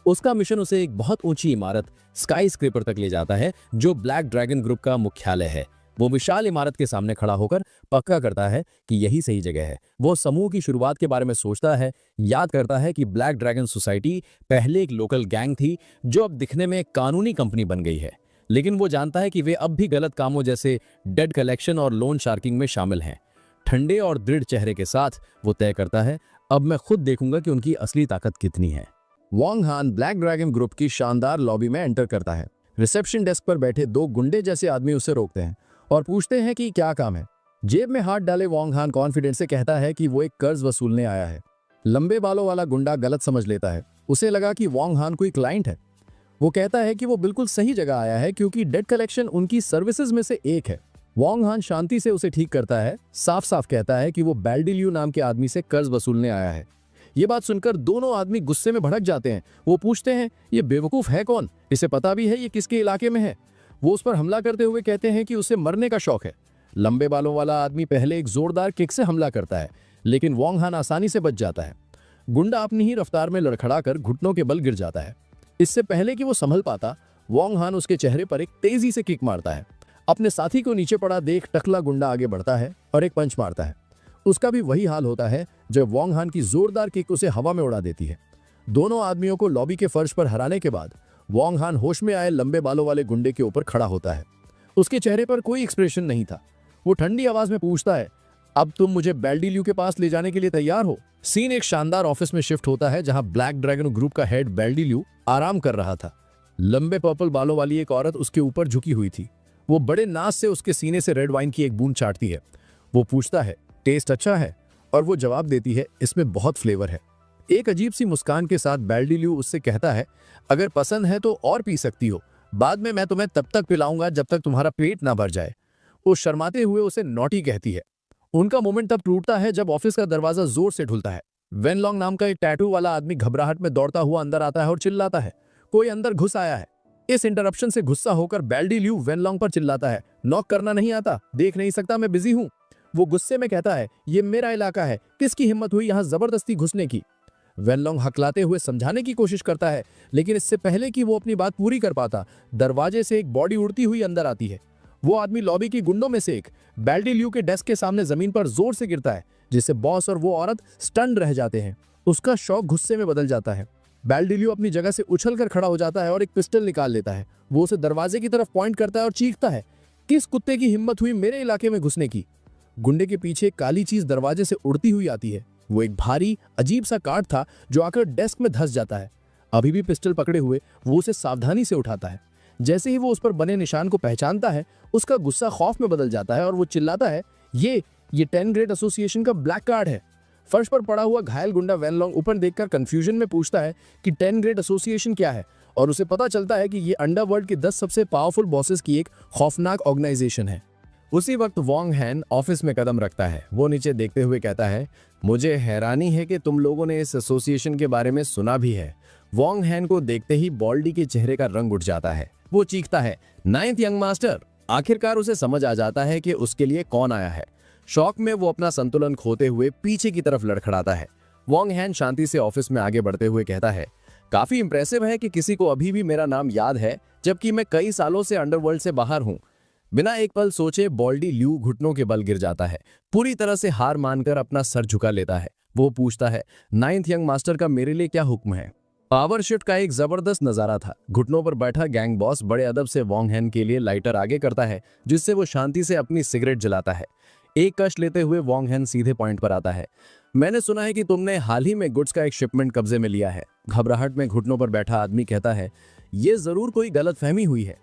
उसका मिशन उसे एक बहुत ऊंची इमारत स्काई स्क्रेपर तक ले जाता है जो ब्लैक ड्रैगन ग्रुप का मुख्यालय है। वो विशाल इमारत के सामने खड़ा होकर पक्का करता है कि यही सही जगह है। वो समूह की शुरुआत के बारे में सोचता है, याद करता है कि ब्लैक ड्रैगन सोसाइटी पहले एक लोकल गैंग थी जो अब दिखने में एक कानूनी कंपनी बन गई है। लेकिन वो जानता है कि वे अब भी गलत कामों जैसे डेड कलेक्शन और लोन शार्किंग में शामिल हैं। ठंडे और दृढ़ चेहरे के साथ वो तय करता है, अब मैं खुद देखूंगा कि उनकी असली ताकत कितनी है। वोंगहान ब्लैक ड्रैगन ग्रुप की शानदार लॉबी में एंटर करता है। रिसेप्शन डेस्क पर बैठे दो गुंडे जैसे आदमी उसे रोकते हैं और पूछते हैं कि क्या काम है। जेब में हाथ डाले वोंग हान कॉन्फिडेंस से कहता है कि वो एक कर्ज वसूलने आया है। लंबे बालों वाला गुंडा गलत समझ लेता है। उसे लगा कि वोंग हान कोई क्लाइंट है। वो कहता है कि वो बिल्कुल सही जगह आया है क्योंकि डेट कलेक्शन उनकी सर्विसेज में से एक है। वोंग हान शांति से उसे ठीक करता है, साफ साफ कहता है कि वो बैल्डिल्यू नाम के आदमी से कर्ज वसूलने आया है। ये बात सुनकर दोनों आदमी गुस्से में भड़क जाते हैं। वो पूछते हैं ये बेवकूफ है कौन, इसे पता भी है ये किसके इलाके में है। वो उस पर हमला करते हुए कहते हैं कि उसे मरने का शौक है। लंबे बालों वाला आदमी पहले एक जोरदार किक से हमला करता है, लेकिन वोंग हान आसानी से बच जाता है। गुंडा अपनी ही रफ्तार में लड़खड़ाकर घुटनों के बल गिर जाता है। इससे पहले कि वो संभल पाता, वोंग हान उसके चेहरे पर एक तेजी से किक मारता है। अपने साथी को नीचे पड़ा देख टकला गुंडा आगे बढ़ता है और एक पंच मारता है। उसका भी वही हाल होता है जब वोंग हान की जोरदार किक उसे हवा में उड़ा देती है। दोनों आदमियों को लॉबी के फर्श पर हराने के बाद वोंग हान होश में आए लंबे बालों वाले गुंडे के ऊपर खड़ा होता है। उसके चेहरे पर कोई एक्सप्रेशन नहीं था। वो ठंडी आवाज में पूछता है, अब तुम मुझे बैल्डिल्यू के पास ले जाने के लिए तैयार हो? सीन एक शानदार ऑफिस में शिफ्ट होता है जहां ब्लैक ड्रैगन ग्रुप का हेड बैल्डिल्यू आराम कर रहा था। लंबे पर्पल बालों वाली एक औरत उसके ऊपर झुकी हुई थी। वो बड़े नाज से उसके सीने से रेड वाइन की एक बूंद चाटती है। वो पूछता है, टेस्ट अच्छा है? और वो जवाब देती है, इसमें बहुत फ्लेवर है। एक अजीब सी मुस्कान के साथ बैल्डिल्यू उससे कहता है, अगर पसंद है तो और पी सकती हो, बाद में मैं तुम्हें तब तक पिलाऊंगा जब तक तुम्हारा पेट ना भर जाए। वो शर्माते हुए उसे नॉटी कहती है। उनका मोमेंट तब टूटता है जब ऑफिस का दरवाजा जोर से ढुलता है। वेनलॉन्ग नाम का एक टैटू वाला आदमी घबराहट में दौड़ता हुआ अंदर आता है और चिल्लाता है, कोई अंदर घुस आया है। इस इंटरप्शन से गुस्सा होकर बैल्डिल्यू वेनलॉन्ग पर चिल्लाता है, नॉक करना नहीं आता, देख नहीं सकता, मैं बिजी हूं। वो गुस्से में कहता है, ये मेरा इलाका है, किसकी हिम्मत हुई यहां जबरदस्ती घुसने की? वेनलॉन्ग हकलाते हुए समझाने की कोशिश करता है, लेकिन इससे पहले कि वो अपनी बात पूरी कर पाता, दरवाजे से एक बॉडी उड़ती हुई अंदर आती है। वो आदमी लॉबी की गुंडों में से एक बैल्डिल्यू के डेस्क के सामने जमीन पर जोर से गिरता है, जिससे बॉस और वो औरत स्टन रह जाते हैं। उसका शौक गुस्से में बदल जाता है। बैल्डिल्यू अपनी जगह से उछलकर खड़ा हो जाता है और एक पिस्टल निकाल लेता है। वो उसे दरवाजे की तरफ पॉइंट करता है और चीखता है, किस कुत्ते की हिम्मत हुई मेरे इलाके में घुसने की? गुंडे के पीछे काली चीज दरवाजे से उड़ती हुई आती है। वो एक भारी अजीब सा कार्ड था जो आकर डेस्क में धंस जाता है। अभी भी पिस्टल पकड़े हुए वो उसे सावधानी से उठाता है। जैसे ही वो उस पर बने निशान को पहचानता है, उसका गुस्सा खौफ में बदल जाता है और वो चिल्लाता है, ये 10 ग्रेड एसोसिएशन का ब्लैक कार्ड है। फर्श पर पड़ा हुआ घायल गुंडा वेनलॉन्ग ऊपर देखकर कंफ्यूजन में पूछता है कि 10 ग्रेड एसोसिएशन क्या है, और उसे पता चलता है कि ये अंडरवर्ल्ड के 10 सबसे पावरफुल बॉसेस की एक खौफनाक ऑर्गेनाइजेशन है। उसी वक्त वोंग हैन ऑफिस में कदम रखता है। वो नीचे देखते हुए कहता है, मुझे हैरानी है कि तुम लोगों ने इस एसोसिएशन के बारे में सुना भी है। वोंग हैन को देखते ही बॉल्डी के चेहरे का रंग उठ जाता है। वो चीखता है, 9th यंग मास्टर। आखिरकार उसे समझ आ जाता है कि उसके लिए कौन आया है। शौक में वो अपना संतुलन खोते हुए पीछे की तरफ लड़खड़ाता है। वोंग हैन शांति से ऑफिस में आगे बढ़ते हुए कहता है, काफी इंप्रेसिव है कि किसी को अभी भी मेरा नाम याद है, जबकि मैं कई सालों से अंडरवर्ल्ड से बाहर हूं। बिना एक पल सोचे बॉल्डी ल्यू घुटनों के बल गिर जाता है। पूरी तरह से हार मानकर अपना सर झुका लेता है। वो पूछता है, 9th यंग मास्टर का मेरे लिए क्या हुक्म है? पावर शिफ्ट का एक जबरदस्त नजारा था। घुटनों पर बैठा गैंग बॉस बड़े अदब से वोंग हैन के लिए लाइटर आगे करता है, जिससे वो शांति से अपनी सिगरेट जलाता है। एक कश लेते हुए वोंग हैन सीधे पॉइंट पर आता है, मैंने सुना है कि तुमने हाल ही में गुड्स का एक शिपमेंट कब्जे में लिया है। घबराहट में घुटनों पर बैठा आदमी कहता है, ये जरूर कोई गलतफहमी हुई है।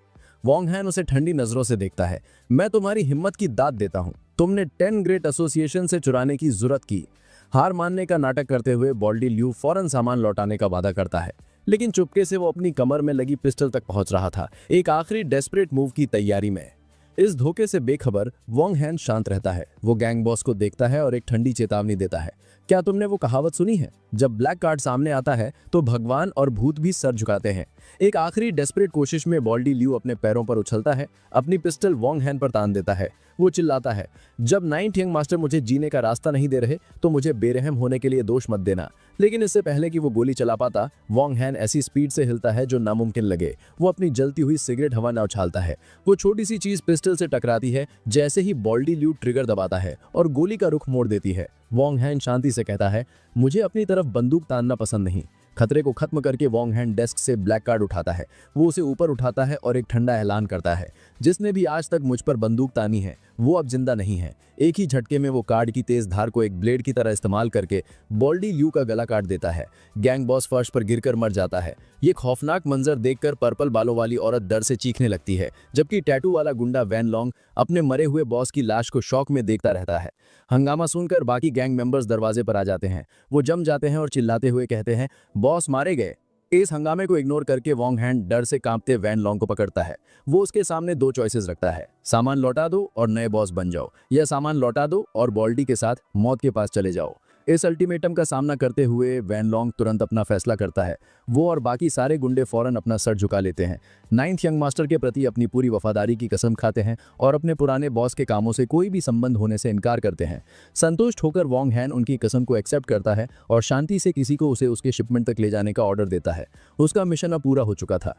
वोंग हैन उसे ठंडी नजरों से देखता है, मैं तुम्हारी हिम्मत की दाद देता हूं। तुमने 10 ग्रेट एसोसिएशन से चुराने की जुर्रत की। हार मानने का नाटक करते हुए बॉल्डी ल्यू फौरन सामान लौटाने का वादा करता है, लेकिन चुपके से वो अपनी कमर में लगी पिस्टल तक पहुंच रहा था, एक आखिरी डेस्परेट मूव की तैयारी में। इस धोखे से बेखबर वोंग हैन शांत रहता है। वो गैंग बॉस को देखता है और एक ठंडी चेतावनी देता है, क्या तुमने वो कहावत सुनी है, जब ब्लैक कार्ड सामने आता है तो भगवान और भूत भी सर झुकाते हैं। एक आखिरी डेस्परेट कोशिश में बॉल्डी ल्यू अपने पैरों पर उछलता है, अपनी पिस्टल वोंग हैन पर तान देता है। वो चिल्लाता है, जब 9th यंग मास्टर मुझे जीने का रास्ता नहीं दे रहे तो मुझे बेरहम होने के लिए दोष मत देना। लेकिन इससे पहले कि वो गोली चला पाता, वोंग हैन ऐसी स्पीड से हिलता है जो नामुमकिन लगे। वो अपनी जलती हुई सिगरेट हवा में उछालता है। वो छोटी सी चीज पिस्टल से टकराती है जैसे ही बॉल्डी ल्यू ट्रिगर दबाता है और गोली का रुख मोड़ देती है। वोंग हैन शांति से कहता है, मुझे अपनी तरफ बंदूक तानना पसंद नहीं। खतरे को खत्म करके वोंग हैन डेस्क से ब्लैक कार्ड उठाता है। वो उसे ऊपर उठाता है और एक ठंडा ऐलान करता है, जिसने भी आज तक मुझ पर बंदूक तानी है वो अब जिंदा नहीं है। एक ही झटके में वो कार्ड की तेज धार को एक ब्लेड की तरह इस्तेमाल करके बॉल्डी ल्यू का गला काट देता है। गैंग बॉस फर्श पर गिरकर मर जाता है। ये खौफनाक मंजर देखकर पर्पल बालों वाली औरत डर से चीखने लगती है, जबकि टैटू वाला गुंडा वैन लॉन्ग अपने मरे हुए बॉस की लाश को शौक में देखता रहता है। हंगामा सुनकर बाकी गैंग मेंबर्स दरवाजे पर आ जाते हैं। वो जम जाते हैं और चिल्लाते हुए कहते हैं, बॉस मारे गए। इस हंगामे को इग्नोर करके वॉन्ग हैंड डर से कांपते वैन लॉन्ग को पकड़ता है। वो उसके सामने दो चॉइसेस रखता है, सामान लौटा दो और नए बॉस बन जाओ, या सामान लौटा दो और बॉल्डी के साथ मौत के पास चले जाओ। इस अल्टीमेटम का सामना करते हुए वैन लॉन्ग तुरंत अपना फैसला करता है। वो और बाकी सारे गुंडे फौरन अपना सर झुका लेते हैं, नाइन्थ यंग मास्टर के प्रति अपनी पूरी वफादारी की कसम खाते हैं और अपने पुराने बॉस के कामों से कोई भी संबंध होने से इनकार करते हैं। संतुष्ट होकर वॉन्ग हैन उनकी कसम को एक्सेप्ट करता है और शांति से किसी को उसे उसके शिपमेंट तक ले जाने का ऑर्डर देता है। उसका मिशन अब पूरा हो चुका था।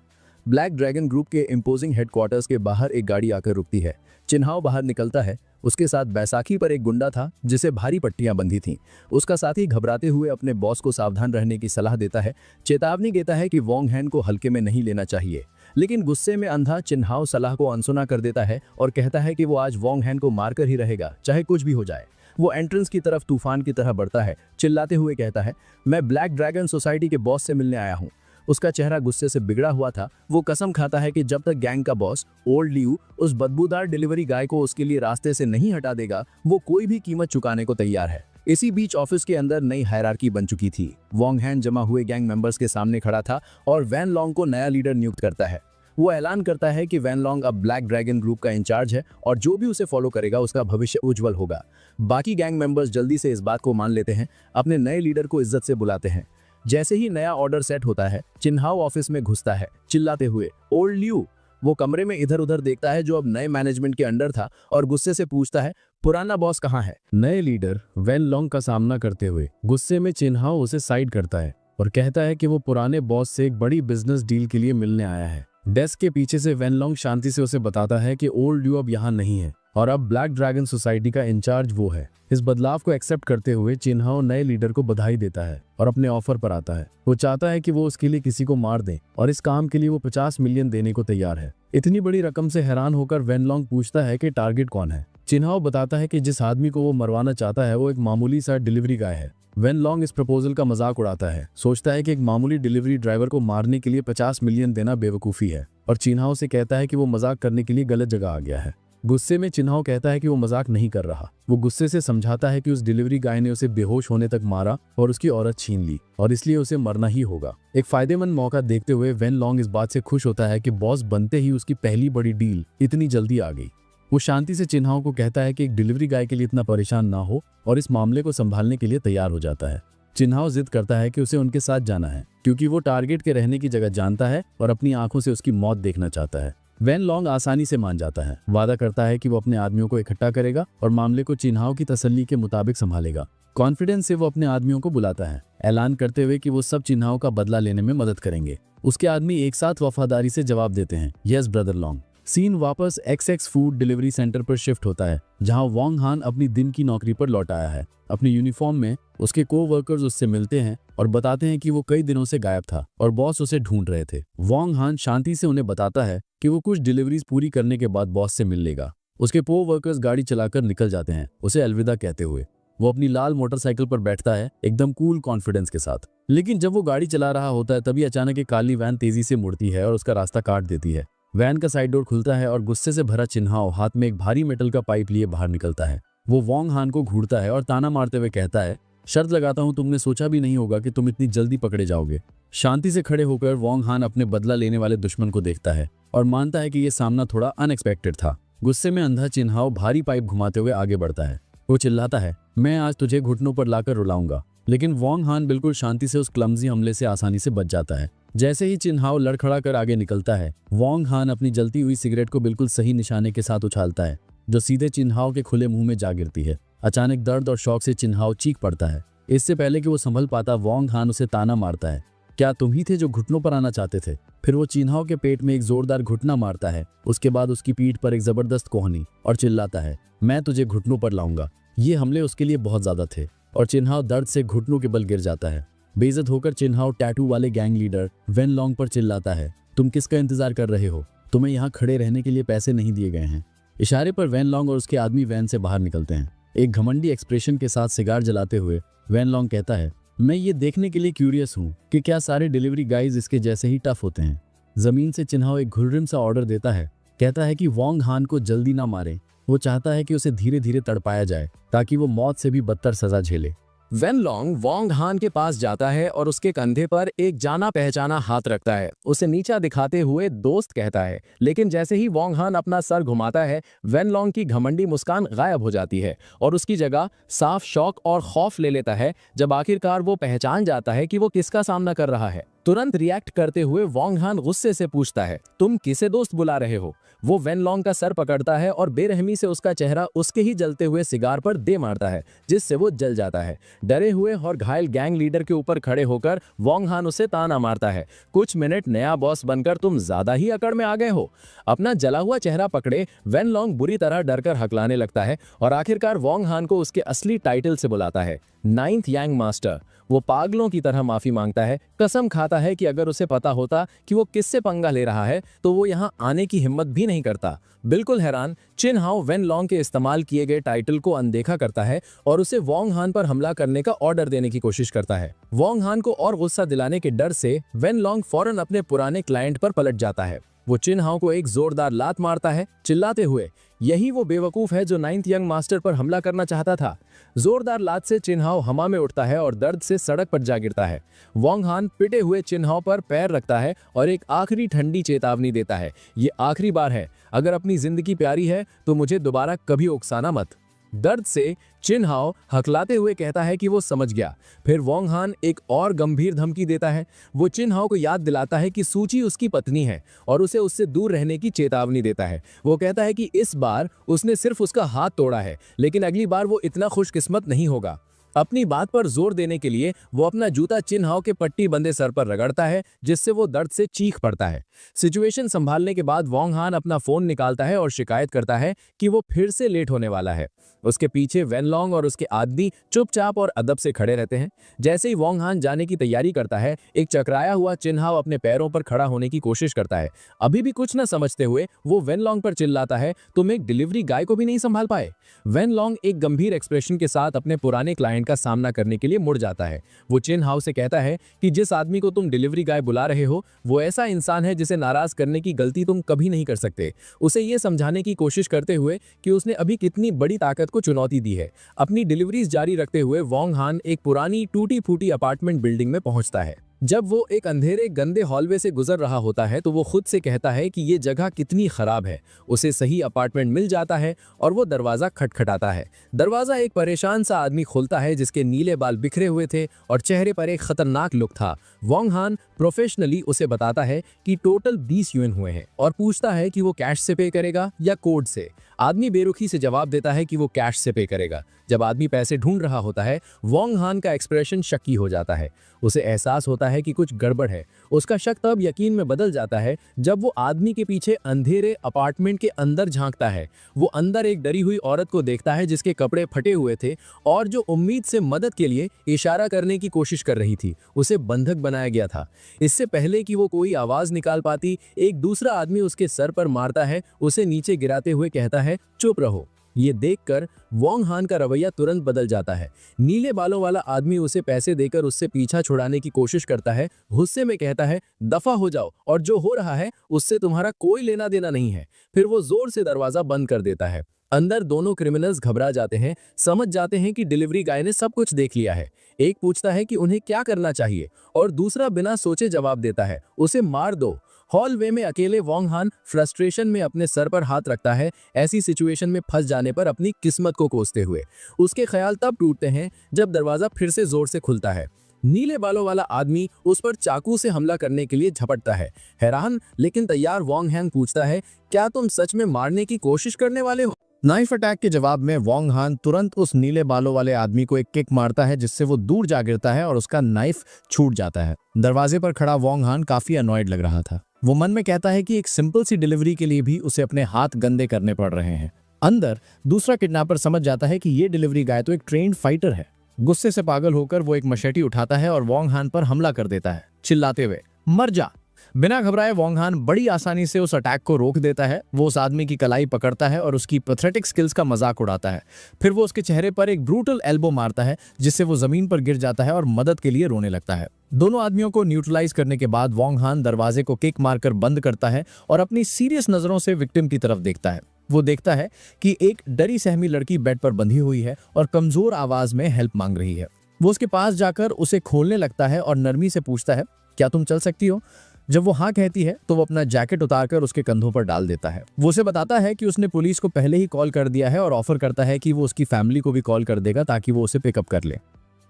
ब्लैक ड्रैगन ग्रुप के इम्पोजिंग हेडक्वार्टर्स के बाहर एक गाड़ी आकर रुकती है। चिन्हाओ बाहर निकलता है। उसके साथ बैसाखी पर एक गुंडा था जिसे भारी पट्टियां बंधी थीं। उसका साथी घबराते हुए अपने बॉस को सावधान रहने की सलाह देता है, चेतावनी देता है कि वॉन्ग हैन को हल्के में नहीं लेना चाहिए। लेकिन गुस्से में अंधा चिन्हाओ सलाह को अनसुना कर देता है और कहता है कि वो आज वॉन्ग हैन को मारकर ही रहेगा, चाहे कुछ भी हो जाए। वो एंट्रेंस की तरफ तूफान की तरह बढ़ता है, चिल्लाते हुए कहता है, मैं ब्लैक ड्रैगन सोसाइटी के बॉस से मिलने आया हूँ। उसका चेहरा गुस्से से बिगड़ा हुआ था। वो कसम खाता है कि जब तक गैंग का बॉस ओल्ड ल्यू उस बदबूदार डिलीवरी गाय को उसके लिए रास्ते से नहीं हटा देगा, वो कोई भी कीमत चुकाने को तैयार है। इसी बीच ऑफिस के अंदर नई हायरार्की बन चुकी थी। वॉन्ग हैन जमा हुए गैंग मेंबर्स के सामने खड़ा था और वैन लॉन्ग को नया लीडर नियुक्त करता है। वो ऐलान करता है कि वैन लॉन्ग अब ब्लैक ड्रैगन ग्रुप का इंचार्ज है और जो भी उसे फॉलो करेगा उसका भविष्य उज्जवल होगा। बाकी गैंग मेंबर्स जल्दी से इस बात को मान लेते हैं, अपने नए लीडर को इज्जत से बुलाते हैं। जैसे ही नया ऑर्डर सेट होता है, चिन्हाओ ऑफिस में घुसता है, चिल्लाते हुए, ओल्ड ल्यू। वो कमरे में इधर उधर देखता है जो अब नए मैनेजमेंट के अंडर था और गुस्से से पूछता है, पुराना बॉस कहाँ है? नए लीडर वैन लॉन्ग का सामना करते हुए गुस्से में चिन्हाओ उसे साइड करता है और कहता है कि वो पुराने बॉस से एक बड़ी बिजनेस डील के लिए मिलने आया है। डेस्क के पीछे से वैन लॉन्ग शांति से उसे बताता है कि ओल्ड ल्यू अब यहाँ नहीं है और अब ब्लैक ड्रैगन सोसाइटी का इंचार्ज वो है। इस बदलाव को एक्सेप्ट करते हुए चिन्हाओ नए लीडर को बधाई देता है और अपने ऑफर पर आता है। वो चाहता है कि वो उसके लिए किसी को मार दे और इस काम के लिए वो 50 मिलियन देने को तैयार है। इतनी बड़ी रकम से हैरान होकर वैन लॉन्ग पूछता है कि टारगेट कौन है। चिन्हाओ बताता है कि जिस आदमी को वो मरवाना चाहता है वो एक मामूली सा डिलीवरी गाय है। वैन लॉन्ग इस प्रपोजल का मजाक उड़ाता है, सोचता है कि एक मामूली डिलीवरी ड्राइवर को मारने के लिए 50 मिलियन देना बेवकूफ़ी है और चिन्हाओ से कहता है कि वो मजाक करने के लिए गलत जगह आ गया है। गुस्से में चिन्हाओ कहता है कि वो मजाक नहीं कर रहा। वो गुस्से से समझाता है कि उस डिलीवरी गाय ने उसे बेहोश होने तक मारा और उसकी औरत छीन ली और इसलिए उसे मरना ही होगा। एक फायदेमंद मौका देखते हुए वैन लॉन्ग इस बात से खुश होता है कि बॉस बनते ही उसकी पहली बड़ी डील इतनी जल्दी आ गई। वो शांति से चिन्हाओ को कहता है कि एक डिलीवरी गाय के लिए इतना परेशान ना हो और इस मामले को संभालने के लिए तैयार हो जाता है। चिन्हाओ जिद करता है कि उसे उनके साथ जाना है क्योंकि वो टारगेट के रहने की जगह जानता है और अपनी आंखों से उसकी मौत देखना चाहता है। वैन लॉन्ग आसानी से मान जाता है, वादा करता है कि वो अपने आदमियों को इकट्ठा करेगा और मामले को चिन्हाओ की तसल्ली के मुताबिक संभालेगा। कॉन्फिडेंस से वो अपने आदमियों को बुलाता है, ऐलान करते हुए कि वो सब चिन्हाओ का बदला लेने में मदद करेंगे। उसके आदमी एक साथ वफादारी से जवाब देते हैं, यस ब्रदर लॉन्ग। सीन वापस XX फूड डिलीवरी सेंटर पर शिफ्ट होता है जहां वॉन्ग हान अपनी दिन की नौकरी पर लौट आया है। अपनी यूनिफॉर्म में उसके को-वर्कर्स उससे मिलते हैं और बताते हैं कि वो कई दिनों से गायब था और बॉस उसे ढूंढ रहे थे। वॉन्ग हान शांति से उन्हें बताता है कि वो कुछ डिलीवरीज पूरी करने के बाद बॉस से मिल लेगा। उसके को-वर्कर्स गाड़ी चलाकर निकल जाते हैं उसे अलविदा कहते हुए। वो अपनी लाल मोटरसाइकिल पर बैठता है एकदम कूल कॉन्फिडेंस के साथ। लेकिन जब वो गाड़ी चला रहा होता है तभी अचानक एक काली वैन तेजी से मुड़ती है और उसका रास्ता काट देती है। वैन का साइड डोर खुलता है और गुस्से से भरा चिन्हाओ हाथ में एक भारी मेटल का पाइप लिए बाहर निकलता है। वो वॉन्ग हान को घूरता है और ताना मारते हुए कहता है, शर्त लगाता हूं तुमने सोचा भी नहीं होगा कि तुम इतनी जल्दी पकड़े जाओगे। शांति से खड़े होकर वॉन्ग हान अपने बदला लेने वाले दुश्मन को देखता है और मानता है कि यह सामना थोड़ा अनएक्सपेक्टेड था। गुस्से में अंधा चिन्हाओ भारी पाइप घुमाते हुए आगे बढ़ता है। वो चिल्लाता है, मैं आज तुझे घुटनों पर लाकर रुलाऊंगा। लेकिन वॉन्ग हान बिल्कुल शांति से उस क्लमजी हमले से आसानी से बच जाता है। जैसे ही चिन्हाओ लड़खड़ा कर आगे निकलता है, वॉन्ग हान अपनी जलती हुई सिगरेट को बिल्कुल सही निशाने के साथ उछालता है जो सीधे चिन्हाओ के खुले मुंह में जा गिरती है। अचानक दर्द और शौक से चिन्हाओ चीख पड़ता है। इससे पहले कि वो संभल पाता, वॉन्ग हान उसे ताना मारता है, क्या तुम ही थे जो घुटनों पर आना चाहते थे? फिर वो चिन्हाओ के पेट में एक जोरदार घुटना मारता है। उसके बाद उसकी पीठ पर एक जबरदस्त कोहनी और चिल्लाता है, मैं तुझे घुटनों पर लाऊंगा। ये हमले उसके लिए बहुत ज्यादा थे और चिन्हाओ दर्द से घुटनों के बल गिर जाता है। बेइज्जत होकर चिन्हाओ टैटू वाले गैंग लीडर वैन लॉन्ग पर चिल्लाता है, तुम किसका इंतजार कर रहे हो? तुम्हें यहाँ खड़े रहने के लिए पैसे नहीं दिए गए हैं। इशारे पर वैन लॉन्ग और उसके आदमी वैन से बाहर निकलते हैं। एक घमंडी एक्सप्रेशन के साथ सिगार जलाते हुए वैन लॉन्ग कहता है, मैं ये देखने के लिए क्यूरियस हूँ कि क्या सारे डिलीवरी गाइज इसके जैसे ही टफ होते हैं। जमीन से चिन्हाओ एक घुर्रिम सा ऑर्डर देता है, कहता है कि वोंग हान को जल्दी ना मारे। वो चाहता है कि उसे धीरे धीरे तड़पाया जाए ताकि वो मौत से भी बदतर सजा झेले। वैन लॉन्ग वोंग हान के पास जाता है और उसके कंधे पर एक जाना पहचाना हाथ रखता है। उसे नीचा दिखाते हुए दोस्त कहता है, लेकिन जैसे ही वोंग हान अपना सर घुमाता है, वैन लॉन्ग की घमंडी मुस्कान गायब हो जाती है और उसकी जगह साफ शौक और खौफ ले लेता है जब आखिरकार वो पहचान जाता है कि वो किसका सामना कर रहा है। तुरंत रिएक्ट करते हुए वोंग हान गुस्से से पूछता है, तुम किसे दोस्त बुला रहे हो? वो वैन लॉन्ग का सर पकड़ता है और बेरहमी से उसका चेहरा उसके ही जलते हुए सिगार पर दे मारता है, जिससे वो जल जाता है। डरे हुए और घायल गैंग लीडर के ऊपर खड़े होकर वोंग हान उसे ताना मारता है, कुछ मिनट नया बॉस बनकर तुम ज्यादा ही अकड़ में आ गए हो। अपना जला हुआ चेहरा पकड़े वैन लॉन्ग बुरी तरह डरकर हकलाने लगता है और आखिरकार वोंग हान को उसके असली टाइटल से बुलाता है, 9th यांग मास्टर। वो पागलों की तरह माफी मांगता है, कसम खाता है कि अगर उसे पता होता कि वो किससे पंगा ले रहा है तो वो यहाँ आने की हिम्मत भी नहीं करता। बिल्कुल हैरान, चिन हाओ वैन लॉन्ग के इस्तेमाल किए गए टाइटल को अनदेखा करता है और उसे वोंग हान पर हमला करने का ऑर्डर देने की कोशिश करता है। वोंग हान को और गुस्सा दिलाने के डर से वैन लॉन्ग फौरन अपने पुराने क्लाइंट पर पलट जाता है। वो चिन हाओ को एक जोरदार लात मारता है, चिल्लाते हुए, यही वो बेवकूफ है जो 9th यंग मास्टर पर हमला करना चाहता था। जोरदार लात से चिन हाओ हवा में उठता है और दर्द से सड़क पर जा गिरता है। वोंग हान पिटे हुए चिन हाओ पर पैर रखता है और एक आखिरी ठंडी चेतावनी देता है, ये आखिरी बार है, अगर अपनी जिंदगी प्यारी है तो मुझे दोबारा कभी उकसाना मत। दर्द से चिन हाओ हकलाते हुए कहता है कि वो समझ गया। फिर वोंग हान एक और गंभीर धमकी देता है। वो चिन हाओ को याद दिलाता है कि सूची उसकी पत्नी है और उसे उससे दूर रहने की चेतावनी देता है। वो कहता है कि इस बार उसने सिर्फ उसका हाथ तोड़ा है, लेकिन अगली बार वो इतना खुशकिस्मत नहीं होगा। अपनी बात पर जोर देने के लिए वो अपना जूता चिन हाओ के पट्टी बंदे सर पर रगड़ता है, जिससे वो दर्द से चीख पड़ता है। सिचुएशन संभालने के बाद वोंग हान अपना फोन निकालता है और शिकायत करता है कि वो फिर से लेट होने वाला है। उसके पीछे वैन लॉन्ग और उसके आदमी चुपचाप और अदब से खड़े रहते हैं। जैसे ही वोंग हान जाने की तैयारी करता है, एक चकराया हुआ चिन हाओ अपने पैरों पर खड़ा होने की कोशिश करता है। अभी भी कुछ न समझते हुए वो वैन लॉन्ग पर चिल्लाता है, तुम एक डिलीवरी गाय को भी नहीं संभाल पाए। वैन लॉन्ग एक गंभीर एक्सप्रेशन के साथ अपने पुराने क्लाइंट का सामना करने के लिए मुड़ जाता है। वो चिन हाओ से कहता है कि जिस आदमी को तुम डिलीवरी गाय बुला रहे हो वो ऐसा इंसान है जिसे नाराज करने की गलती तुम कभी नहीं कर सकते। उसे ये समझाने की कोशिश करते हुए कि उसने अभी कितनी बड़ी ताकत को चुनौती दी है। अपनी डिलीवरीज जारी रखते हुए वोंग हान एक पुरानी टूटी फूटी अपार्टमेंट बिल्डिंग में पहुंचता है। जब वो एक अंधेरे गंदे हॉलवे से गुजर रहा होता है तो वो खुद से कहता है कि ये जगह कितनी खराब है। उसे सही अपार्टमेंट मिल जाता है और वो दरवाजा खटखटाता है। दरवाजा एक परेशान सा आदमी खोलता है जिसके नीले बाल बिखरे हुए थे और चेहरे पर एक खतरनाक लुक था। वोंग हान प्रोफेशनली उसे बताता है कि टोटल 20 युएन हुए हैं और पूछता है कि वो कैश से पे करेगा या कोड से। आदमी बेरुखी से जवाब देता है कि वो कैश से पे करेगा। जब आदमी पैसे ढूंढ रहा होता है, वोंग हान का एक्सप्रेशन शक्की हो जाता है। उसे एहसास होता है कि कुछ गड़बड़ है। उसका शक तब यकीन में बदल जाता है जब वो आदमी के पीछे अंधेरे अपार्टमेंट के अंदर झांकता है। वो अंदर एक डरी हुई औरत को देखता है जिसके कपड़े फटे हुए थे और जो उम्मीद से मदद के लिए इशारा करने की कोशिश कर रही थी। उसे बंधक बनाया गया था। इससे पहले कि वो कोई आवाज निकाल पाती, एक दूसरा आदमी उसके सर पर मारता है, उसे नीचे गिराते हुए कहता है, चुप रहो। ये देखकर वोंग हान का रवैया तुरंत बदल जाता है। नीले बालों वाला आदमी उसे पैसे देकर उससे पीछा छुड़ाने की कोशिश करता है। गुस्से में कहता है, दफा हो जाओ और जो हो रहा है उससे तुम्हारा कोई लेना देना नहीं है। फिर वो जोर से दरवाजा बंद कर देता है। अंदर दोनों क्रिमिनल्स घबरा जाते हैं, समझ जाते हैं कि डिलीवरी गाय ने सब कुछ देख लिया है। एक पूछता है कि उन्हें क्या करना चाहिए और दूसरा बिना सोचे जवाब देता है, उसे मार दो। हॉलवे में अकेले वोंग हान फ्रस्ट्रेशन में अपने सर पर हाथ रखता है, ऐसी सिचुएशन में फंस जाने पर अपनी किस्मत को कोसते हुए। उसके ख्याल तब टूटते हैं जब दरवाजा फिर से जोर से खुलता है। नीले बालों वाला आदमी उस पर चाकू से हमला करने के लिए झपटता है। हैरान लेकिन तैयार वोंग हान पूछता है, क्या तुम सच में मारने की कोशिश करने वाले हो? नाइफ अटैक के जवाब में वोंग हान तुरंत उस नीले बालों वाले आदमी को एक किक मारता है जिससे वो दूर जा गिरता है और उसका नाइफ छूट जाता है। दरवाजे पर खड़ा वोंग हान काफी अनॉयड लग रहा था। वो मन में कहता है कि एक सिंपल सी डिलीवरी के लिए भी उसे अपने हाथ गंदे करने पड़ रहे हैं। अंदर दूसरा किडनैपर समझ जाता है कि ये डिलीवरी गाय तो एक ट्रेन्ड फाइटर है। गुस्से से पागल होकर वो एक मशेटी उठाता है और वोंग हान पर हमला कर देता है, चिल्लाते हुए, मर जा। बिना घबराए वोंग हान बड़ी आसानी से उस अटैक को रोक देता है। वो उस आदमी की कलाई पकड़ता है और उसकी पैथेटिक स्किल्स का मजाक उड़ाता है। फिर वो उसके चेहरे पर एक ब्रूटल एल्बो मारता है, जिससे वो जमीन पर गिर जाता है और मदद के लिए रोने लगता है। दोनों आदमियों को न्यूट्रलाइज करने के बाद वोंग हान दरवाजे को किक मारकर बंद करता है और अपनी सीरियस नजरों से विक्टिम की तरफ देखता है। वो देखता है कि एक डरी सहमी लड़की बेड पर बंधी हुई है और कमजोर आवाज में हेल्प मांग रही है। वो उसके पास जाकर उसे खोलने लगता है और नरमी से पूछता है, क्या तुम चल सकती हो? जब वो हाँ कहती है तो वो अपना जैकेट उतारकर उसके कंधों पर डाल देता है। वो उसे बताता है कि उसने पुलिस को पहले ही कॉल कर दिया है और ऑफर करता है कि वो उसकी फैमिली को भी कॉल कर देगा ताकि वो उसे पिकअप कर ले।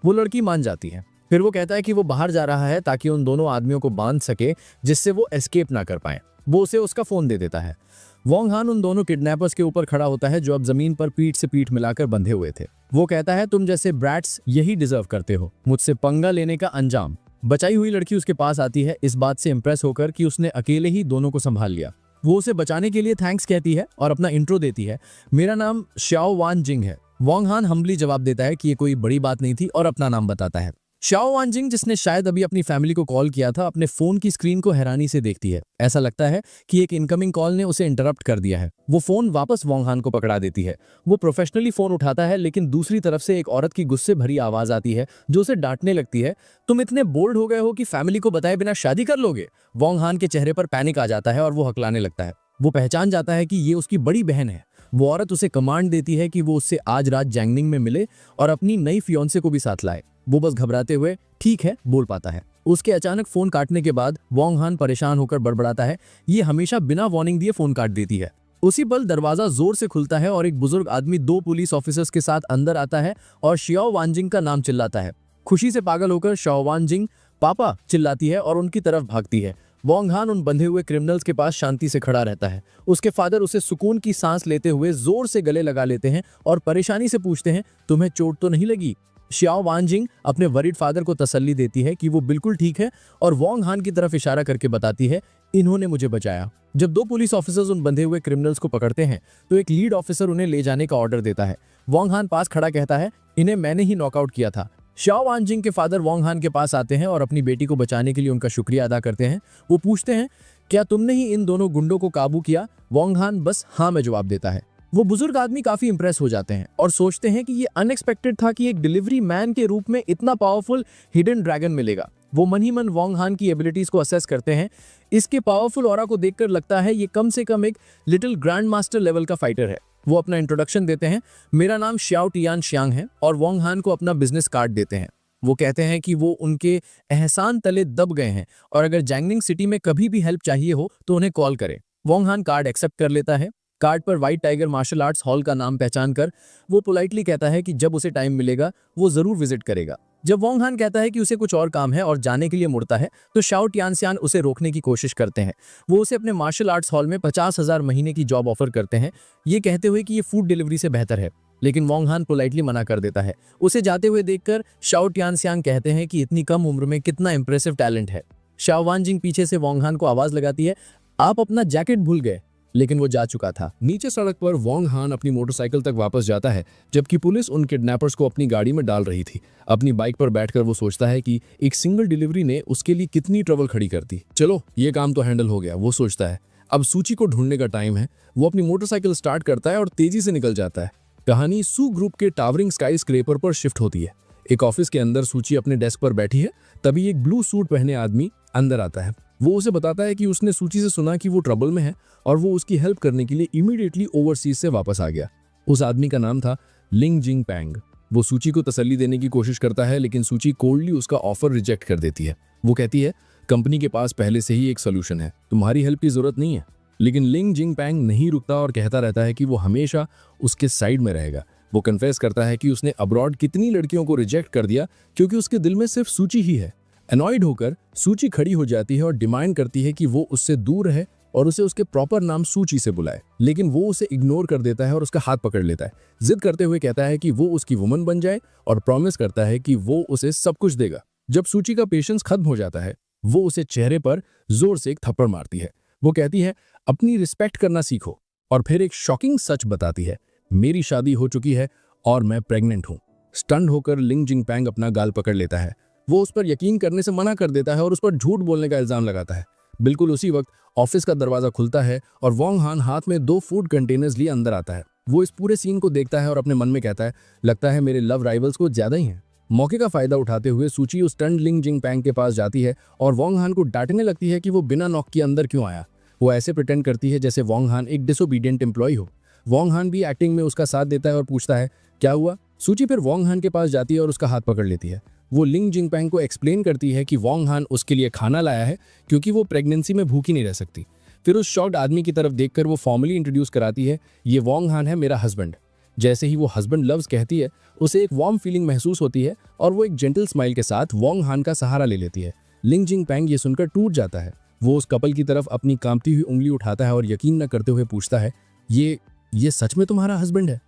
वो लड़की मान जाती है। फिर वो कहता है कि वो बाहर जा रहा है ताकि उन दोनों आदमियों को बांध सके, जिससे वो एस्केप ना कर पाए। वो उसे उसका फोन दे देता है। वोंग हान उन दोनों किडनैपर्स के ऊपर खड़ा होता है जो अब जमीन पर पीठ से पीठ मिलाकर बंधे हुए थे। वो कहता है, तुम जैसे ब्रैट्स यही डिजर्व करते हो, मुझसे पंगा लेने का अंजाम। बचाई हुई लड़की उसके पास आती है, इस बात से इंप्रेस होकर कि उसने अकेले ही दोनों को संभाल लिया। वो उसे बचाने के लिए थैंक्स कहती है और अपना इंट्रो देती है। मेरा नाम श्याओ वान जिंग है। वोंग हान हम्बली जवाब देता है कि ये कोई बड़ी बात नहीं थी और अपना नाम बताता है। श्याओ वान जिंग, जिसने शायद अभी अपनी फैमिली को कॉल किया था, अपने फोन की स्क्रीन को हैरानी से देखती है। ऐसा लगता है कि एक इनकमिंग कॉल ने उसे इंटरप्ट कर दिया है। वो फोन वापस वोंग हान को पकड़ा देती है। वो प्रोफेशनली फोन उठाता है, लेकिन दूसरी तरफ से एक औरत की गुस्से भरी आवाज आती है जो उसे डांटने लगती है। तुम इतने बोल्ड हो गए हो कि फैमिली को बताए बिना शादी कर लोगे? वोंग हान के चेहरे पर पैनिक आ जाता है और वो हकलाने लगता है। वो पहचान जाता है कि ये उसकी बड़ी बहन है। वो औरत उसे कमांड देती है कि वो उससे आज रात जैंगनिंग में मिले और अपनी नई फियोंसे को भी साथ लाए। वो बस घबराते हुए ठीक है बोल पाता है। उसके अचानक फोन काटने के बाद वोंग हान परेशान होकर बड़बड़ाता है, ये हमेशा बिना वार्निंग दिए फोन काट देती है। उसी पल दरवाजा जोर से खुलता है और एक बुजुर्ग आदमी 2 पुलिस ऑफिसर्स के साथ अंदर आता है और श्याओ वानजिंग का नाम चिल्लाता है। खुशी से पागल होकर श्याओ वानजिंग पापा चिल्लाती है और उनकी तरफ भागती है। वोंग हान उन बंधे हुए क्रिमिनल्स के पास शांति से खड़ा रहता है। उसके फादर उसे सुकून की सांस लेते हुए जोर से गले लगा लेते हैं और परेशानी से पूछते हैं, तुम्हें चोट तो नहीं लगी? श्याओ वानजिंग अपने वरिड फादर को तसल्ली देती है कि वो बिल्कुल ठीक है और वोंग हान की तरफ इशारा करके बताती है, इन्होंने मुझे बचाया। जब 2 पुलिस ऑफिसर्स उन बंधे हुए क्रिमिनल्स को पकड़ते हैं तो एक लीड ऑफिसर उन्हें ले जाने का ऑर्डर देता है। वोंग हान पास खड़ा कहता है, इन्हें मैंने ही नॉकआउट किया था। श्याओ वानजिंग के फादर वोंग हान के पास आते हैं और अपनी बेटी को बचाने के लिए उनका शुक्रिया अदा करते हैं। वो पूछते हैं, क्या तुमने ही इन दोनों गुंडों को काबू किया? वोंग हान बस हाँ में जवाब देता है। वो बुजुर्ग आदमी काफी इंप्रेस हो जाते हैं और सोचते हैं कि ये अनएक्सपेक्टेड था कि एक डिलीवरी मैन के रूप में इतना पावरफुल हिडन ड्रैगन मिलेगा। वो मन ही मन वोंग हान की एबिलिटीज को असेस करते हैं। इसके पावरफुल ऑरा को देखकर लगता है ये कम से कम एक लिटिल ग्रैंड मास्टर लेवल का फाइटर है। वो अपना इंट्रोडक्शन देते हैं, मेरा नाम श्याओ टियान श्यांग है, और वोंग हान को अपना बिजनेस कार्ड देते हैं। वो कहते हैं कि वो उनके एहसान तले दब गए हैं और अगर जैंगनिंग सिटी में कभी भी हेल्प चाहिए हो तो उन्हें कॉल करें। वोंग हान कार्ड एक्सेप्ट कर लेता है। कार्ड पर White Tiger Martial Arts Hall का नाम पहचान कर वो पोलाइटली कहता है कि जब उसे टाइम मिलेगा वो जरूर विजिट करेगा। जब वोंग हान कहता है कि उसे कुछ और काम है और जाने के लिए मुड़ता है तो श्याओ टियानसियान उसे रोकने की कोशिश करते हैं। वो उसे अपने मार्शल आर्ट्स हॉल में 50,000 महीने की जॉब ऑफर करते हैं, ये कहते हुए कि ये फूड डिलीवरी से बेहतर है, लेकिन वोंग हान पोलाइटली मना कर देता है। उसे जाते हुए देखकर श्याओ टियानसियान कहते हैं कि इतनी कम उम्र में कितना इंप्रेसिव टैलेंट है। श्याओ वानजिंग पीछे से वोंग हान को आवाज लगाती है, आप अपना जैकेट भूल गए, लेकिन वो जा चुका था। नीचे सड़क पर वोंग हान अपनी मोटरसाइकिल तक वापस जाता है जबकि पुलिस उन किडनैपर्स को अपनी गाड़ी में डाल रही थी। अपनी बाइक पर बैठकर वो सोचता है कि एक सिंगल डिलीवरी ने उसके लिए कितनी ट्रबल खड़ी कर दी। चलो ये काम तो हैंडल हो गया, वो सोचता है। अब सूची को ढूंढने का टाइम है। वो अपनी मोटरसाइकिल स्टार्ट करता है और तेजी से निकल जाता है। कहानी सू ग्रुप के टावरिंग स्काई स्क्रेपर पर शिफ्ट होती है। एक ऑफिस के अंदर सूची अपने डेस्क पर बैठी है, तभी एक ब्लू सूट पहने आदमी अंदर आता है। वो उसे बताता है कि उसने सूची से सुना कि वो ट्रबल में है और वो उसकी हेल्प करने के लिए इमीडिएटली ओवरसीज से वापस आ गया। उस आदमी का नाम था लिंग जिंग पैंग। वो सूची को तसल्ली देने की कोशिश करता है, लेकिन सूची कोल्डली उसका ऑफर रिजेक्ट कर देती है। वो कहती है, कंपनी के पास पहले से ही एक सोल्यूशन है, तुम्हारी हेल्प की जरूरत नहीं है। लेकिन लिंग जिंग पैंग नहीं रुकता और कहता रहता है कि वो हमेशा उसके साइड में रहेगा। वो कन्फेस करता है कि उसने अब्रॉड कितनी लड़कियों को रिजेक्ट कर दिया क्योंकि उसके दिल में सिर्फ सूची ही है। अनॉयड होकर सूची खड़ी हो जाती है और डिमांड करती है कि वो उससे दूर रहे और उसे उसके प्रॉपर नाम सूची से बुलाए, लेकिन वो उसे इग्नोर कर देता है और उसका हाथ पकड़ लेता है। जिद करते हुए कहता है कि वो उसकी वुमन बन जाए और प्रॉमिस करता है कि वो उसे सब कुछ देगा। जब सूची का पेशेंस खत्म हो जाता है, वो उसे चेहरे पर जोर से एक थप्पड़ मारती है। वो कहती है, अपनी रिस्पेक्ट करना सीखो, और फिर एक शॉकिंग सच बताती है, मेरी शादी हो चुकी है और मैं प्रेग्नेंट हूँ। स्टंड होकर लिंग जिंग पैंग अपना गाल पकड़ लेता है। वो उस पर यकीन करने से मना कर देता है और उस पर झूठ बोलने का इल्जाम लगाता है। बिल्कुल उसी वक्त ऑफिस का दरवाजा खुलता है और वोंग हान हाथ में 2 फूड कंटेनर्स लिए अंदर आता है। वो इस पूरे सीन को देखता है और अपने मन में कहता है, लगता है मेरे लव राइवल्स को ज्यादा ही हैं। मौके का फायदा उठाते हुए सूची उस टर्न लिंग जिंग पैंग के पास जाती है और वोंग हान को डांटने लगती है कि वो बिना नॉक के अंदर क्यों आया। वो ऐसे प्रिटेंड करती है जैसे वोंग हान एक डिसोबीडियंट एम्प्लॉय हो। वोंग हान भी एक्टिंग में उसका साथ देता है और पूछता है क्या हुआ। सूची फिर वोंग हान के पास जाती है और उसका हाथ पकड़ लेती है। वो लिंग जिंग पैंग को एक्सप्लेन करती है कि वोंग हान उसके लिए खाना लाया है क्योंकि वो प्रेगनेंसी में भूखी नहीं रह सकती। फिर उस शॉक्ड आदमी की तरफ देखकर वो फॉर्मली इंट्रोड्यूस कराती है, ये वोंग हान है मेरा हस्बैंड। जैसे ही वो हस्बैंड लव्स कहती है उसे एक वार्म फीलिंग महसूस होती है और वो एक जेंटल स्माइल के साथ वोंग हान का सहारा ले लेती है। लिंग जिंग पैंग ये सुनकर टूट जाता है। वो उस कपल की तरफ अपनी कांपती हुई उंगली उठाता है और यकीन न करते हुए पूछता है, ये सच में तुम्हारा हस्बैंड है?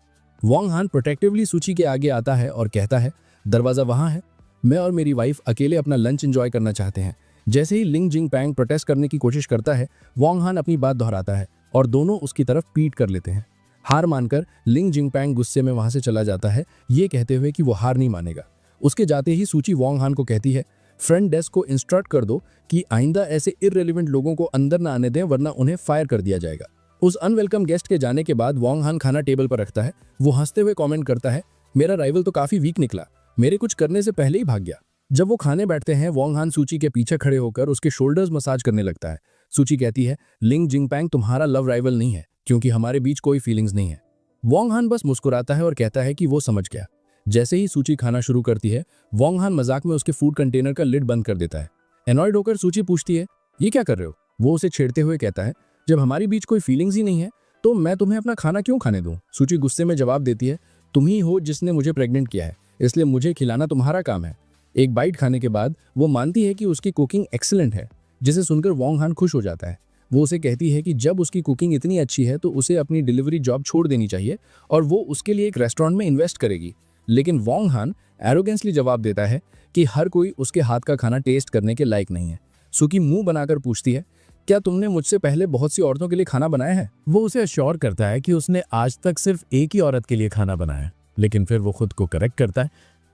वोंग हान प्रोटेक्टिवली सूची के आगे आता है और कहता है, दरवाजा वहां है, मैं और मेरी वाइफ अकेले अपना लंच एंजॉय करना चाहते हैं। जैसे ही लिंग जिंग पैंग प्रोटेस्ट करने की कोशिश करता है, वोंग हान अपनी बात दोहराता है और दोनों उसकी तरफ पीट कर लेते हैं। हार मानकर लिंग जिंग पैंग गुस्से में वहां से चला जाता है, ये कहते हुए कि वो हार नहीं मानेगा। उसके जाते ही सूची वोंग हान को कहती है, फ्रंट डेस्क को इंस्ट्रक्ट कर दो कि आइंदा ऐसे इररिलेवेंट लोगों को अंदर ना आने दें वरना उन्हें फायर कर दिया जाएगा। उस अनवेलकम गेस्ट के जाने के बाद वोंग हान खाना टेबल पर रखता है। वो हंसते हुए कमेंट करता है, मेरा राइवल तो काफी वीक निकला, मेरे कुछ करने से पहले ही भाग गया। जब वो खाने बैठते हैं, वोंग हान सूची के पीछे खड़े होकर उसके शोल्डर्स मसाज करने लगता है। सूची कहती है, लिंग जिंग पैंग तुम्हारा लव राइवल नहीं है क्योंकि हमारे बीच कोई फीलिंग्स नहीं है। वोंग हान बस मुस्कुराता है और कहता है कि वो समझ गया। जैसे ही सूची खाना शुरू करती है, वोंग हान मजाक में उसके फूड कंटेनर का लिड बंद कर देता है। एनॉयड होकर सूची पूछती है, ये क्या कर रहे हो? वो उसे छेड़ते हुए कहता है, जब हमारी बीच कोई फीलिंग्स ही नहीं है तो मैं तुम्हें अपना खाना क्यों खाने दूं? सूची गुस्से में जवाब देती है, तुम ही हो जिसने मुझे प्रेग्नेंट किया है, इसलिए मुझे खिलाना तुम्हारा काम है। एक बाइट खाने के बाद वो मानती है कि उसकी कुकिंग एक्सीलेंट है, जिसे सुनकर वोंग हान खुश हो जाता है। वो उसे कहती है कि जब उसकी कुकिंग इतनी अच्छी है तो उसे अपनी डिलीवरी जॉब छोड़ देनी चाहिए और वो उसके लिए एक रेस्टोरेंट में इन्वेस्ट करेगी। लेकिन वोंग हान एरोगेंसली जवाब देता है कि हर कोई उसके हाथ का खाना टेस्ट करने के लायक नहीं है। सूकी मुंह बनाकर पूछती है, क्या तुमने मुझसे पहले बहुत सी औरतों के लिए खाना बनाया है? वो उसे अश्योर करता है कि उसने आज तक सिर्फ एक ही औरत के लिए खाना बनाया, लेकिन फिर वो खुद को करेक्ट करता है।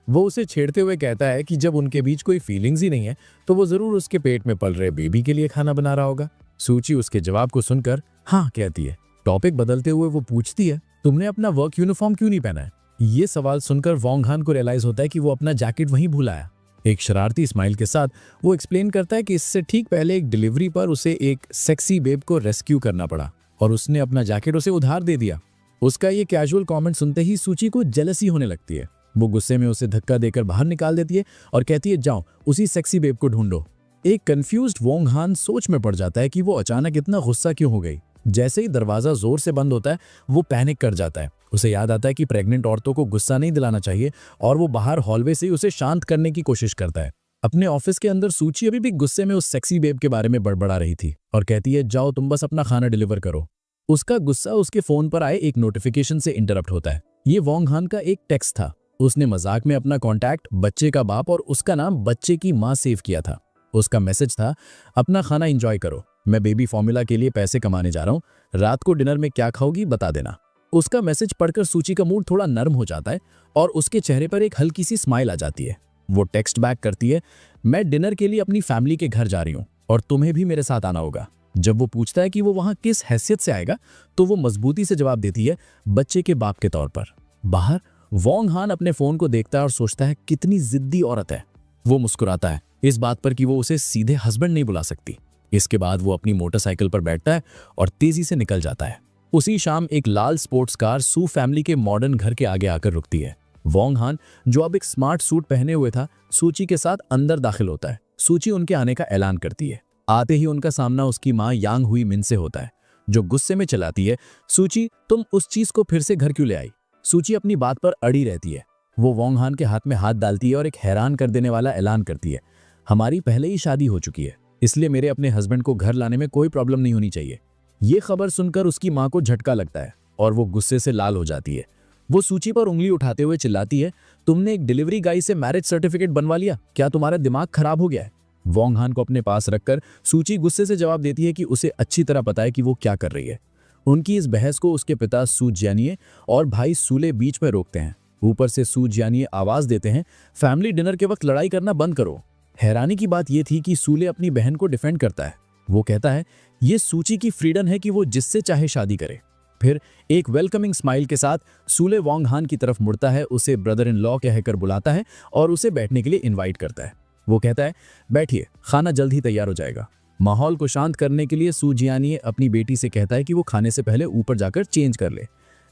वो उसे छेड़ते हुए कहता है कि जब उनके बीच कोई फीलिंग्स ही नहीं है तो वो जरूर उसके पेट में पल रहे बेबी के लिए खाना बना रहा होगा। सूची उसके जवाब को सुनकर हाँ कहती है। टॉपिक बदलते हुए वो पूछती है, तुमने अपना वर्क यूनिफॉर्म क्यों नहीं पहना है? ये सवाल सुनकर वोंग हान को रियलाइज होता है कि वो अपना जैकेट वहीं भूल आया। एक शरारती स्माइल के साथ वो एक्सप्लेन करता है कि इससे ठीक पहले एक डिलीवरी पर उसे एक सेक्सी बेब को रेस्क्यू करना पड़ा और उसने अपना जैकेट उसे उधार दे दिया। उसका ये कैजुअल कमेंट सुनते ही सूची को जेलसी होने लगती है। वो गुस्से में उसे धक्का देकर बाहर निकाल देती है और कहती है, जाओ उसी सेक्सी बेब को ढूंढो। एक कंफ्यूज्ड वोंग हान सोच में पड़ जाता है कि वो अचानक इतना गुस्सा क्यों हो गई। जैसे ही दरवाजा जोर से बंद होता है, वो पैनिक कर जाता है। उसे याद आता है कि प्रेग्नेंट औरतों को गुस्सा नहीं दिलाना चाहिए और वो बाहर हॉलवे से उसे शांत करने की कोशिश करता है। अपने ऑफिस के अंदर सूची अभी भी गुस्से में उस सेक्सी बेब के बारे में बड़बड़ा रही थी और कहती है, जाओ तुम बस अपना खाना डिलीवर करो। उसका गुस्सा उसके फोन पर आए एक नोटिफिकेशन से इंटरप्ट होता है। ये वोंग हान का एक टेक्स्ट था। उसने मजाक में अपना कॉन्टैक्ट बच्चे का बाप और उसका नाम बच्चे की माँ सेव किया था। उसका मैसेज था, अपना खाना एंजॉय करो, मैं बेबी फॉर्मूला के लिए पैसे कमाने जा रहा हूँ, रात को डिनर में क्या खाओगी बता देना। उसका मैसेज पढ़कर सूची का मूड थोड़ा नर्म हो जाता है और उसके चेहरे पर एक हल्की सी स्माइल आ जाती है। वो टेक्स्ट बैक करती है, मैं डिनर के लिए अपनी फैमिली के घर जा रही हूँ और तुम्हें भी मेरे साथ आना होगा। जब वो पूछता है कि वो वहां किस हैसियत से आएगा तो वो मजबूती से जवाब देती है, बच्चे के बाप के तौर पर। बाहर वोंग हान अपने फोन को देखता है और सोचता है, कितनी जिद्दी औरत है। वो मुस्कुराता है इस बात पर कि वो उसे सीधे हस्बैंड नहीं बुला सकती। इसके बाद वो अपनी मोटरसाइकिल पर बैठता है और तेजी से निकल जाता है। उसी शाम एक लाल स्पोर्ट्स कार सू फैमिली के मॉडर्न घर के आगे आकर रुकती है। वोंग हान, जो अब एक स्मार्ट सूट पहने हुए था, सूची के साथ अंदर दाखिल होता है। सूची उनके आने का ऐलान करती है। आते ही उनका सामना उसकी माँ यांग हुई मिन से होता है, जो गुस्से में चलाती है, सूची तुम उस चीज को फिर से घर क्यों ले आई? सूची अपनी बात पर अड़ी रहती है। वो वोंग हान के हाथ में हाथ डालती है और एक हैरान कर देने वाला ऐलान करती है, हमारी पहले ही शादी हो चुकी है, इसलिए मेरे अपने हस्बैंड को घर लाने में कोई प्रॉब्लम नहीं होनी चाहिए। ये खबर सुनकर उसकी माँ को झटका लगता है और वो गुस्से से लाल हो जाती है। वो सूची पर उंगली उठाते हुए चिल्लाती है, तुमने एक डिलीवरी गाई से मैरिज सर्टिफिकेट बनवा लिया? क्या तुम्हारा दिमाग खराब हो गया है? वोंग हान को अपने पास रखकर सूची गुस्से से जवाब देती है कि उसे अच्छी तरह पता है कि वो क्या कर रही है। उनकी इस बहस को उसके पिता सू जियानिए और भाई सूले बीच में रोकते हैं। ऊपर से सू जियानिए आवाज देते हैं, फैमिली डिनर के वक्त लड़ाई करना बंद करो। हैरानी की बात यह थी कि सूले अपनी बहन को डिफेंड करता है। वो कहता है ये सूची की फ्रीडम है कि वो जिससे चाहे शादी करे। फिर एक वेलकमिंग स्माइल के साथ सूले वोंग हान की तरफ मुड़ता है, उसे ब्रदर इन लॉ कहकर बुलाता है और उसे बैठने के लिए इनवाइट करता है। वो कहता है बैठिए, खाना जल्द ही तैयार हो जाएगा। माहौल को शांत करने के लिए सू जियानिए अपनी बेटी से कहता है कि वो खाने से पहले ऊपर जाकर चेंज कर ले।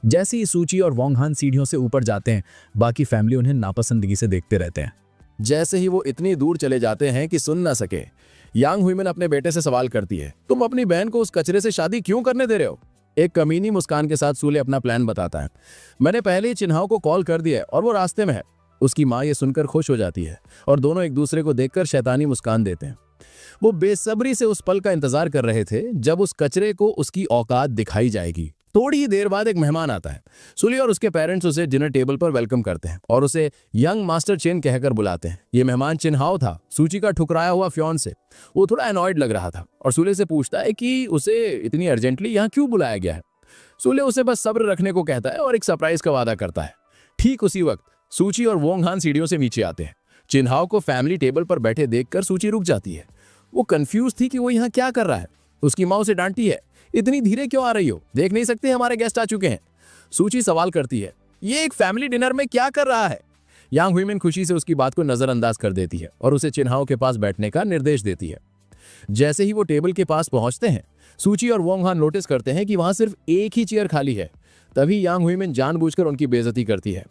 जैसे ही सूची और वोंग हान सीढ़ियों से ऊपर जाते हैं, बाकी फैमिली उन्हें नापसंदगी से देखते रहते हैं। जैसे ही वो इतनी दूर चले जाते हैं कि सुन ना सके, यांग हुईमन अपने बेटे से सवाल करती है, तुम अपनी बहन को उस कचरे से शादी क्यों करने दे रहे हो? एक कमीनी मुस्कान के साथ सूले अपना प्लान बताता है। मैंने पहले ही चिन्हाओं को कॉल कर दिया है और वो रास्ते में है। उसकी माँ ये सुनकर खुश हो जाती है और दोनों एक दूसरे को देखकर शैतानी मुस्कान देते हैं। वो बेसब्री से उस पल का इंतजार कर रहे थे जब उस कचरे को उसकी औकात दिखाई जाएगी। थोड़ी ही देर बाद एक मेहमान आता है। सुली और उसके पेरेंट्स उसे डिनर टेबल पर वेलकम करते हैं और उसे यंग मास्टर चेन कहकर बुलाते हैं। ये मेहमान चिन्हाओ था, सूची का ठुकराया हुआ फियांसे। वो थोड़ा एनॉयड लग रहा था और सूले से पूछता है कि उसे इतनी अर्जेंटली यहाँ क्यों बुलाया गया है। सूले उसे बस सब्र रखने को कहता है और एक सरप्राइज का वादा करता है। ठीक उसी वक्त सूची और वोंग हान सीढ़ियों से नीचे आते हैं। चिन्हाओ को फैमिली टेबल पर बैठे देखकर सूची रुक जाती है। वो कंफ्यूज थी कि वो यहाँ क्या कर रहा है। उसकी माँ उसे डांटती है, इतनी धीरे क्यों आ रही हो, देख नहीं सकते हमारे गेस्ट आ चुके हैं। सूची सवाल करती है, ये एक फैमिली डिनर में क्या कर रहा है? यांग हुईमन खुशी से उसकी बात को नजरअंदाज कर देती है और उसे चिन्हाओं के पास बैठने का निर्देश देती है। जैसे ही वो टेबल के पास पहुंचते हैं, सूची और वोंग हान नोटिस करते हैं कि वहां सिर्फ एक ही चेयर खाली है। तभी यांग हुईमन जानबूझकर उनकी बेइज्जती करती है।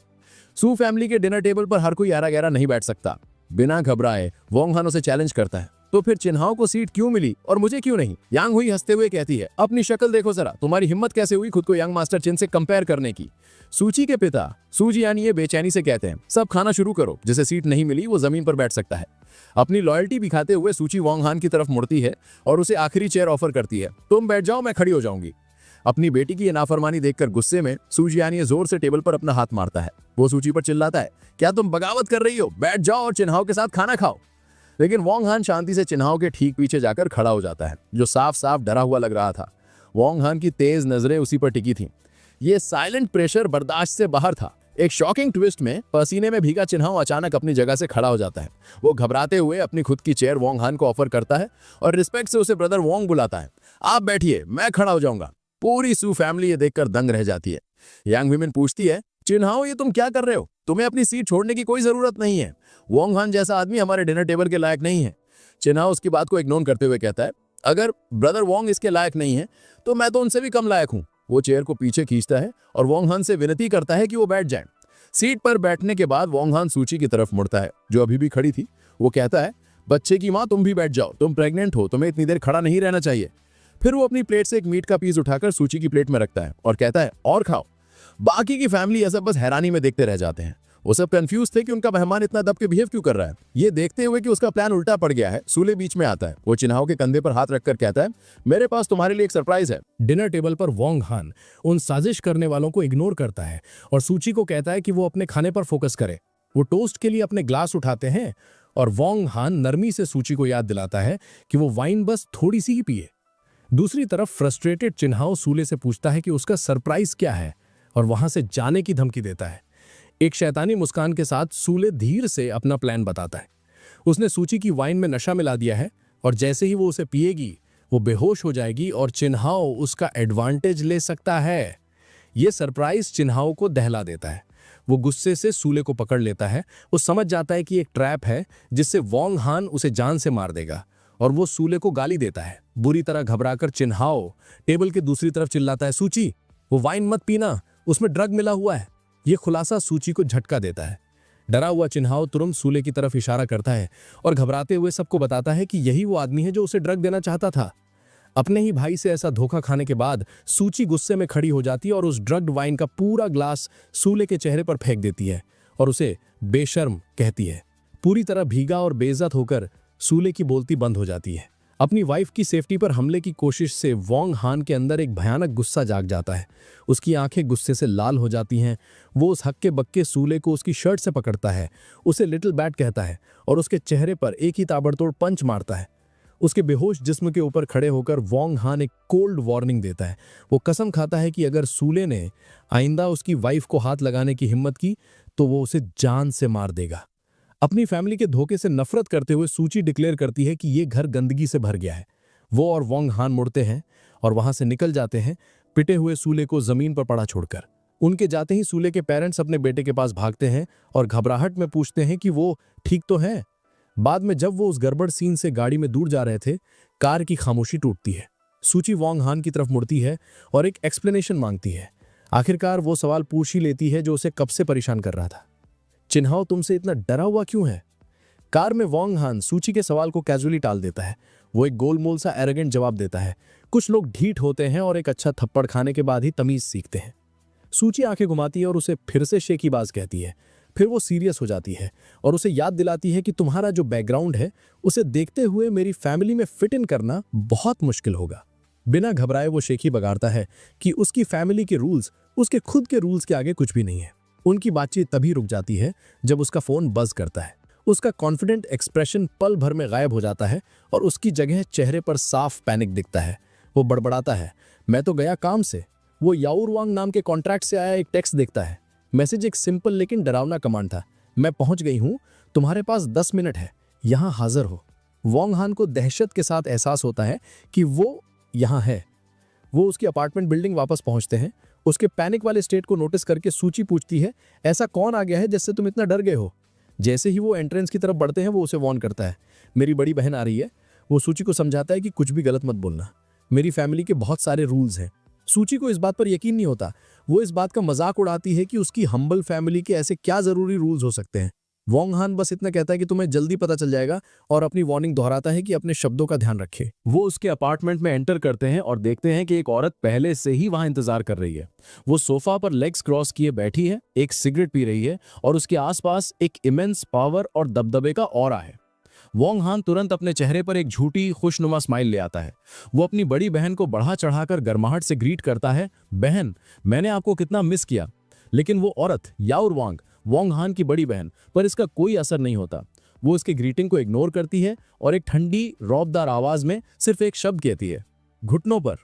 सू फैमिली के डिनर टेबल पर हर कोई आरा गहरा नहीं बैठ सकता। बिना घबराए वोंग हान उसे चैलेंज करता है, तो फिर चिन्हाओं को सीट क्यों मिली और मुझे क्यों नहीं? यांग हुई हंसते हुए कहती है, अपनी शक्ल देखो जरा, तुम्हारी हिम्मत कैसे हुई खुद को यंग मास्टर चिन से कंपेयर करने की? सूची के पिता सू जियानिए बेचैनी से कहते हैं, सब खाना शुरू करो, जिसे सीट नहीं मिली वो जमीन पर बैठ सकता है। अपनी लॉयल्टी दिखाते हुए सूची वोंग हान की तरफ मुड़ती है और उसे आखिरी चेयर ऑफर करती है। तुम बैठ जाओ, मैं खड़ी हो जाऊंगी। अपनी बेटी की ये नाफरमानी देखकर गुस्से में सू जियानिए जोर से टेबल पर अपना हाथ मारता है। वो सूची पर चिल्लाता है, क्या तुम बगावत कर रही हो? बैठ जाओ और चिन्हाओं के साथ खाना खाओ। लेकिन वोंग हान शांति से चिन्हाओं के ठीक पीछे जाकर खड़ा हो जाता है, जो साफ साफ डरा हुआ लग रहा था। वोंग हान की तेज नजरें उसी पर टिकी थीं। ये साइलेंट प्रेशर बर्दाश्त से बाहर था। एक शॉकिंग ट्विस्ट में पसीने में भीगा चिन्हाओ अचानक अपनी जगह से खड़ा हो जाता है। वो घबराते हुए अपनी खुद की चेयर वोंग हान को ऑफर करता है और रिस्पेक्ट से उसे ब्रदर वोंग बुलाता है। आप बैठिए, मैं खड़ा हो जाऊंगा। पूरी सू फैमिली ये देखकर दंग रह जाती है। यांग हुईमन पूछती है, चिन्हाओ ये तुम क्या कर रहे हो? तुम्हें अपनी सीट छोड़ने की कोई जरूरत नहीं है। वोंग हान जैसा आदमी हमारे डिनर टेबल के लायक नहीं है। चिन्हाओ उसकी बात को इग्नोर करते हुए कहता है, अगर ब्रदर वोंग इसके लायक नहीं है तो मैं तो उनसे भी कम लायक हूं। वो चेयर को पीछे खींचता है और वोंग हान से विनती करता है कि वो बैठ जाए। सीट पर बैठने के बाद वोंग हान सूची की तरफ मुड़ता है, जो अभी भी खड़ी थी। वो कहता है, बच्चे की माँ तुम भी बैठ जाओ, तुम प्रेग्नेंट हो, तुम्हें इतनी देर खड़ा नहीं रहना चाहिए। फिर वो अपनी प्लेट से एक मीट का पीस उठाकर सूची की प्लेट में रखता है और कहता है, और खाओ। बाकी की फैमिली ऐसा बस हैरानी में देखते रह जाते हैं। वो सब कंफ्यूज थे कि उनका मेहमान इतना दब के बिहेव क्यों कर रहा है। ये देखते हुए कि उसका प्लान उल्टा पड़ गया है, सूले बीच में आता है। वो चिन्हाओं के कंधे पर हाथ रखकर कहता है, मेरे पास तुम्हारे लिए एक सरप्राइज है। डिनर टेबल पर वोंग हान उन साजिश करने वालों को इग्नोर करता है और सूची को कहता है कि वो अपने खाने पर फोकस करे। वो टोस्ट के लिए अपने ग्लास उठाते हैं और वोंग हान नरमी से सूची को याद दिलाता है कि वो वाइन बस थोड़ी सी ही पिए। दूसरी तरफ फ्रस्ट्रेटेड चिन्हाओ सूले से पूछता है कि उसका सरप्राइज क्या है और वहां से जाने की धमकी देता है। एक शैतानी मुस्कान के साथ सूले धीर से अपना प्लान बताता है। उसने सूची की वाइन में नशा मिला दिया है और जैसे ही वो उसे पिएगी वो बेहोश हो जाएगी और चिन्हाओ उसका एडवांटेज ले सकता है। ये सरप्राइज चिन्हाओ को दहला देता है। वो गुस्से से सूले को पकड़ लेता है। वो समझ जाता है कि एक ट्रैप है जिससे वोंग हान उसे जान से मार देगा और वो सूले को गाली देता है। बुरी तरह घबराकर चिन्हाओ टेबल के दूसरी तरफ चिल्लाता है, सूची वो वाइन मत पीना, उसमें ड्रग मिला हुआ है। ये खुलासा सूची को झटका देता है। डरा हुआ चिन्हाओ तुरंत सूले की तरफ इशारा करता है और घबराते हुए सबको बताता है कि यही वो आदमी है जो उसे ड्रग देना चाहता था। अपने ही भाई से ऐसा धोखा खाने के बाद सूची गुस्से में खड़ी हो जाती है और उस ड्रग्ड वाइन का पूरा ग्लास सूले के चेहरे पर फेंक देती है और उसे बेशर्म कहती है। पूरी तरह भीगा और बेइज्जत होकर सूले की बोलती बंद हो जाती है। अपनी वाइफ की सेफ्टी पर हमले की कोशिश से वोंग हान के अंदर एक भयानक गुस्सा जाग जाता है। उसकी आंखें गुस्से से लाल हो जाती हैं। वो उस हक्के बक्के सूले को उसकी शर्ट से पकड़ता है, उसे लिटिल बैट कहता है और उसके चेहरे पर एक ही ताबड़तोड़ पंच मारता है। उसके बेहोश जिस्म के ऊपर खड़े होकर वोंग हान एक कोल्ड वार्निंग देता है। वो कसम खाता है कि अगर सूले ने आइंदा उसकी वाइफ को हाथ लगाने की हिम्मत की तो वो उसे जान से मार देगा। अपनी फैमिली के धोखे से नफरत करते हुए सूची डिक्लेयर करती है कि ये घर गंदगी से भर गया है। वो और वोंग हान मुड़ते हैं और वहां से निकल जाते हैं, पिटे हुए सूले को जमीन पर पड़ा छोड़कर। उनके जाते ही सूले के पेरेंट्स अपने बेटे के पास भागते हैं और घबराहट में पूछते हैं कि वो ठीक तो है। बाद में जब वो उस गड़बड़ सीन से गाड़ी में दूर जा रहे थे, कार की खामोशी टूटती है। सूची वोंग हान की तरफ मुड़ती है और एक एक्सप्लेनेशन मांगती है। आखिरकार वो सवाल पूछ ही लेती है जो उसे कब से परेशान कर रहा था। चिन्हाओ तुमसे इतना डरा हुआ क्यों है? कार में वोंग हान सूची के सवाल को कैजुअली टाल देता है। वो एक गोलमोल सा एरोगेंट जवाब देता है। कुछ लोग ढीठ होते हैं और एक अच्छा थप्पड़ खाने के बाद ही तमीज सीखते हैं। सूची आंखें घुमाती है और उसे फिर से शेखीबाज कहती है। फिर वो सीरियस हो जाती है और उसे याद दिलाती है कि तुम्हारा जो बैकग्राउंड है उसे देखते हुए मेरी फैमिली में फिट इन करना बहुत मुश्किल होगा। बिना घबराए वो शेखी बगाड़ता है कि उसकी फैमिली के रूल्स उसके खुद के रूल्स के आगे कुछ भी नहीं है। उनकी बातचीत तभी रुक जाती है जब उसका फोन बज करता है। उसका कॉन्फिडेंट एक्सप्रेशन पल भर में गायब हो जाता है और उसकी जगह चेहरे पर साफ पैनिक दिखता है। वो बड़बड़ाता है, मैं तो गया काम से। वो याओर वांग नाम के कॉन्ट्रैक्ट से आया एक टेक्स्ट देखता है। मैसेज एक सिंपल लेकिन डरावना कमांड था, मैं पहुंच गई हूं, तुम्हारे पास 10 मिनट है, यहां हाजिर हो। वोंग हान को दहशत के साथ एहसास होता है कि वो यहां है। वो उसकी अपार्टमेंट बिल्डिंग वापस पहुंचते हैं। उसके पैनिक वाले स्टेट को नोटिस करके सूची पूछती है, ऐसा कौन आ गया है जिससे तुम इतना डर गए हो? जैसे ही वो एंट्रेंस की तरफ बढ़ते हैं वो उसे वार्न करता है, मेरी बड़ी बहन आ रही है। वो सूची को समझाता है कि कुछ भी गलत मत बोलना, मेरी फैमिली के बहुत सारे रूल्स हैं। सूची को इस बात पर यकीन नहीं होता। वो इस बात का मजाक उड़ाती है कि उसकी हम्बल फैमिली के ऐसे क्या जरूरी रूल्स हो सकते हैं। वोंग हान बस इतना कहता है कि तुम्हें जल्दी पता चल जाएगा और अपनी वार्निंग दोहराता है कि अपने शब्दों का ध्यान रखे। वो उसके अपार्टमेंट में एंटर करते हैं और देखते हैं कि एक औरत पहले से ही वहां इंतजार कर रही है। वो सोफा पर लेग्स क्रॉस किए बैठी है, एक सिगरेट पी रही है और उसके आसपास एक इमेंस पावर और दबदबे का ऑरा है। वोंग हान तुरंत अपने चेहरे पर एक झूठी खुशनुमा स्माइल ले आता है। वो अपनी बड़ी बहन को बढ़ा चढ़ाकर गर्माहट से ग्रीट करता है, बहन मैंने आपको कितना मिस किया। लेकिन वो औरत याओर वांग, वोंग हान की बड़ी बहन, पर इसका कोई असर नहीं होता। वो उसके ग्रीटिंग को इग्नोर करती है और एक ठंडी रौबदार आवाज में सिर्फ एक शब्द कहती है, घुटनों पर।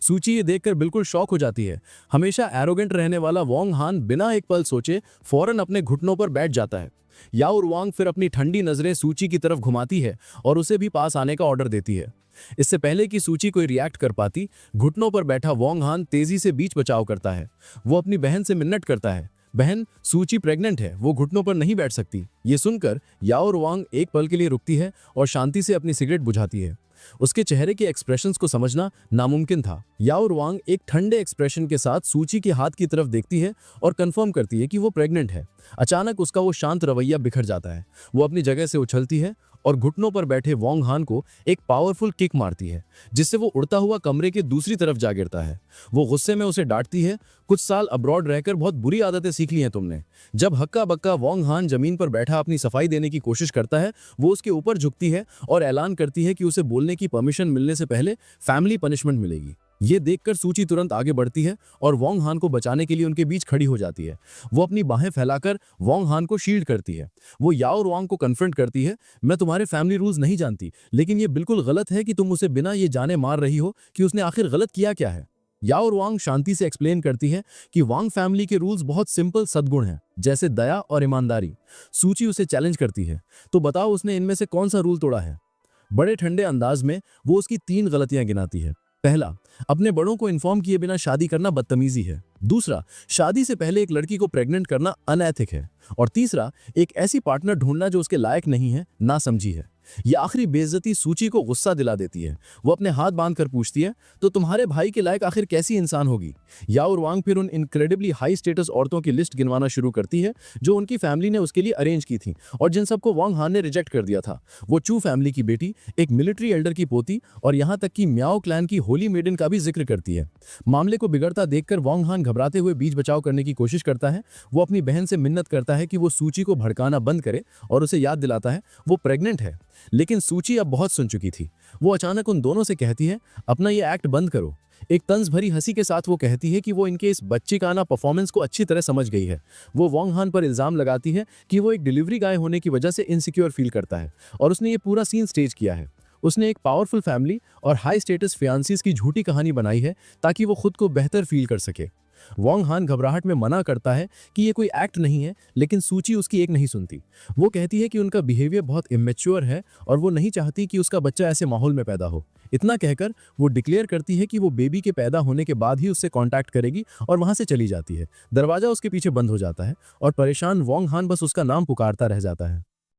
सूची ये देखकर बिल्कुल शॉक हो जाती है। हमेशा एरोगेंट रहने वाला वोंग हान बिना एक पल सोचे फौरन अपने घुटनों पर बैठ जाता है। याओर वांग फिर अपनी ठंडी नजरें सूची की तरफ घुमाती है और उसे भी पास आने का ऑर्डर देती है। इससे पहले कि सूची कोई रिएक्ट कर पाती, घुटनों पर बैठा वोंग हान तेजी से बीच बचाव करता है। वो अपनी बहन से मिन्नत करता है, बहन सूची प्रेग्नेंट है, वो घुटनों पर नहीं बैठ सकती। ये सुनकर याओर वांग एक पल के लिए रुकती है और शांति से अपनी सिगरेट बुझाती है। उसके चेहरे के एक्सप्रेशंस को समझना नामुमकिन था। याओर वांग एक ठंडे एक्सप्रेशन के साथ सूची के हाथ की तरफ देखती है और कंफर्म करती है कि वो प्रेग्नेंट है। अचानक उसका वो शांत रवैया बिखर जाता है। वो अपनी जगह से उछलती है और घुटनों पर बैठे वोंग हान को एक पावरफुल किक मारती है, जिससे वो उड़ता हुआ कमरे के दूसरी तरफ जा गिरता है। वो गुस्से में उसे डांटती है, कुछ साल अब्रॉड रहकर बहुत बुरी आदतें सीख ली हैं तुमने। जब हक्का बक्का वोंग हान जमीन पर बैठा अपनी सफाई देने की कोशिश करता है, वो उसके ऊपर झुकती है और ऐलान करती है कि उसे बोलने की परमिशन मिलने से पहले फैमिली पनिशमेंट मिलेगी। ये देखकर सूची तुरंत आगे बढ़ती है और वोंग हान को बचाने के लिए उनके बीच खड़ी हो जाती है। वो अपनी बाहें फैलाकर वोंग हान को शील्ड करती है। वो याओर वांग को कन्फ्रंट करती है, मैं तुम्हारे फैमिली रूल्स नहीं जानती, लेकिन ये बिल्कुल गलत है कि तुम उसे बिना ये जाने मार रही हो कि उसने आखिर गलत किया क्या है। याओर वांग शांति से एक्सप्लेन करती है कि वांग फैमिली के रूल्स बहुत सिंपल सद्गुण हैं, जैसे दया और ईमानदारी। सूची उसे चैलेंज करती है, तो बताओ उसने इनमें से कौन सा रूल तोड़ा है। बड़े ठंडे अंदाज में वो उसकी 3 गलतियां गिनाती है। पहला, अपने बड़ों को इन्फॉर्म किए बिना शादी करना बदतमीजी है। दूसरा, शादी से पहले एक लड़की को प्रेग्नेंट करना अनैतिक है। और तीसरा, एक ऐसी पार्टनर ढूंढना जो उसके लायक नहीं है, ना समझी है। ये आखिरी बेइज्जती सूची को गुस्सा दिला देती है। वो अपने हाथ बांधकर पूछती है, तो तुम्हारे भाई के लायक आखिर कैसी इंसान होगी? याओर वांग फिर उन इनक्रेडिबली हाई स्टेटस औरतों की लिस्ट गिनवाना शुरू करती है जो उनकी फैमिली ने उसके लिए अरेंज की थी और जिन सबको वोंग हान ने रिजेक्ट कर दिया था। वो चू फैमिली की बेटी, एक मिलिट्री एल्डर की पोती और यहाँ तक कि म्याओ क्लैन की होली मेडन का भी जिक्र करती है। मामले को बिगड़ता देखकर वोंग हान घबराते हुए बीच बचाव करने की कोशिश करता है। वो अपनी बहन से मिन्नत करता है कि वो सूची को भड़काना बंद करे और उसे याद दिलाता है वो प्रेग्नेंट है। लेकिन सूची अब बहुत सुन चुकी थी। वो अचानक उन दोनों से कहती है, अपना ये एक्ट बंद करो। एक तंज भरी हंसी के साथ वो कहती है कि वो इनके इस बच्चीकाना परफॉर्मेंस को अच्छी तरह समझ गई है। वो वोंग हान पर इल्जाम लगाती है कि वो एक डिलीवरी गाय होने की वजह से इनसिक्योर फील करता है और उसने ये पूरा सीन स्टेज किया है। उसने एक पावरफुल फैमिली और हाई स्टेटस फियांसीज की झूठी कहानी बनाई है ताकि वो खुद को बेहतर फील कर सके। वोंग हान घबराहट में मना करता है कि ये कोई एक्ट नहीं है, लेकिन सूची उसकी एक नहीं सुनती। वो कहती है कि उनका बिहेवियर बहुत इमेच्योर है और वो नहीं चाहती कि उसका बच्चा ऐसे माहौल में पैदा हो। इतना कहकर वो डिक्लेयर करती है कि वो बेबी के पैदा होने के बाद ही उससे कांटेक्ट करेगी और वहां से चली जाती है। दरवाजा उसके पीछे बंद हो जाता है और परेशान वोंग हान बस उसका नाम पुकारता रह जाता है।